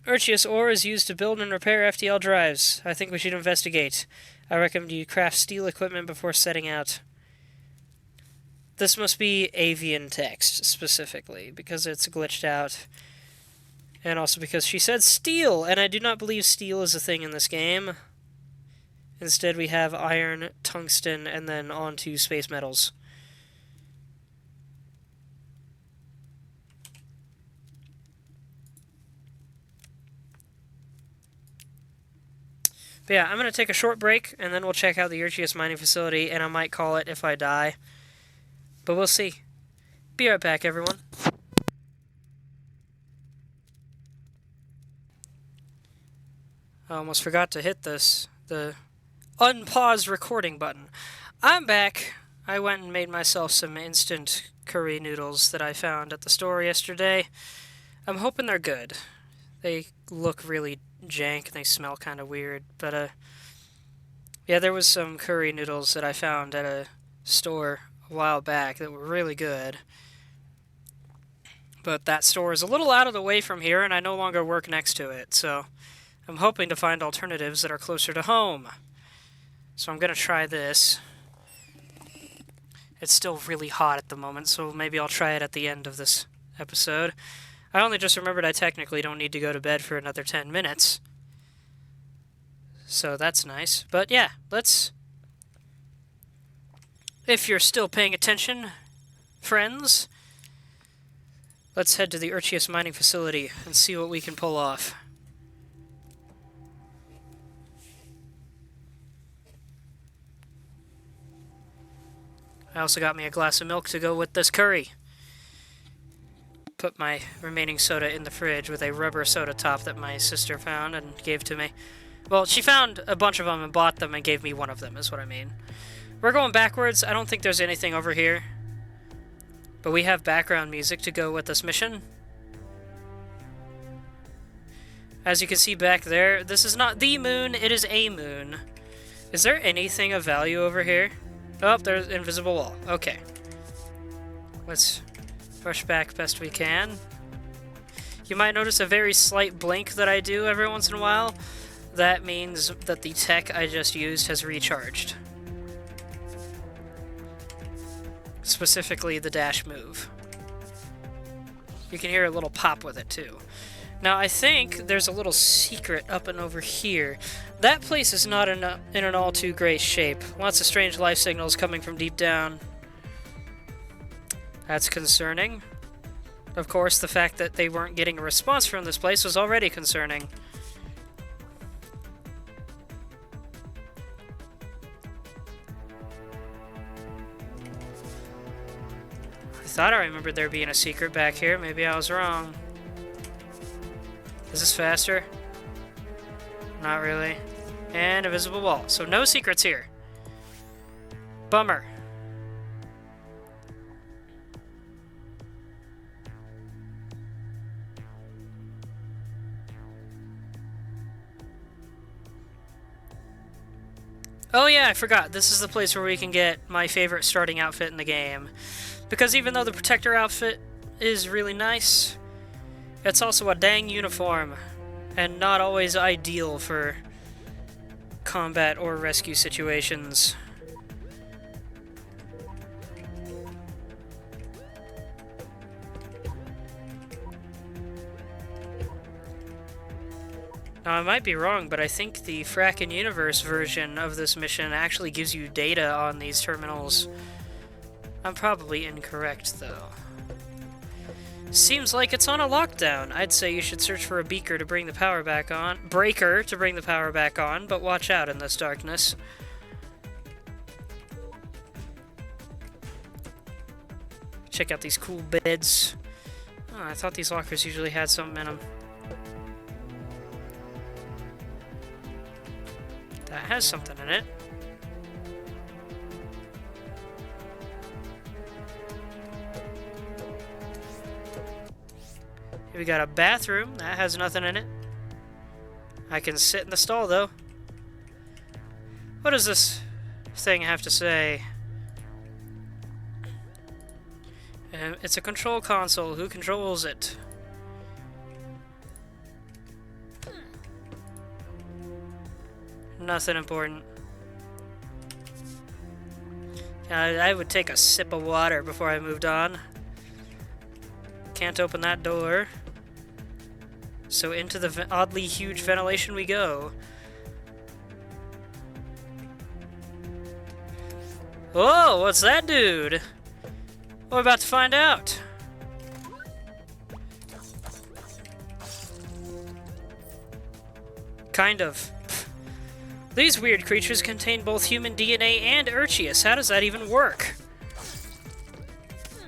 Archeus ore is used to build and repair FTL drives. I think we should investigate. I recommend you craft steel equipment before setting out. This must be avian text, specifically, because it's glitched out. And also because she said steel, and I do not believe steel is a thing in this game. Instead, we have iron, tungsten, and then on to space metals. But yeah, I'm going to take a short break, and then we'll check out the Archeus mining facility, and I might call it if I die. But we'll see. Be right back, everyone. I almost forgot to hit the unpause recording button. I'm back. I went and made myself some instant curry noodles that I found at the store yesterday. I'm hoping they're good. They look really jank and they smell kind of weird, but yeah, there was some curry noodles that I found at a store a while back that were really good. But that store is a little out of the way from here and I no longer work next to it, so I'm hoping to find alternatives that are closer to home. So I'm going to try this. It's still really hot at the moment, so maybe I'll try it at the end of this episode. I only just remembered I technically don't need to go to bed for another 10 minutes. So that's nice. But yeah, let's... If you're still paying attention, friends, let's head to the Urchius mining facility and see what we can pull off. I also got me a glass of milk to go with this curry. Put my remaining soda in the fridge with a rubber soda top that my sister found and gave to me. Well, she found a bunch of them and bought them and gave me one of them, is what I mean. We're going backwards. I don't think there's anything over here. But we have background music to go with this mission. As you can see back there, this is not the moon, it is a moon. Is there anything of value over here? Oh, there's invisible wall. Okay. Let's rush back best we can. You might notice a very slight blink that I do every once in a while. That means that the tech I just used has recharged. Specifically the dash move. You can hear a little pop with it too. Now I think there's a little secret up and over here. That place is not in an all too great shape. Lots of strange life signals coming from deep down. That's concerning. Of course, the fact that they weren't getting a response from this place was already concerning. I thought I remembered there being a secret back here. Maybe I was wrong. Is this faster? Not really. And invisible wall. So no secrets here. Bummer. Oh yeah, I forgot. This is the place where we can get my favorite starting outfit in the game. Because even though the Protector outfit is really nice, it's also a dang uniform, and not always ideal for combat or rescue situations. Now, I might be wrong, but I think the Frackin' Universe version of this mission actually gives you data on these terminals. I'm probably incorrect, though. Seems like it's on a lockdown. I'd say you should search for a beaker to bring the power back on. Breaker to bring the power back on, but watch out in this darkness. Check out these cool beds. Oh, I thought these lockers usually had something in them. That has something in it. We got a bathroom. That has nothing in it. I can sit in the stall, though. What does this thing have to say? It's a control console. Who controls it? Nothing important. I would take a sip of water before I moved on. Can't open that door. So into the oddly huge ventilation we go. Whoa, what's that, dude? We're about to find out. Kind of. These weird creatures contain both human DNA and Urchius. How does that even work?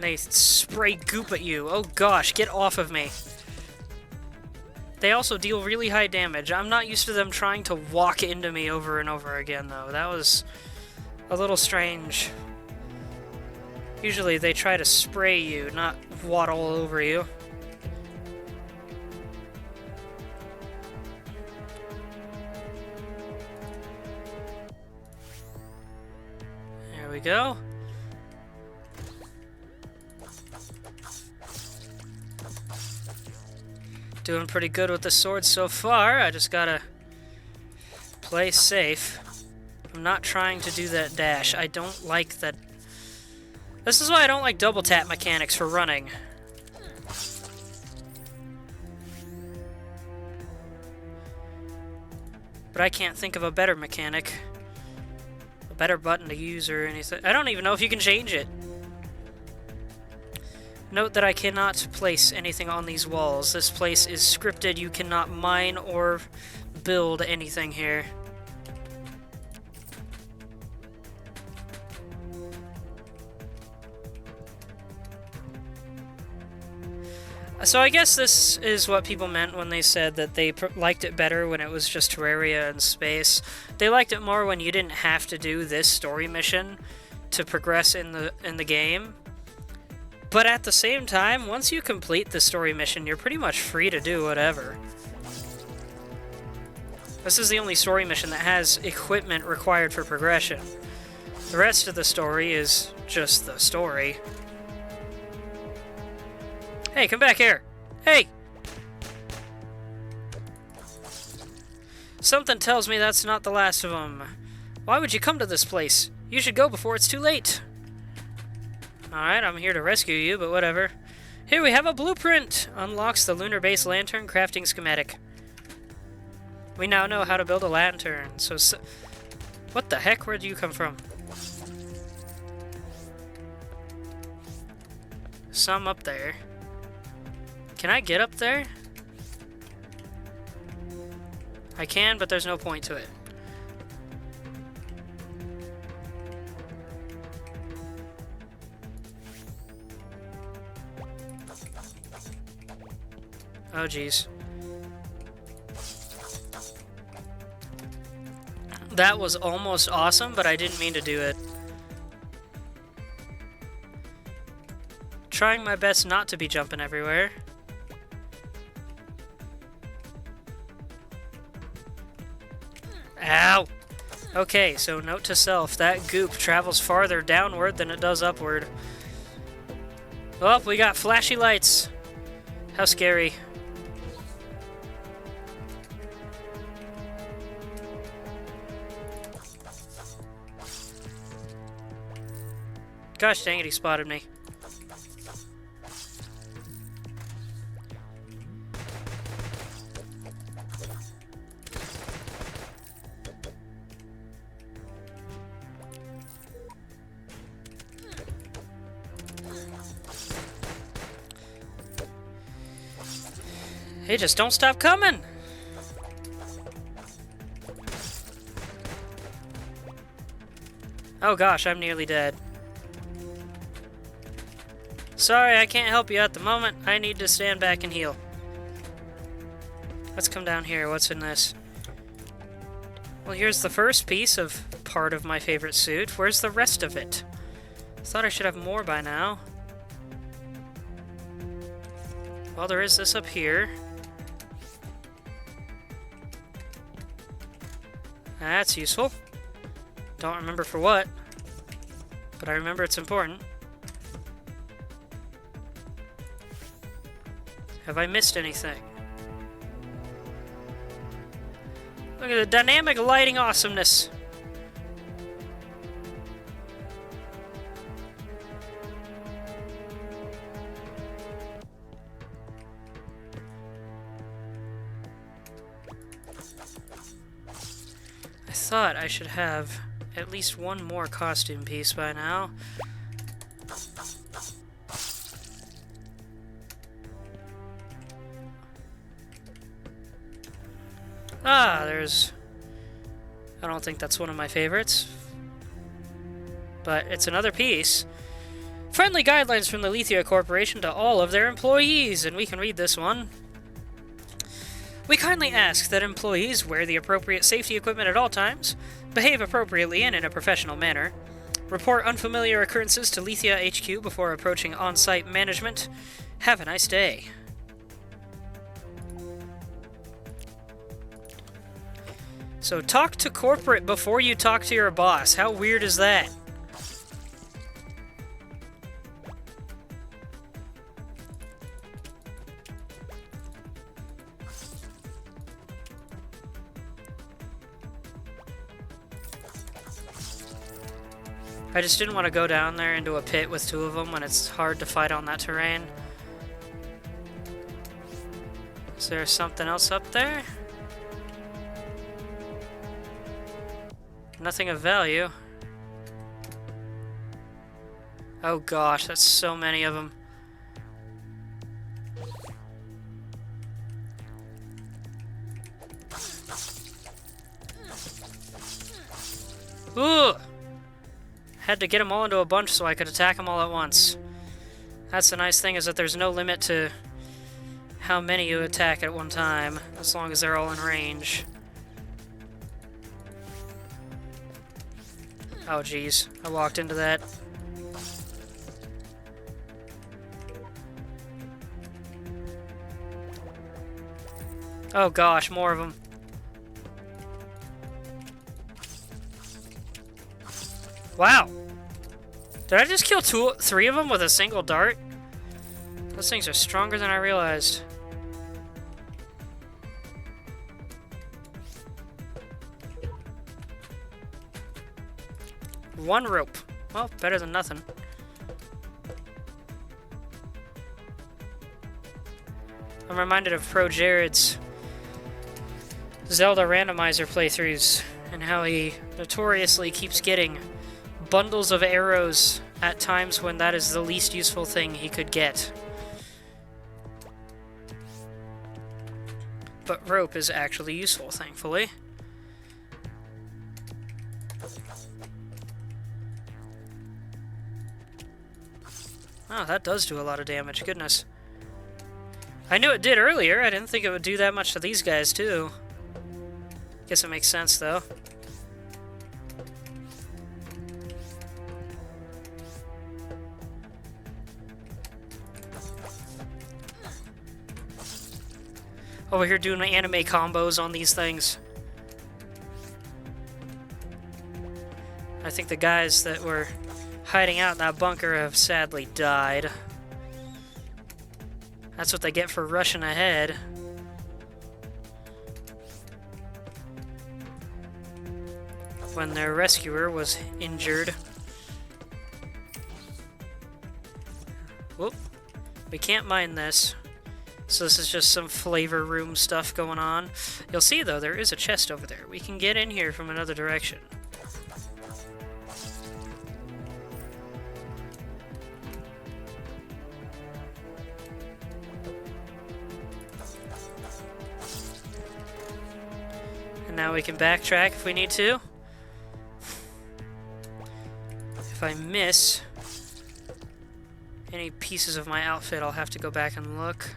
They spray goop at you. Oh gosh, get off of me. They also deal really high damage. I'm not used to them trying to walk into me over and over again, though. That was a little strange. Usually they try to spray you, not waddle over you. There we go. Doing pretty good with the sword so far. I just gotta play safe. I'm not trying to do that dash. I don't like that This is why I don't like double tap mechanics for running. But I can't think of a better mechanic. A better button to use or anything. I don't even know if you can change it. Note that I cannot place anything on these walls. This place is scripted. You cannot mine or build anything here. So I guess this is what people meant when they said that they liked it better when it was just Terraria and space. They liked it more when you didn't have to do this story mission to progress in the game. But at the same time, once you complete the story mission, you're pretty much free to do whatever. This is the only story mission that has equipment required for progression. The rest of the story is just the story. Hey, come back here! Hey! Something tells me that's not the last of them. Why would you come to this place? You should go before it's too late. Alright, I'm here to rescue you, but whatever. Here we have a blueprint! Unlocks the lunar base lantern crafting schematic. We now know how to build a lantern, so... What the heck? Where do you come from? Some up there. Can I get up there? I can, but there's no point to it. Oh, jeez. That was almost awesome, but I didn't mean to do it. Trying my best not to be jumping everywhere. Ow! Okay, so note to self, that goop travels farther downward than it does upward. Oh, we got flashy lights. How scary. Gosh dang it, he spotted me. Hey, just don't stop coming! Oh gosh, I'm nearly dead. Sorry, I can't help you at the moment. I need to stand back and heal. Let's come down here. What's in this? Well, here's the first piece of part of my favorite suit. Where's the rest of it? Thought I should have more by now. Well, there is this up here. That's useful. Don't remember for what, but I remember it's important. Have I missed anything? Look at the dynamic lighting awesomeness. I thought I should have at least one more costume piece by now. Ah, there's... I don't think that's one of my favorites. But it's another piece. Friendly guidelines from the Lethia Corporation to all of their employees, and we can read this one. We kindly ask that employees wear the appropriate safety equipment at all times, behave appropriately and in a professional manner, report unfamiliar occurrences to Lethia HQ before approaching on-site management. Have a nice day. So talk to corporate before you talk to your boss. How weird is that? I just didn't want to go down there into a pit with two of them when it's hard to fight on that terrain. Is there something else up there? Nothing of value. Oh gosh, that's so many of them. Ooh! Had to get them all into a bunch so I could attack them all at once. That's the nice thing, is that there's no limit to how many you attack at one time, as long as they're all in range. Oh geez, I walked into that. Oh gosh, more of them. Wow! Did I just kill three of them with a single dart? Those things are stronger than I realized. One rope. Well, better than nothing. I'm reminded of Pro Jared's Zelda randomizer playthroughs and how he notoriously keeps getting bundles of arrows at times when that is the least useful thing he could get. But rope is actually useful, thankfully. Oh, that does do a lot of damage, goodness. I knew it did earlier, I didn't think it would do that much to these guys, too. Guess it makes sense, though. Over here doing my anime combos on these things. I think the guys that were hiding out in that bunker have sadly died. That's what they get for rushing ahead. When their rescuer was injured. Whoop. We can't mine this. So this is just some flavor room stuff going on. You'll see, though, there is a chest over there. We can get in here from another direction. And now we can backtrack if we need to. If I miss any pieces of my outfit, I'll have to go back and look.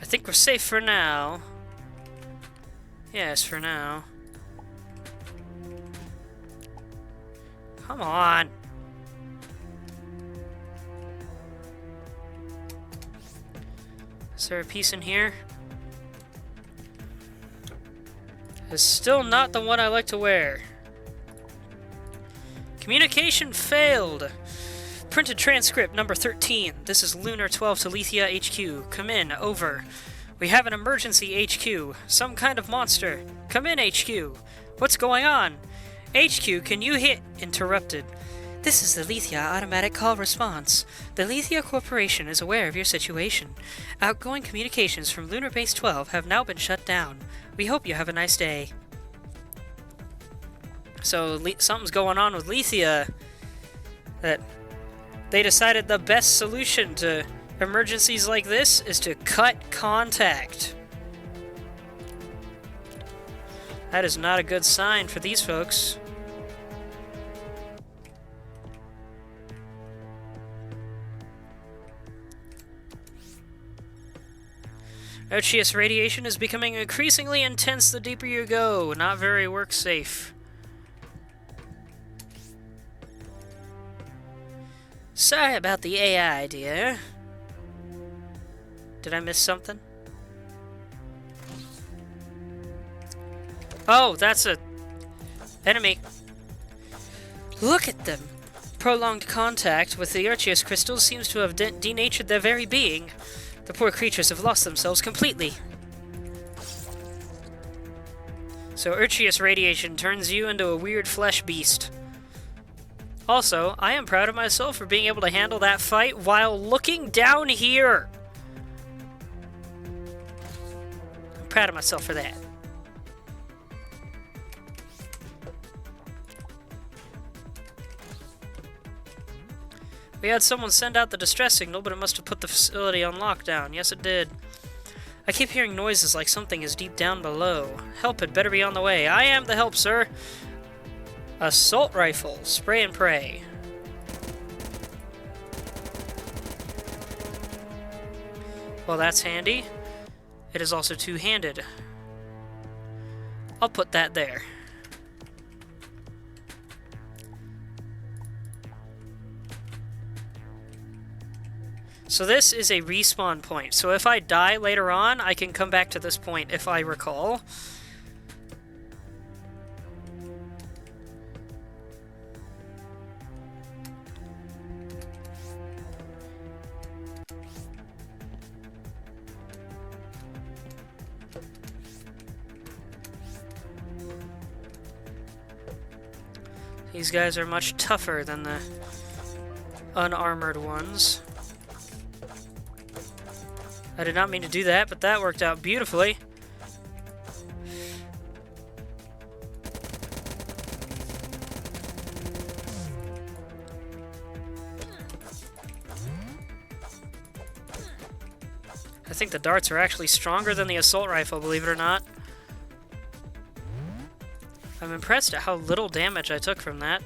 I think we're safe for now. Yes, for now. Come on. Is there a piece in here? It's still not the one I like to wear. Communication failed. Printed transcript number 13. This is Lunar 12 to Lethia HQ. Come in, over. We have an emergency HQ. Some kind of monster. Come in, HQ. What's going on? HQ, can you hit? Interrupted. This is the Lethia automatic call response. The Lethia Corporation is aware of your situation. Outgoing communications from Lunar Base 12 have now been shut down. We hope you have a nice day. So, something's going on with Lethia. That they decided the best solution to emergencies like this is to cut contact. That is not a good sign for these folks. Ochius radiation is becoming increasingly intense the deeper you go. Not very work safe. Sorry about the AI, dear. Did I miss something? Oh, that's a enemy. Look at them. Prolonged contact with the Arceus crystals seems to have denatured their very being. The poor creatures have lost themselves completely. So Urchius radiation turns you into a weird flesh beast. Also, I am proud of myself for being able to handle that fight while looking down here. I'm proud of myself for that. We had someone send out the distress signal, but it must have put the facility on lockdown. Yes, it did. I keep hearing noises like something is deep down below. Help had better be on the way. I am the help, sir. Assault rifle. Spray and pray. Well, that's handy. It is also two-handed. I'll put that there. So this is a respawn point. So if I die later on, I can come back to this point if I recall. These guys are much tougher than the unarmored ones. I did not mean to do that, but that worked out beautifully. I think the darts are actually stronger than the assault rifle, believe it or not. I'm impressed at how little damage I took from that.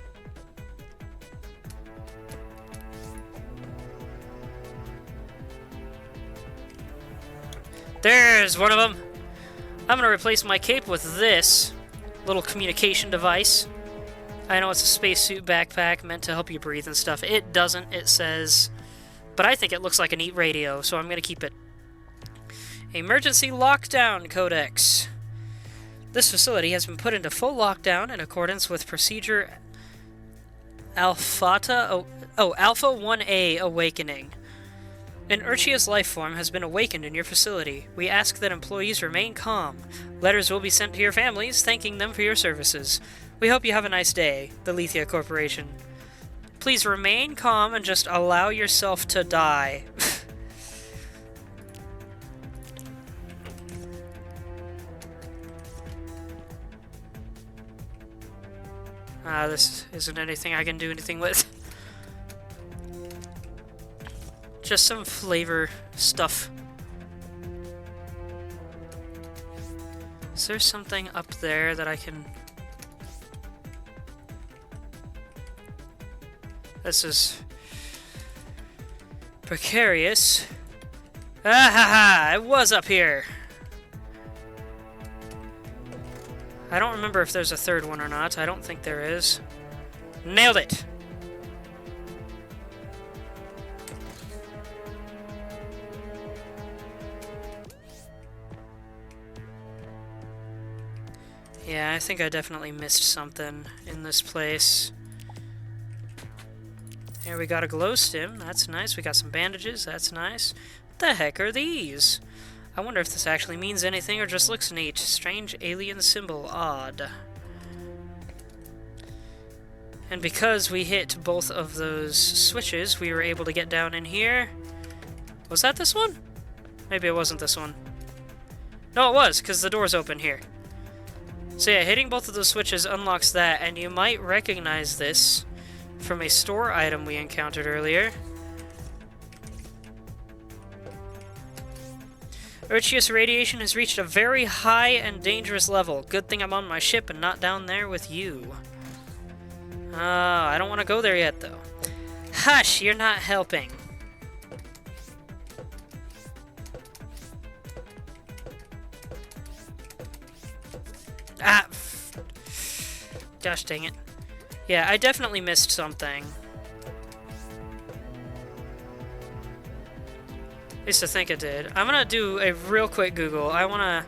There's one of them! I'm gonna replace my cape with this little communication device. I know it's a spacesuit backpack meant to help you breathe and stuff. It doesn't, it says. But I think it looks like a neat radio, so I'm gonna keep it. Emergency Lockdown Codex. This facility has been put into full lockdown in accordance with procedure Alpha 1A Awakening. An Urchius life form has been awakened in your facility. We ask that employees remain calm. Letters will be sent to your families, thanking them for your services. We hope you have a nice day. The Lethia Corporation. Please remain calm and just allow yourself to die. This isn't anything I can do anything with. Just some flavor stuff. Is there something up there that I can... This is... precarious. Ah ha ha! It was up here! I don't remember if there's a third one or not. I don't think there is. Nailed it! Yeah, I think I definitely missed something in this place. Here we got a glow stim. That's nice. We got some bandages. That's nice. What the heck are these? I wonder if this actually means anything or just looks neat. Strange alien symbol. Odd. And because we hit both of those switches, we were able to get down in here. Was that this one? Maybe it wasn't this one. No, it was, because the door's open here. So yeah, hitting both of those switches unlocks that, and you might recognize this from a store item we encountered earlier. Urchius radiation has reached a very high and dangerous level. Good thing I'm on my ship and not down there with you. I don't want to go there yet, though. Hush, you're not helping. Ah! Gosh dang it. Yeah, I definitely missed something. At least I think I did. I'm gonna do a real quick Google. I wanna...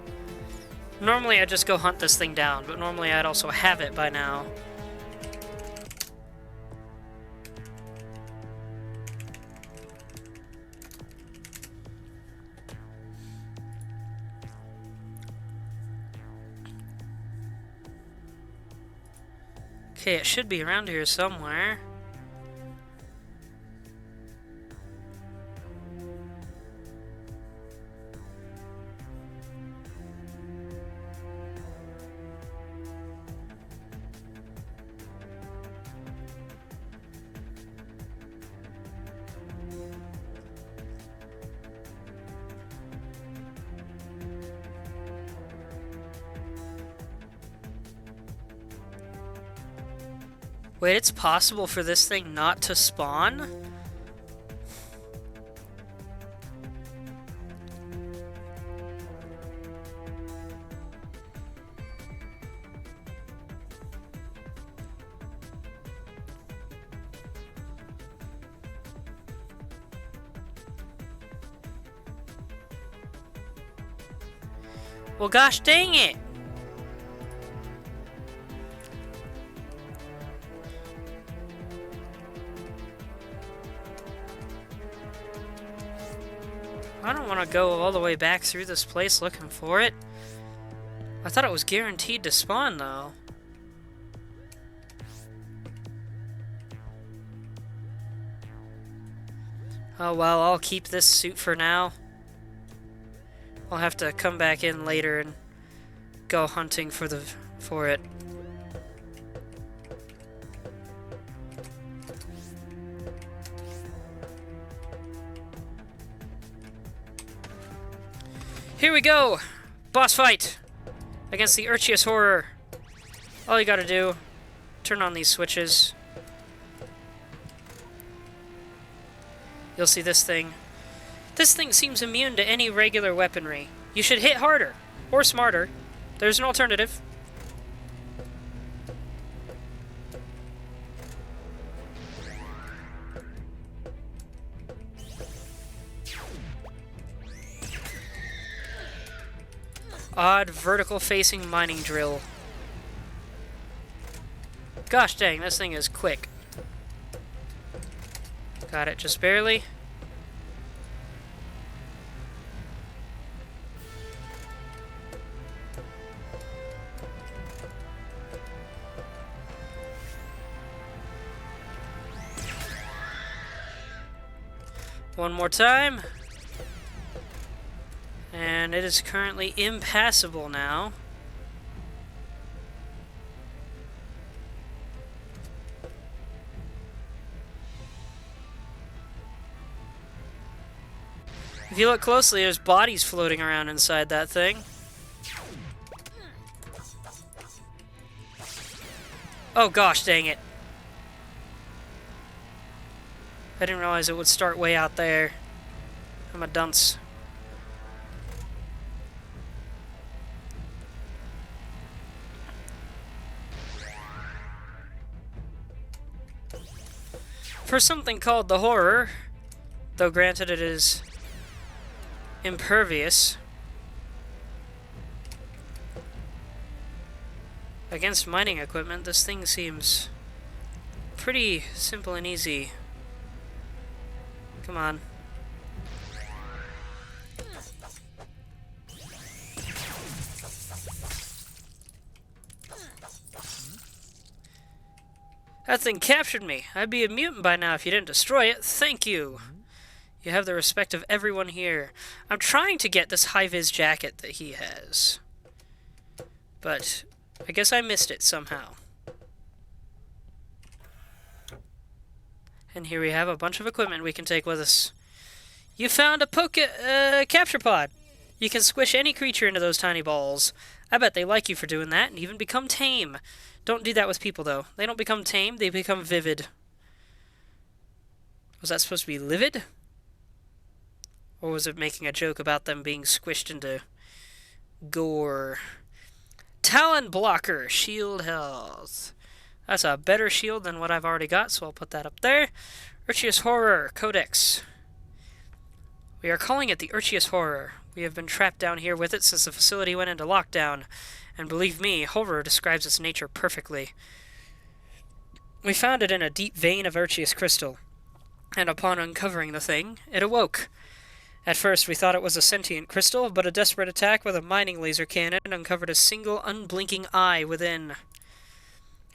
Normally I'd just go hunt this thing down, but normally I'd also have it by now. Okay, it should be around here somewhere. Wait, it's possible for this thing not to spawn? Well, gosh dang it! I don't want to go all the way back through this place looking for it. I thought it was guaranteed to spawn, though. Oh well, I'll keep this suit for now. I'll have to come back in later and go hunting for it. Here we go! Boss fight! Against the Urchius Horror. All you gotta do, turn on these switches. You'll see this thing. This thing seems immune to any regular weaponry. You should hit harder. Or smarter. There's an alternative. Odd vertical-facing mining drill. Gosh dang, this thing is quick. Got it just barely. One more time. And it is currently impassable now. If you look closely, there's bodies floating around inside that thing. Oh gosh, dang it. I didn't realize it would start way out there. I'm a dunce. For something called the Horror, though granted it is impervious against mining equipment, this thing seems pretty simple and easy. Come on. That thing captured me. I'd be a mutant by now if you didn't destroy it. Thank you. You have the respect of everyone here. I'm trying to get this high-vis jacket that he has. But I guess I missed it somehow. And here we have a bunch of equipment we can take with us. You found a capture pod. You can squish any creature into those tiny balls. I bet they like you for doing that and even become tame. Don't do that with people, though. They don't become tame, they become vivid. Was that supposed to be livid? Or was it making a joke about them being squished into gore? Talon blocker, shield health. That's a better shield than what I've already got, so I'll put that up there. Urchius Horror, Codex. We are calling it the Urchius Horror. We have been trapped down here with it since the facility went into lockdown. And believe me, horror describes its nature perfectly. We found it in a deep vein of Urchius crystal. And upon uncovering the thing, it awoke. At first we thought it was a sentient crystal, but a desperate attack with a mining laser cannon uncovered a single unblinking eye within.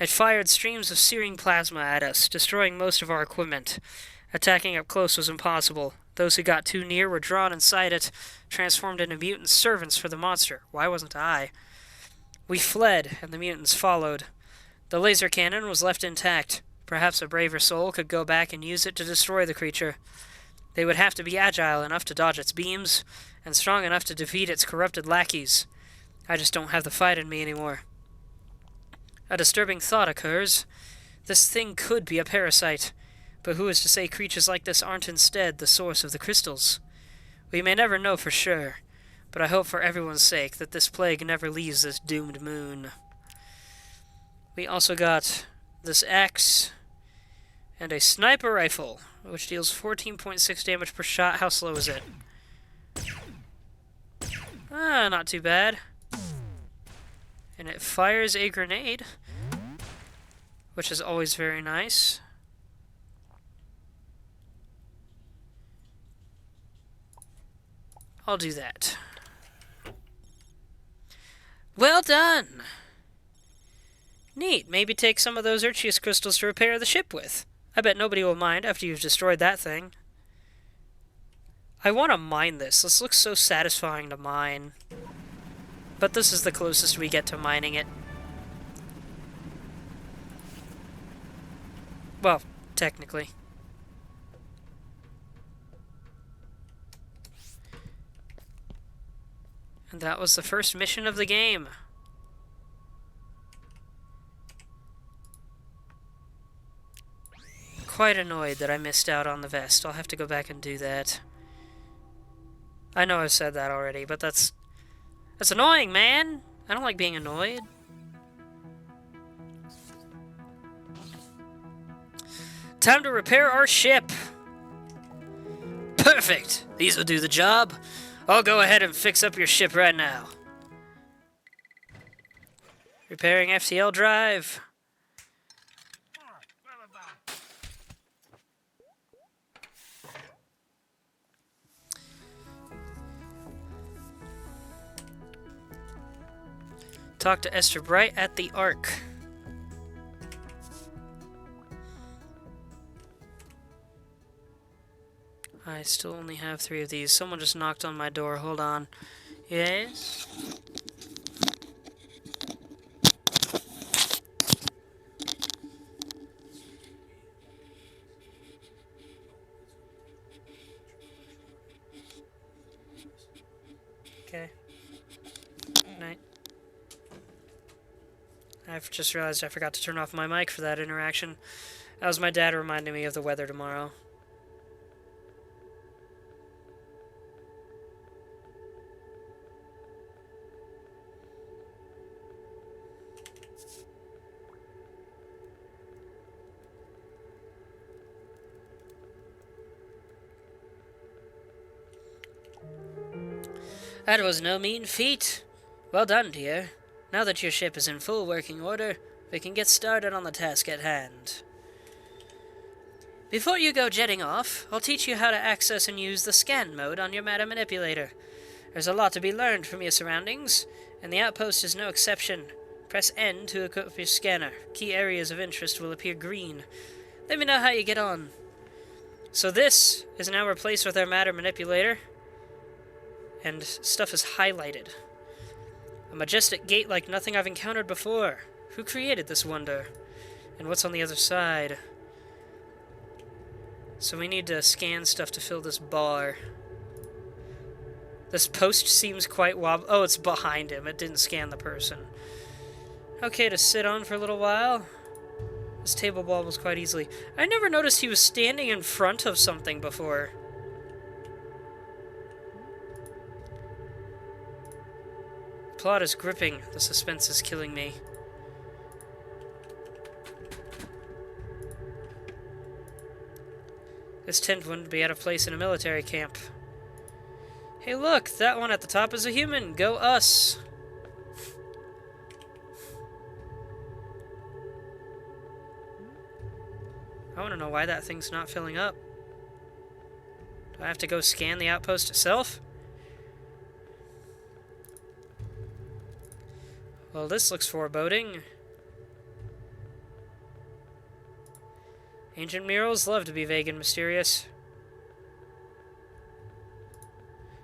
It fired streams of searing plasma at us, destroying most of our equipment. Attacking up close was impossible. Those who got too near were drawn inside it, transformed into mutant servants for the monster. Why wasn't I? We fled, and the mutants followed. The laser cannon was left intact. Perhaps a braver soul could go back and use it to destroy the creature. They would have to be agile enough to dodge its beams, and strong enough to defeat its corrupted lackeys. I just don't have the fight in me anymore. A disturbing thought occurs. This thing could be a parasite, but who is to say creatures like this aren't instead the source of the crystals? We may never know for sure, but I hope for everyone's sake that this plague never leaves this doomed moon. We also got this axe and a sniper rifle, which deals 14.6 damage per shot. How slow is it? Not too bad. And it fires a grenade, which is always very nice. I'll do that. Well done! Neat. Maybe take some of those Urchius crystals to repair the ship with. I bet nobody will mind after you've destroyed that thing. I want to mine this. This looks so satisfying to mine. But this is the closest we get to mining it. Well, technically. And that was the first mission of the game. Quite annoyed that I missed out on the vest. I'll have to go back and do that. I know I've said that already, but that's annoying, man! I don't like being annoyed. Time to repair our ship! Perfect! These will do the job. I'll go ahead and fix up your ship right now. Repairing FTL drive. Talk to Esther Bright at the Ark. I still only have 3 of these. Someone just knocked on my door. Hold on. Yes? Okay. Night. I've just realized I forgot to turn off my mic for that interaction. That was my dad reminding me of the weather tomorrow. That was no mean feat. Well done, dear. Now that your ship is in full working order, we can get started on the task at hand. Before you go jetting off, I'll teach you how to access and use the scan mode on your matter manipulator. There's a lot to be learned from your surroundings, and the outpost is no exception. Press N to equip your scanner. Key areas of interest will appear green. Let me know how you get on. So this is now replaced with our matter manipulator, and stuff is highlighted. A majestic gate like nothing I've encountered before. Who created this wonder? And what's on the other side? So we need to scan stuff to fill this bar. This post seems quite wobbly. Oh, it's behind him. It didn't scan the person. Okay, to sit on for a little while. This table wobbles quite easily. I never noticed he was standing in front of something before. The plot is gripping. The suspense is killing me. This tent wouldn't be out of place in a military camp. Hey look, that one at the top is a human. Go us. I want to know why that thing's not filling up. Do I have to go scan the outpost itself? Well, this looks foreboding. Ancient murals love to be vague and mysterious.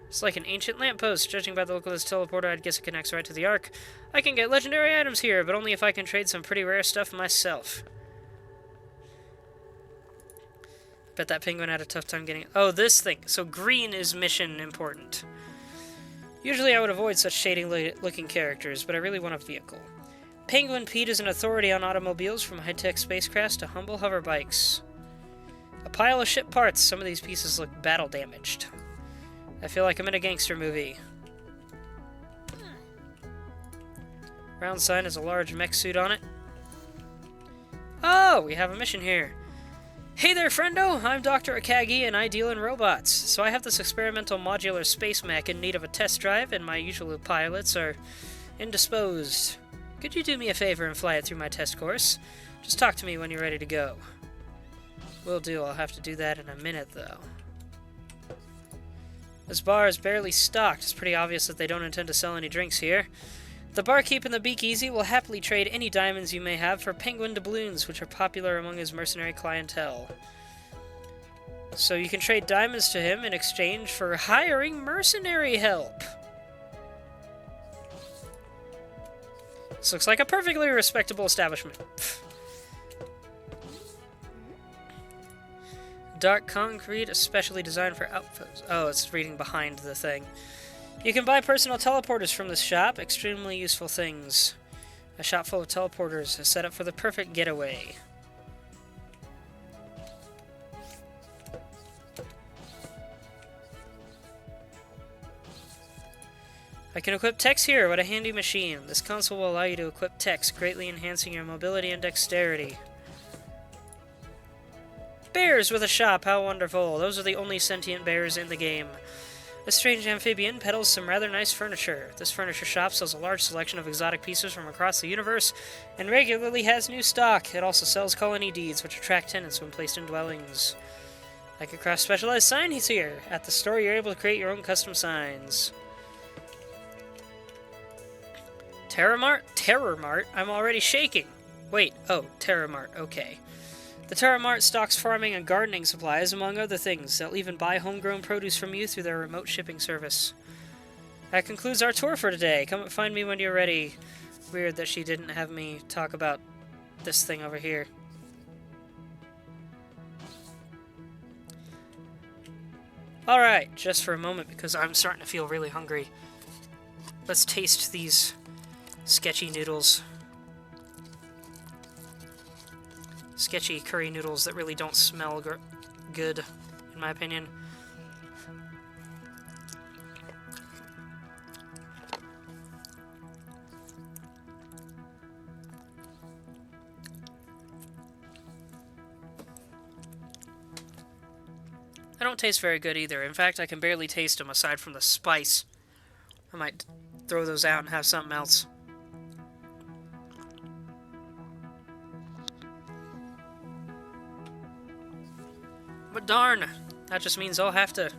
It's like an ancient lamppost. Judging by the look of this teleporter, I'd guess it connects right to the Ark. I can get legendary items here, but only if I can trade some pretty rare stuff myself. Bet that penguin had a tough time getting... Oh, this thing. So green is mission important. Usually I would avoid such shady-looking characters, but I really want a vehicle. Penguin Pete is an authority on automobiles, from high-tech spacecrafts to humble hover bikes. A pile of ship parts. Some of these pieces look battle-damaged. I feel like I'm in a gangster movie. Round sign has a large mech suit on it. Oh, we have a mission here. Hey there, friendo! I'm Dr. Akagi, and I deal in robots. So I have this experimental modular space mech in need of a test drive, and my usual pilots are indisposed. Could you do me a favor and fly it through my test course? Just talk to me when you're ready to go. Will do. I'll have to do that in a minute, though. This bar is barely stocked. It's pretty obvious that they don't intend to sell any drinks here. The barkeep and the Beakeasy will happily trade any diamonds you may have for penguin doubloons, which are popular among his mercenary clientele. So you can trade diamonds to him in exchange for hiring mercenary help. This looks like a perfectly respectable establishment. Dark concrete, especially designed for outposts. Oh, it's reading behind the thing. You can buy personal teleporters from this shop. Extremely useful things. A shop full of teleporters is set up for the perfect getaway. I can equip techs here. What a handy machine. This console will allow you to equip techs, greatly enhancing your mobility and dexterity. Bears with a shop, how wonderful. Those are the only sentient bears in the game. A strange amphibian peddles some rather nice furniture. This furniture shop sells a large selection of exotic pieces from across the universe and regularly has new stock. It also sells colony deeds, which attract tenants when placed in dwellings. I can craft specialized signs here. At the store, you're able to create your own custom signs. Terror Mart? Terror Mart? I'm already shaking. Wait, oh, Terror Mart, okay. The Terra Mart stocks farming and gardening supplies, among other things. They'll even buy homegrown produce from you through their remote shipping service. That concludes our tour for today. Come and find me when you're ready. Weird that she didn't have me talk about this thing over here. Alright, just for a moment, because I'm starting to feel really hungry. Let's taste these sketchy noodles. Sketchy curry noodles that really don't smell good, in my opinion. They don't taste very good either. In fact, I can barely taste them aside from the spice. I might throw those out and have something else. But darn, that just means I'll have to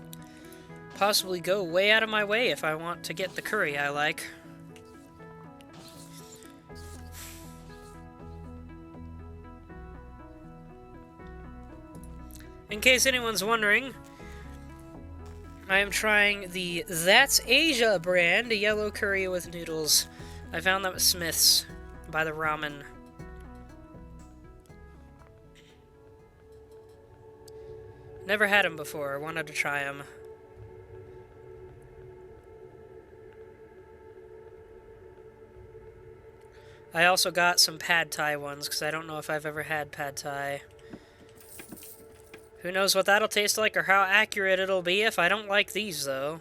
possibly go way out of my way if I want to get the curry I like. In case anyone's wondering, I am trying the That's Asia brand yellow curry with noodles. I found them at Smith's by the ramen. Never had them before. I wanted to try them. I also got some pad thai ones because I don't know if I've ever had pad thai. Who knows what that'll taste like or how accurate it'll be if I don't like these, though.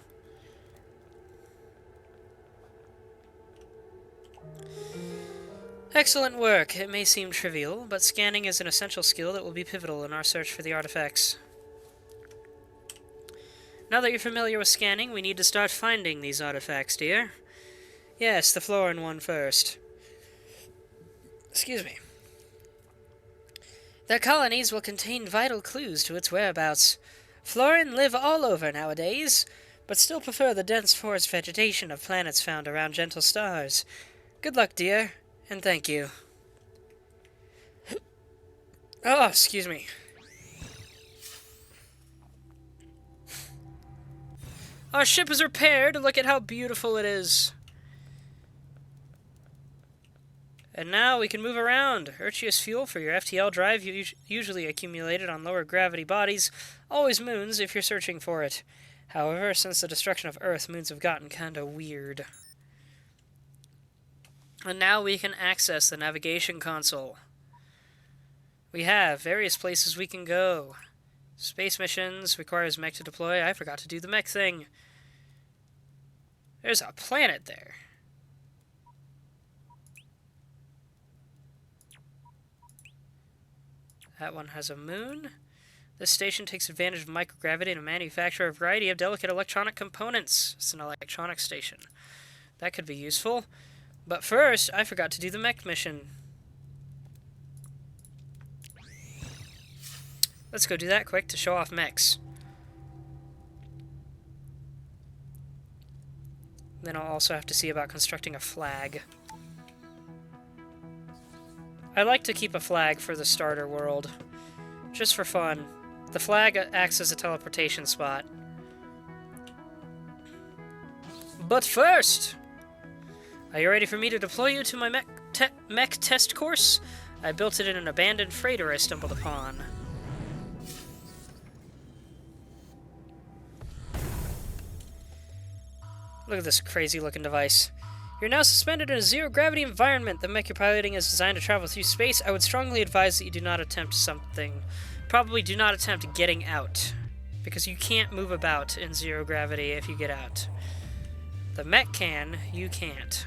Excellent work. It may seem trivial, but scanning is an essential skill that will be pivotal in our search for the artifacts. Now that you're familiar with scanning, we need to start finding these artifacts, dear. Yes, the Florin one first. Excuse me. Their colonies will contain vital clues to its whereabouts. Florin live all over nowadays, but still prefer the dense forest vegetation of planets found around gentle stars. Good luck, dear, and thank you. Oh, excuse me. Our ship is repaired. Look at how beautiful it is. And now we can move around. Urchius fuel for your FTL drive, usually accumulated on lower gravity bodies, always moons if you're searching for it. However, since the destruction of Earth, moons have gotten kinda weird. And now we can access the navigation console. We have various places we can go. Space missions, requires mech to deploy. I forgot to do the mech thing. There's a planet there. That one has a moon. This station takes advantage of microgravity to manufacture a variety of delicate electronic components. It's an electronic station. That could be useful. But first, I forgot to do the mech mission. Let's go do that quick to show off mechs. Then I'll also have to see about constructing a flag. I like to keep a flag for the starter world, just for fun. The flag acts as a teleportation spot. But first, are you ready for me to deploy you to my mech test course? I built it in an abandoned freighter I stumbled upon. Look at this crazy looking device. You're now suspended in a zero-gravity environment. The mech you're piloting is designed to travel through space. I would strongly advise that you do not attempt something. Probably do not attempt getting out, because you can't move about in zero gravity if you get out. The mech can, you can't.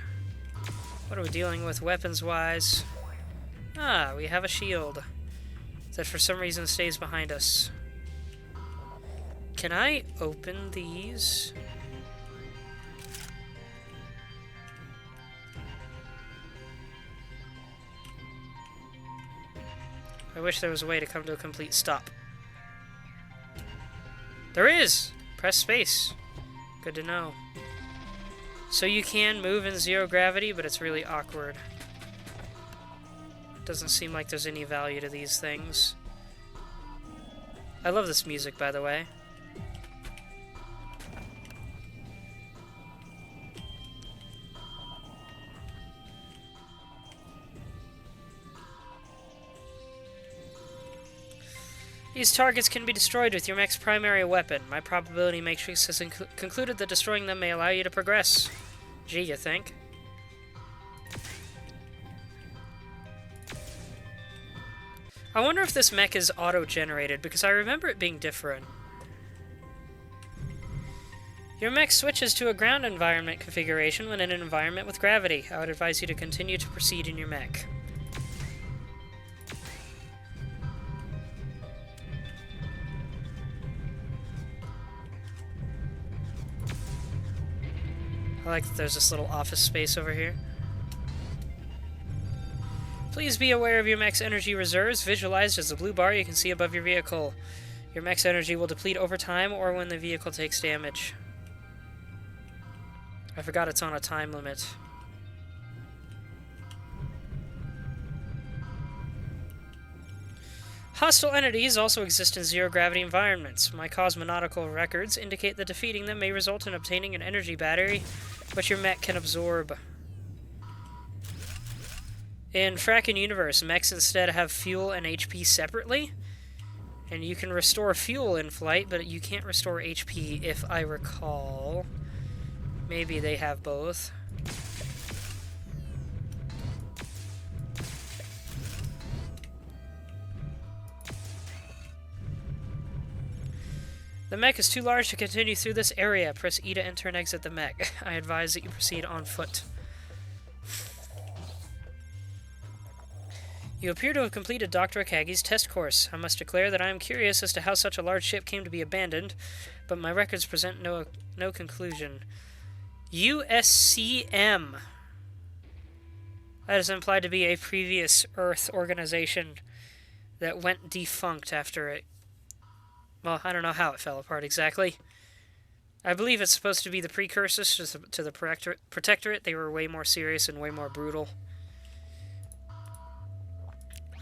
What are we dealing with weapons-wise? Ah, we have a shield that for some reason stays behind us. Can I open these? I wish there was a way to come to a complete stop. There is! Press space. Good to know. So you can move in zero gravity, but it's really awkward. Doesn't seem like there's any value to these things. I love this music, by the way. These targets can be destroyed with your mech's primary weapon. My probability matrix has concluded that destroying them may allow you to progress. Gee, you think? I wonder if this mech is auto-generated, because I remember it being different. Your mech switches to a ground environment configuration when in an environment with gravity. I would advise you to continue to proceed in your mech. I like that there's this little office space over here. Please be aware of your mech's energy reserves, visualized as the blue bar you can see above your vehicle. Your mech's energy will deplete over time or when the vehicle takes damage. I forgot it's on a time limit. Hostile entities also exist in zero-gravity environments. My cosmonautical records indicate that defeating them may result in obtaining an energy battery, which your mech can absorb. In Frackin' Universe, mechs instead have fuel and HP separately, and you can restore fuel in flight, but you can't restore HP, if I recall. Maybe they have both. The mech is too large to continue through this area. Press E to enter and exit the mech. I advise that you proceed on foot. You appear to have completed Dr. Akagi's test course. I must declare that I am curious as to how such a large ship came to be abandoned, but my records present no conclusion. USCM. That is implied to be a previous Earth organization that went defunct after it. Well, I don't know how it fell apart exactly. I believe it's supposed to be the precursors to the Protectorate. They were way more serious and way more brutal.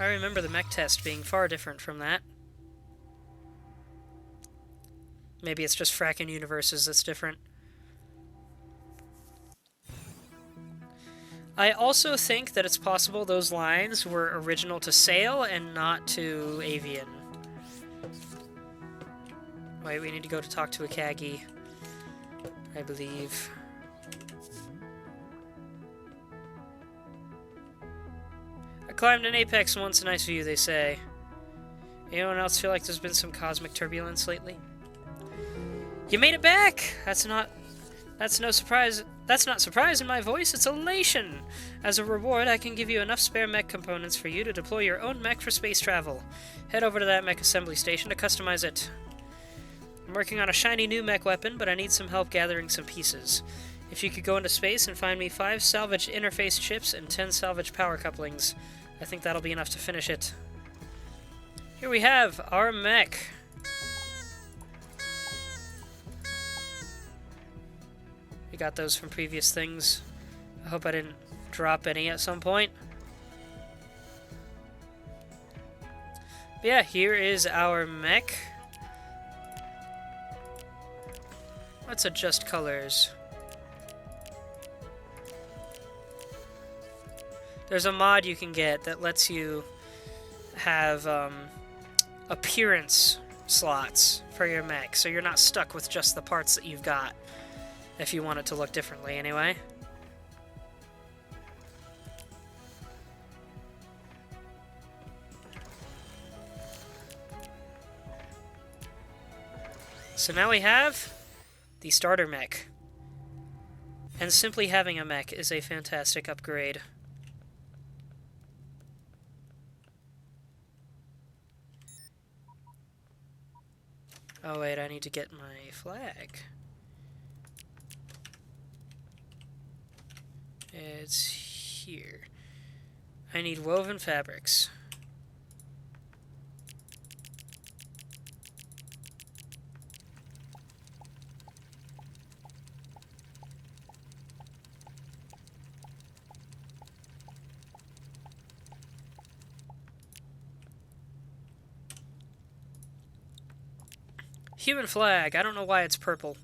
I remember the mech test being far different from that. Maybe it's just fracking universes that's different. I also think that it's possible those lines were original to Sail and not to Avian. Wait, we need to go to talk to Akagi, I believe. I climbed an apex once, a nice view, they say. Anyone else feel like there's been some cosmic turbulence lately? You made it back! That's no surprise. That's not surprise in my voice, it's elation! As a reward, I can give you enough spare mech components for you to deploy your own mech for space travel. Head over to that mech assembly station to customize it. I'm working on a shiny new mech weapon, but I need some help gathering some pieces. If you could go into space and find me 5 salvage interface chips and 10 salvage power couplings, I think that'll be enough to finish it. Here we have our mech. We got those from previous things. I hope I didn't drop any at some point. But yeah, here is our mech. Let's adjust colors. There's a mod you can get that lets you have appearance slots for your mech, so you're not stuck with just the parts that you've got, if you want it to look differently anyway. So now we have the starter mech. And simply having a mech is a fantastic upgrade. Oh wait, I need to get my flag. It's here. I need woven fabrics. Human flag. I don't know why it's purple.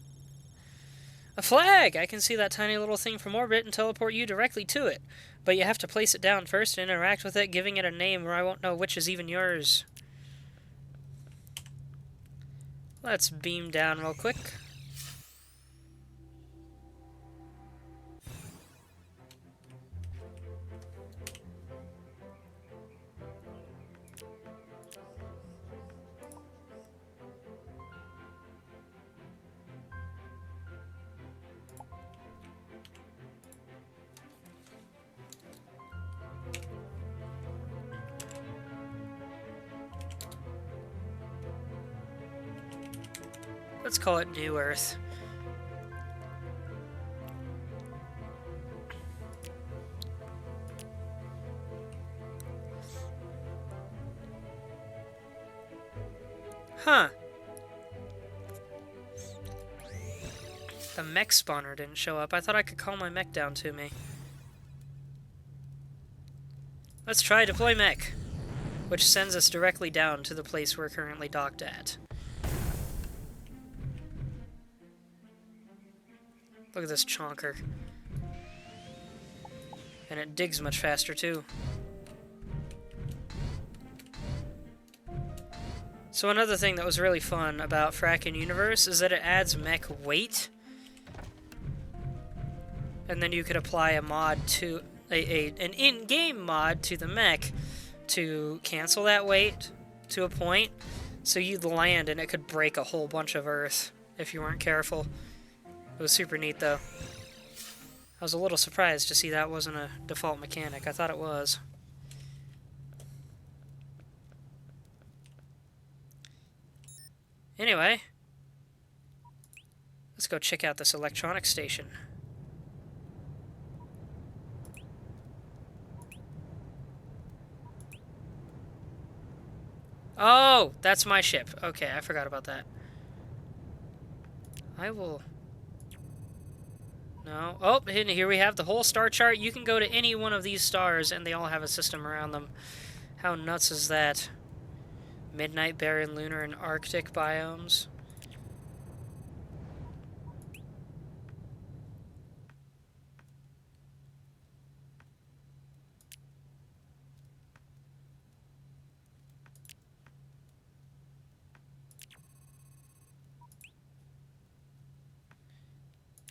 A flag! I can see that tiny little thing from orbit and teleport you directly to it. But you have to place it down first and interact with it, giving it a name or I won't know which is even yours. Let's beam down real quick. Let's call it New Earth. Huh. The mech spawner didn't show up. I thought I could call my mech down to me. Let's try deploy mech, which sends us directly down to the place we're currently docked at. Look at this chonker. And it digs much faster, too. So another thing that was really fun about Frackin' Universe is that it adds mech weight. And then you could apply a mod to... an in-game mod to the mech to cancel that weight to a point. So you'd land and it could break a whole bunch of Earth if you weren't careful. It was super neat, though. I was a little surprised to see that wasn't a default mechanic. I thought it was. Anyway, let's go check out this electronics station. Oh, that's my ship. Okay, I forgot about that. I will... No. Oh, and here we have the whole star chart. You can go to any one of these stars, and they all have a system around them. How nuts is that? Midnight, barren, lunar, and Arctic biomes.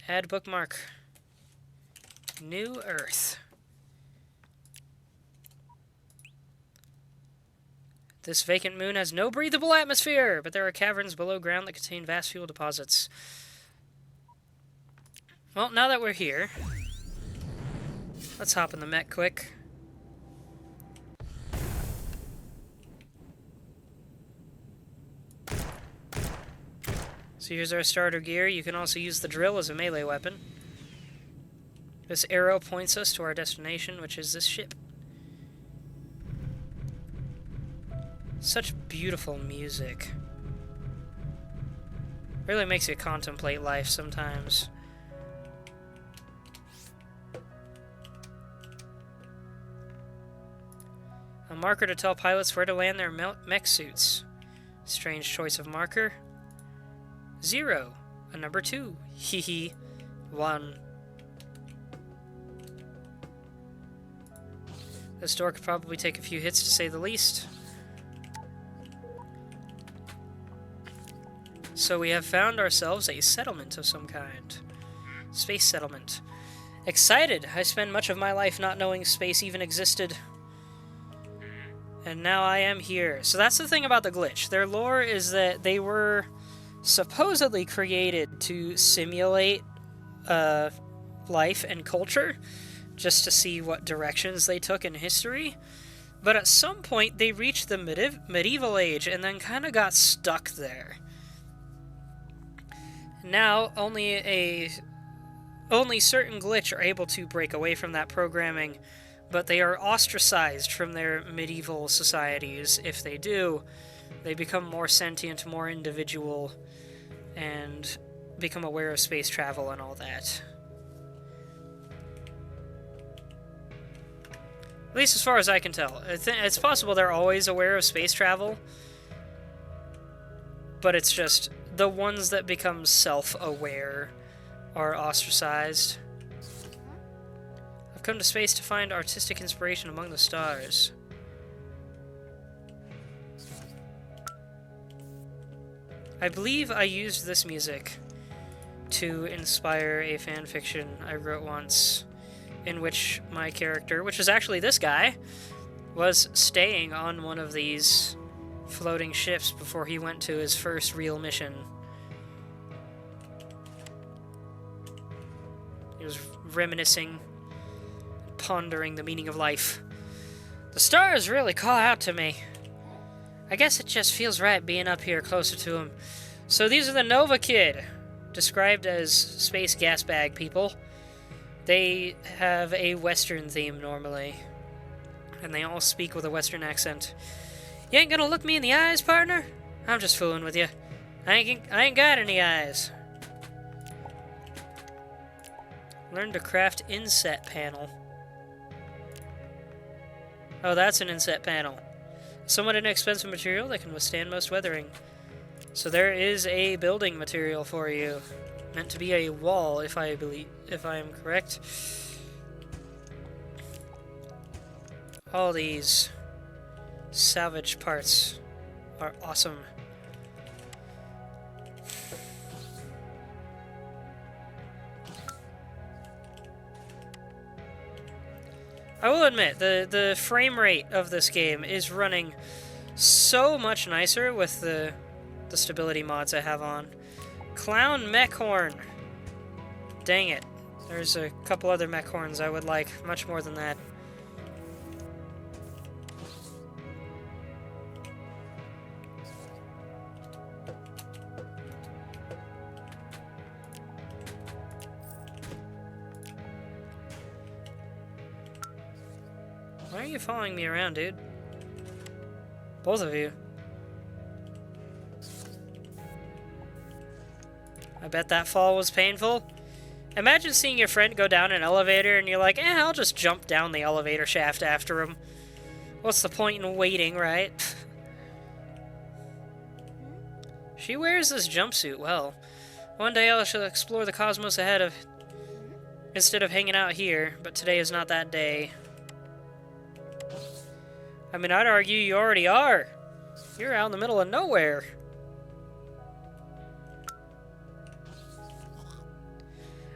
Add bookmark. New Earth. This vacant moon has no breathable atmosphere, but there are caverns below ground that contain vast fuel deposits. Well, now that we're here, let's hop in the mech quick. So here's our starter gear. You can also use the drill as a melee weapon. This arrow points us to our destination, which is this ship. Such beautiful music. Really makes you contemplate life sometimes. A marker to tell pilots where to land their mech suits. Strange choice of marker. 0. A number 2. Hehe. 1. This door could probably take a few hits to say the least. So we have found ourselves a settlement of some kind. Space settlement. Excited! I spent much of my life not knowing space even existed. And now I am here. So that's the thing about the glitch. Their lore is that they were supposedly created to simulate life and culture, just to see what directions they took in history. But at some point they reached the medieval age and then kind of got stuck there. Now, only certain glitch are able to break away from that programming, but they are ostracized from their medieval societies. If they do, they become more sentient, more individual, and become aware of space travel and all that. At least as far as I can tell. It's possible they're always aware of space travel, but it's just the ones that become self-aware are ostracized. I've come to space to find artistic inspiration among the stars. I believe I used this music to inspire a fanfiction I wrote once, in which my character, which was actually this guy, was staying on one of these floating ships before he went to his first real mission. He was reminiscing, pondering the meaning of life. The stars really call out to me. I guess it just feels right being up here closer to them. So these are the Nova Kid, described as space gas bag people. They have a Western theme normally, and they all speak with a Western accent. You ain't gonna look me in the eyes, partner? I'm just fooling with you. I ain't got any eyes. Learn to craft inset panel. Oh, that's an inset panel. Somewhat inexpensive material that can withstand most weathering. So there is a building material for you. Meant to be a wall, if I am correct. All these salvage parts are awesome. I will admit, the frame rate of this game is running so much nicer with the stability mods I have on. Clown mech horn. Dang it. There's a couple other mech horns I would like much more than that. Why are you following me around, dude? Both of you. I bet that fall was painful. Imagine seeing your friend go down an elevator and you're like, I'll just jump down the elevator shaft after him. What's the point in waiting, right? She wears this jumpsuit well. One day I shall explore the cosmos instead of hanging out here, but today is not that day. I mean, I'd argue you already are. You're out in the middle of nowhere.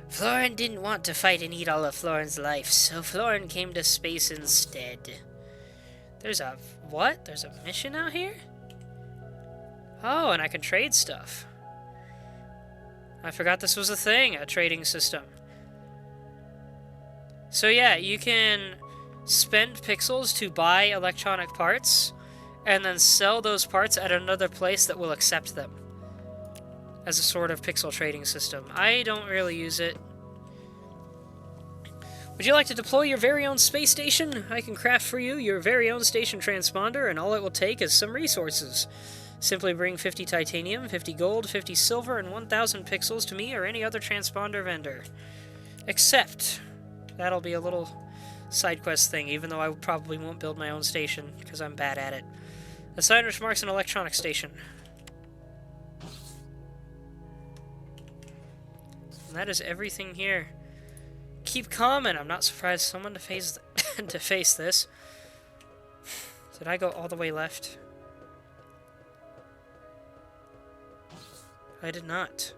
Florin didn't want to fight and eat all of Florin's life, so Florin came to space instead. There's a... what? There's a mission out here? Oh, and I can trade stuff. I forgot this was a thing, a trading system. So yeah, you can spend pixels to buy electronic parts, and then sell those parts at another place that will accept them. As a sort of pixel trading system. I don't really use it. Would you like to deploy your very own space station? I can craft for you your very own station transponder, and all it will take is some resources. Simply bring 50 titanium, 50 gold, 50 silver, and 1,000 pixels to me or any other transponder vendor. Except, that'll be a little side quest thing, even though I probably won't build my own station, because I'm bad at it. A sign which marks an electronic station. And that is everything here. Keep calm, and I'm not surprised someone to face to face this. Did I go all the way left? I did not.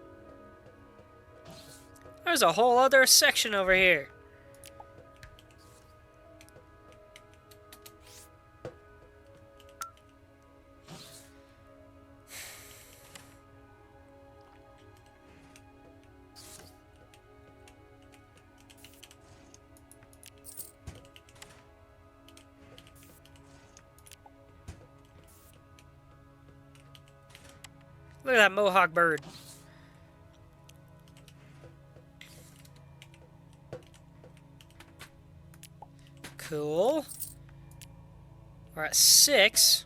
There's a whole other section over here. Look at that mohawk bird. Cool. We're at 6.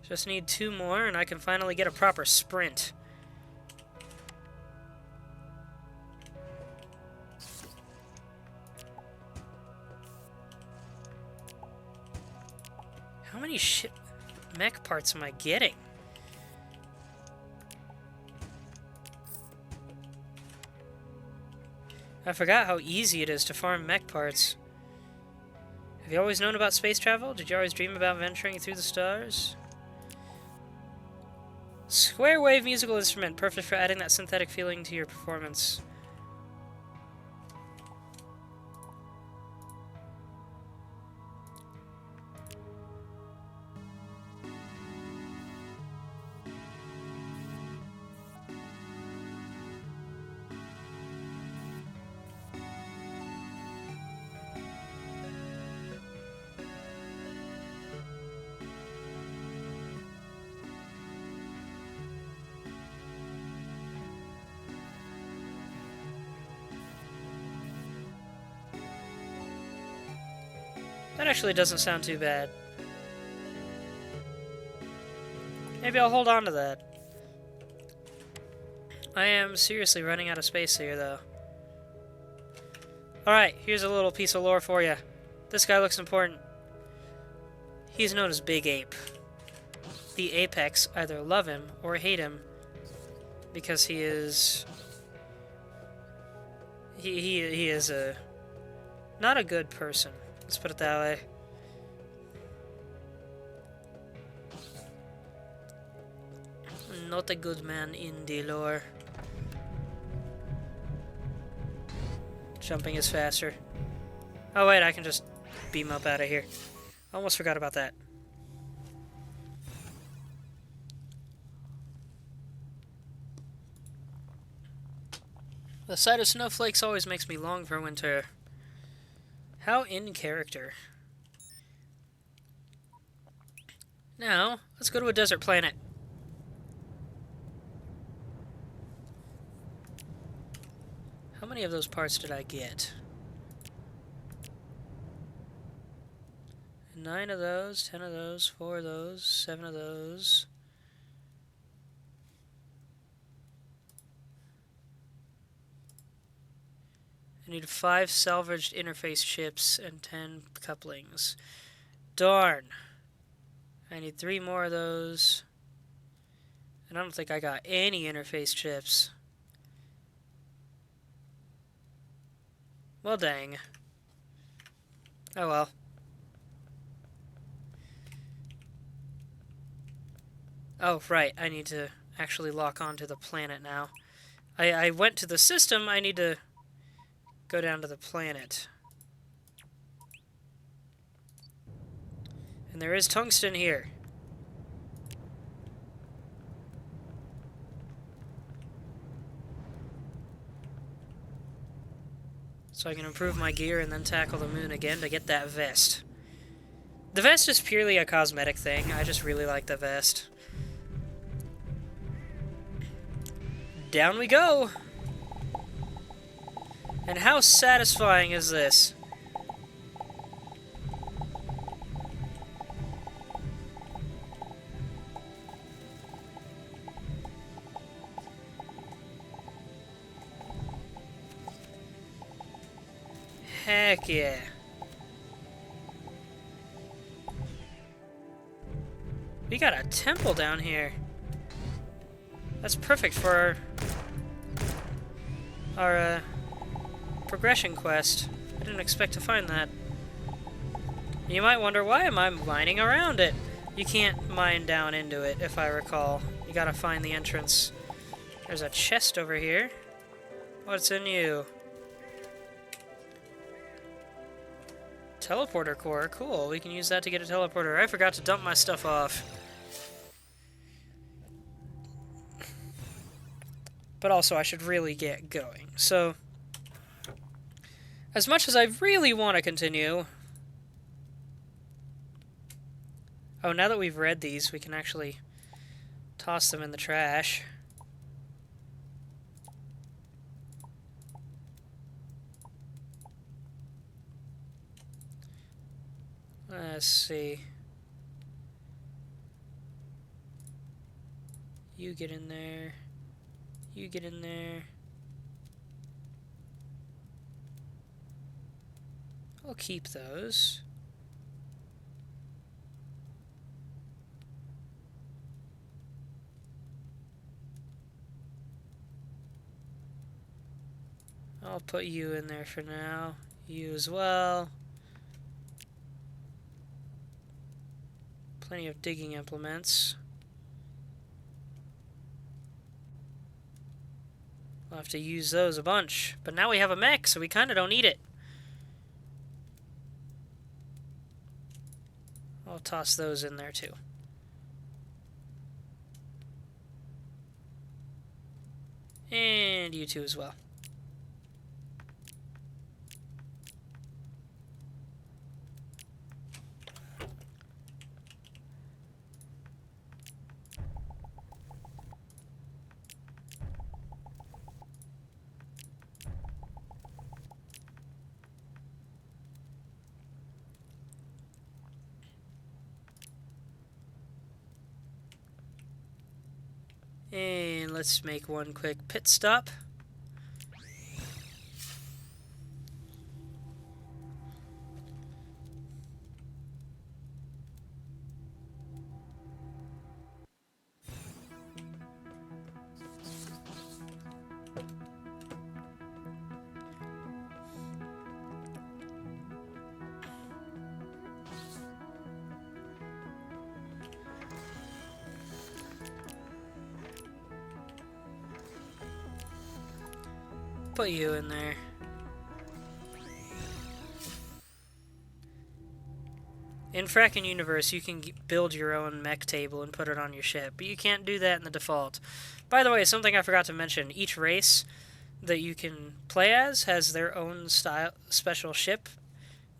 Just need 2 more and I can finally get a proper sprint. How many mech parts am I getting? I forgot how easy it is to farm mech parts. Have you always known about space travel? Did you always dream about venturing through the stars? Square wave musical instrument, perfect for adding that synthetic feeling to your performance. That actually doesn't sound too bad. Maybe I'll hold on to that. I am seriously running out of space here, though. Alright, here's a little piece of lore for you. This guy looks important. He's known as Big Ape. The Apex either love him or hate him because he is... He is a... not a good person. Let's put it that way. Not a good man in the lore. Jumping is faster. Oh wait, I can just beam up out of here. Almost forgot about that. The sight of snowflakes always makes me long for winter. How in character. Now, let's go to a desert planet. How many of those parts did I get? 9 of those, 10 of those, 4 of those, 7 of those. I need 5 salvaged interface chips and 10 couplings. Darn. I need 3 more of those. And I don't think I got any interface chips. Well, dang. Oh well. Oh, right. I need to actually lock onto the planet now. I went to the system. I need to go down to the planet. And there is tungsten here. So I can improve my gear and then tackle the moon again to get that vest. The vest is purely a cosmetic thing. I just really like the vest. Down we go! And how satisfying is this? Heck yeah. We got a temple down here. That's perfect for our progression quest. I didn't expect to find that. You might wonder, why am I mining around it? You can't mine down into it, if I recall. You gotta find the entrance. There's a chest over here. What's in you? Teleporter core. Cool. We can use that to get a teleporter. I forgot to dump my stuff off. But also, I should really get going. So, as much as I really want to continue... Oh, now that we've read these, we can actually toss them in the trash. Let's see. You get in there. You get in there. I'll keep those. I'll put you in there for now. You as well. Plenty of digging implements. We'll have to use those a bunch. But now we have a mech, so we kind of don't need it. I'll toss those in there too. And you two as well. And let's make one quick pit stop. Put you in there. In Frackin' Universe, you can build your own mech table and put it on your ship, but you can't do that in the default. By the way, something I forgot to mention, each race that you can play as has their own special ship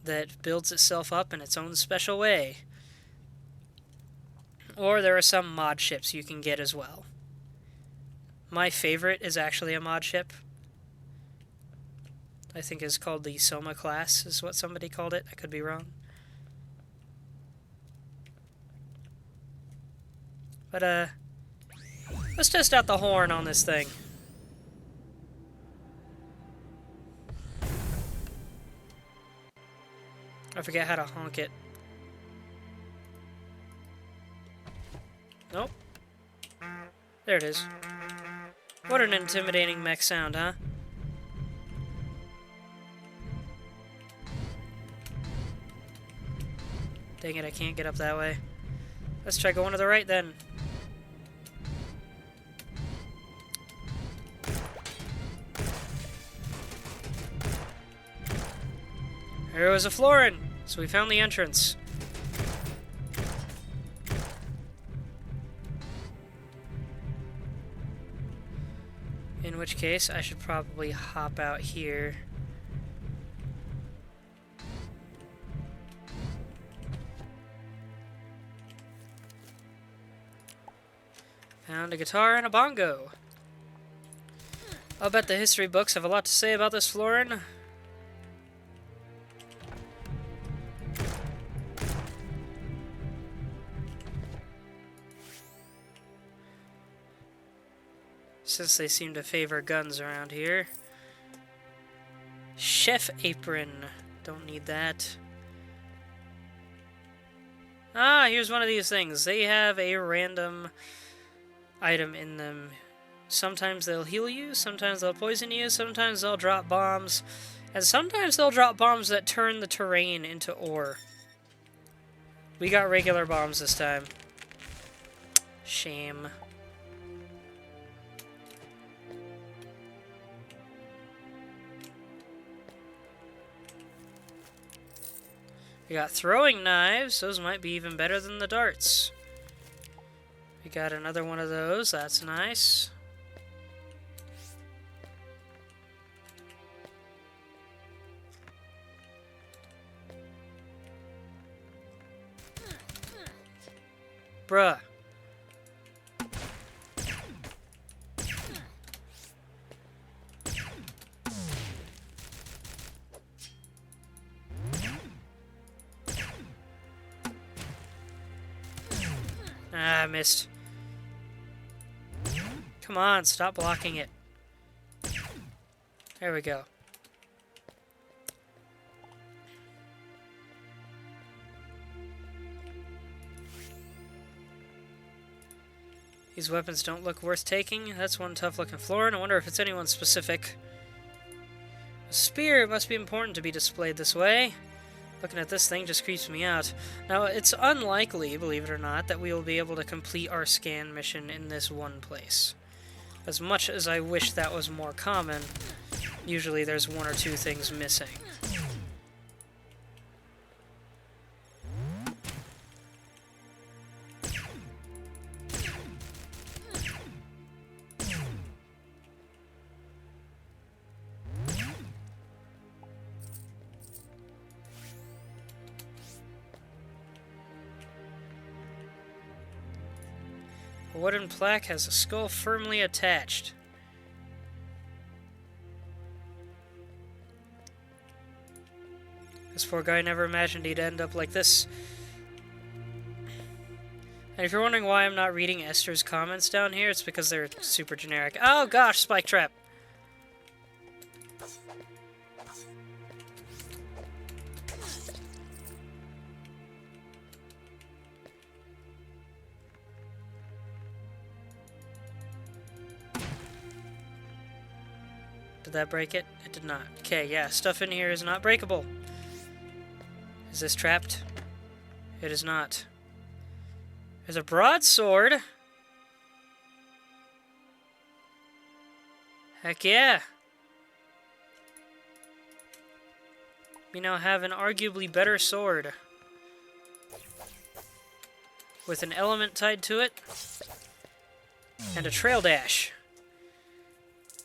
that builds itself up in its own special way. Or there are some mod ships you can get as well. My favorite is actually a mod ship. I think is called the Soma class, is what somebody called it. I could be wrong. But, let's test out the horn on this thing. I forget how to honk it. Nope. There it is. What an intimidating mech sound, huh? Dang it, I can't get up that way. Let's try going to the right then. There was a Florin, so we found the entrance. In which case, I should probably hop out here. Found a guitar and a bongo. I'll bet the history books have a lot to say about this Florin. Since they seem to favor guns around here. Chef apron. Don't need that. Ah, here's one of these things. They have a random item in them. Sometimes they'll heal you, sometimes they'll poison you, sometimes they'll drop bombs, and sometimes they'll drop bombs that turn the terrain into ore. We got regular bombs this time. Shame. We got throwing knives. Those might be even better than the darts. We got another one of those. That's nice. Bruh. Ah, I missed. Come on, stop blocking it. There we go. These weapons don't look worth taking. That's one tough-looking Florin. I wonder if it's anyone specific. A spear must be important to be displayed this way. Looking at this thing just creeps me out. Now, it's unlikely, believe it or not, that we will be able to complete our scan mission in this one place. As much as I wish that was more common, usually there's one or two things missing. A wooden plaque has a skull firmly attached. This poor guy never imagined he'd end up like this. And if you're wondering why I'm not reading Esther's comments down here, it's because they're super generic. Oh gosh, spike trap! Did that break it? It did not. Okay, yeah, stuff in here is not breakable. Is this trapped? It is not. There's a broadsword. Heck yeah. We now have an arguably better sword. With an element tied to it. And a trail dash.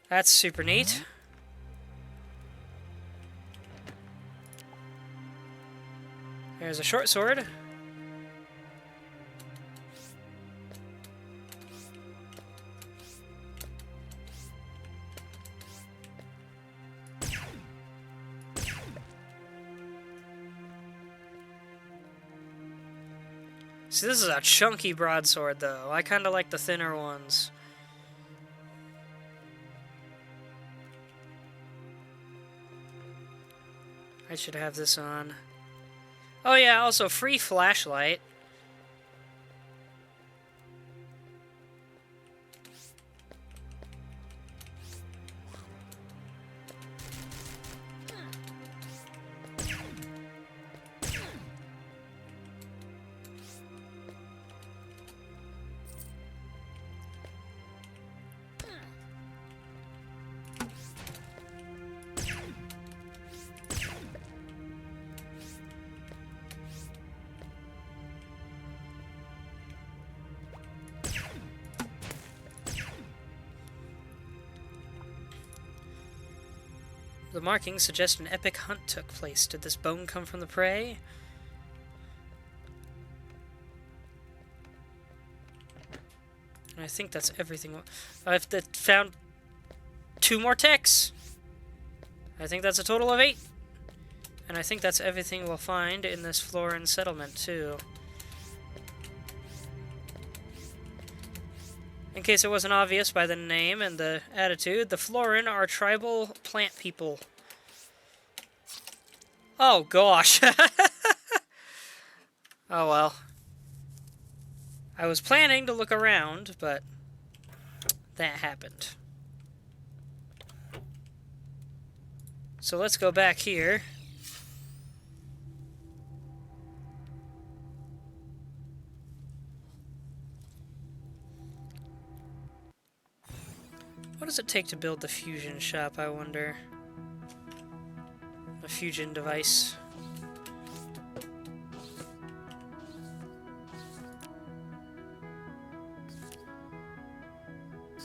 That's super neat. There's a short sword. See, this is a chunky broadsword, though. I kind of like the thinner ones. I should have this on. Oh yeah, also free flashlight. The markings suggest an epic hunt took place. Did this bone come from the prey? And I think that's everything. I've found 2 more ticks. I think that's a total of 8. And I think that's everything we'll find in this Florin settlement, too. In case it wasn't obvious by the name and the attitude, the Florin are tribal plant people. Oh, gosh. Oh, well. I was planning to look around, but that happened. So let's go back here. What does it take to build the fusion shop, I wonder? A fusion device.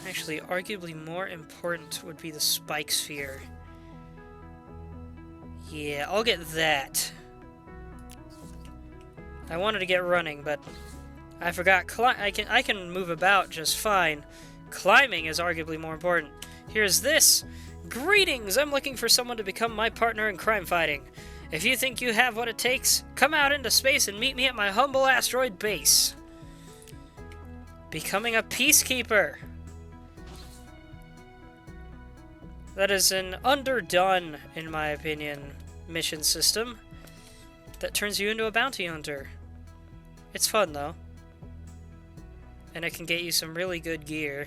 Actually, arguably more important would be the spike sphere. Yeah, I'll get that. I wanted to get running, but I forgot. I can move about just fine. Climbing is arguably more important. Here's this. Greetings! I'm looking for someone to become my partner in crime fighting. If you think you have what it takes, come out into space and meet me at my humble asteroid base. Becoming a peacekeeper. That is an underdone, in my opinion, mission system that turns you into a bounty hunter. It's fun, though. And it can get you some really good gear.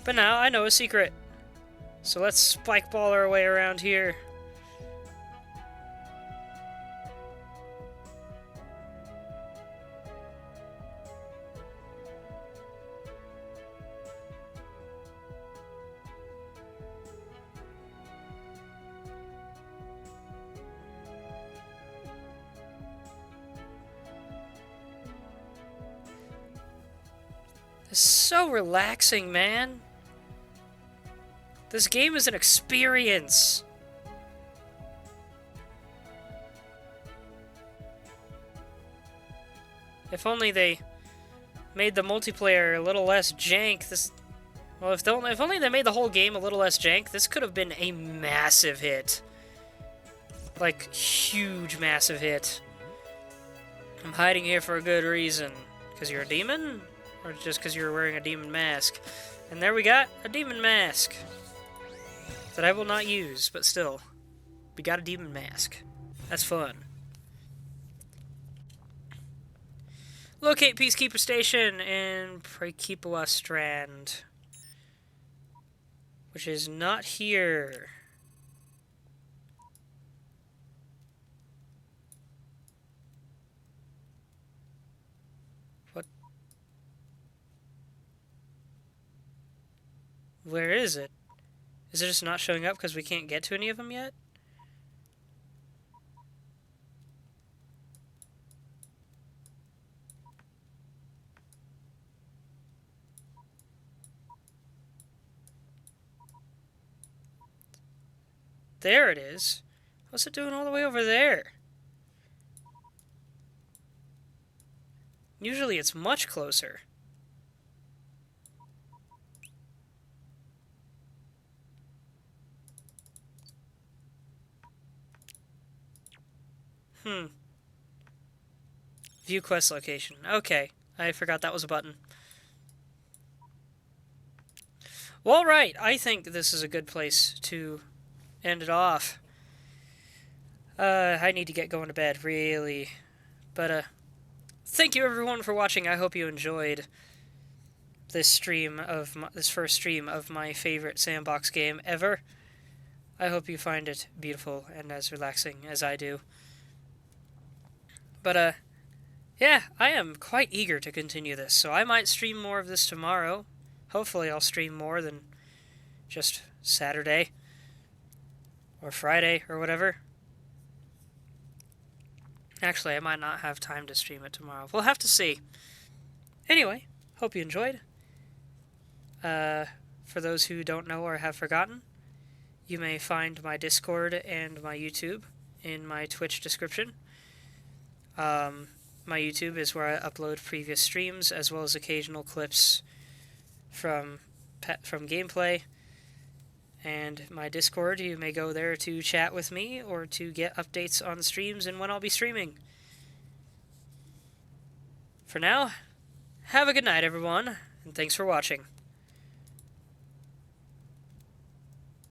But now I know a secret. So let's spike ball our way around here. It's so relaxing, man. This game is an experience. If only they made the multiplayer a little less jank. Well, if only they made the whole game a little less jank, this could have been a massive hit. Like, huge, massive hit. I'm hiding here for a good reason. Because you're a demon? Or just because you're wearing a demon mask? And there we got a demon mask. That I will not use, but still. We got a demon mask. That's fun. Locate Peacekeeper Station in Prekeepawa Strand. Which is not here. What? Where is it? Is it just not showing up because we can't get to any of them yet? There it is. What's it doing all the way over there? Usually it's much closer. View quest location. Okay. I forgot that was a button. Well, right. I think this is a good place to end it off. I need to get going to bed, really. But, thank you everyone for watching. I hope you enjoyed this this first stream of my favorite sandbox game ever. I hope you find it beautiful and as relaxing as I do. But, yeah, I am quite eager to continue this, so I might stream more of this tomorrow. Hopefully I'll stream more than just Saturday or Friday or whatever. Actually, I might not have time to stream it tomorrow. We'll have to see. Anyway, hope you enjoyed. for those who don't know or have forgotten, you may find my Discord and my YouTube in my Twitch description. My YouTube is where I upload previous streams as well as occasional clips from gameplay. And my Discord, you may go there to chat with me or to get updates on streams and when I'll be streaming. For now, have a good night, everyone, and thanks for watching.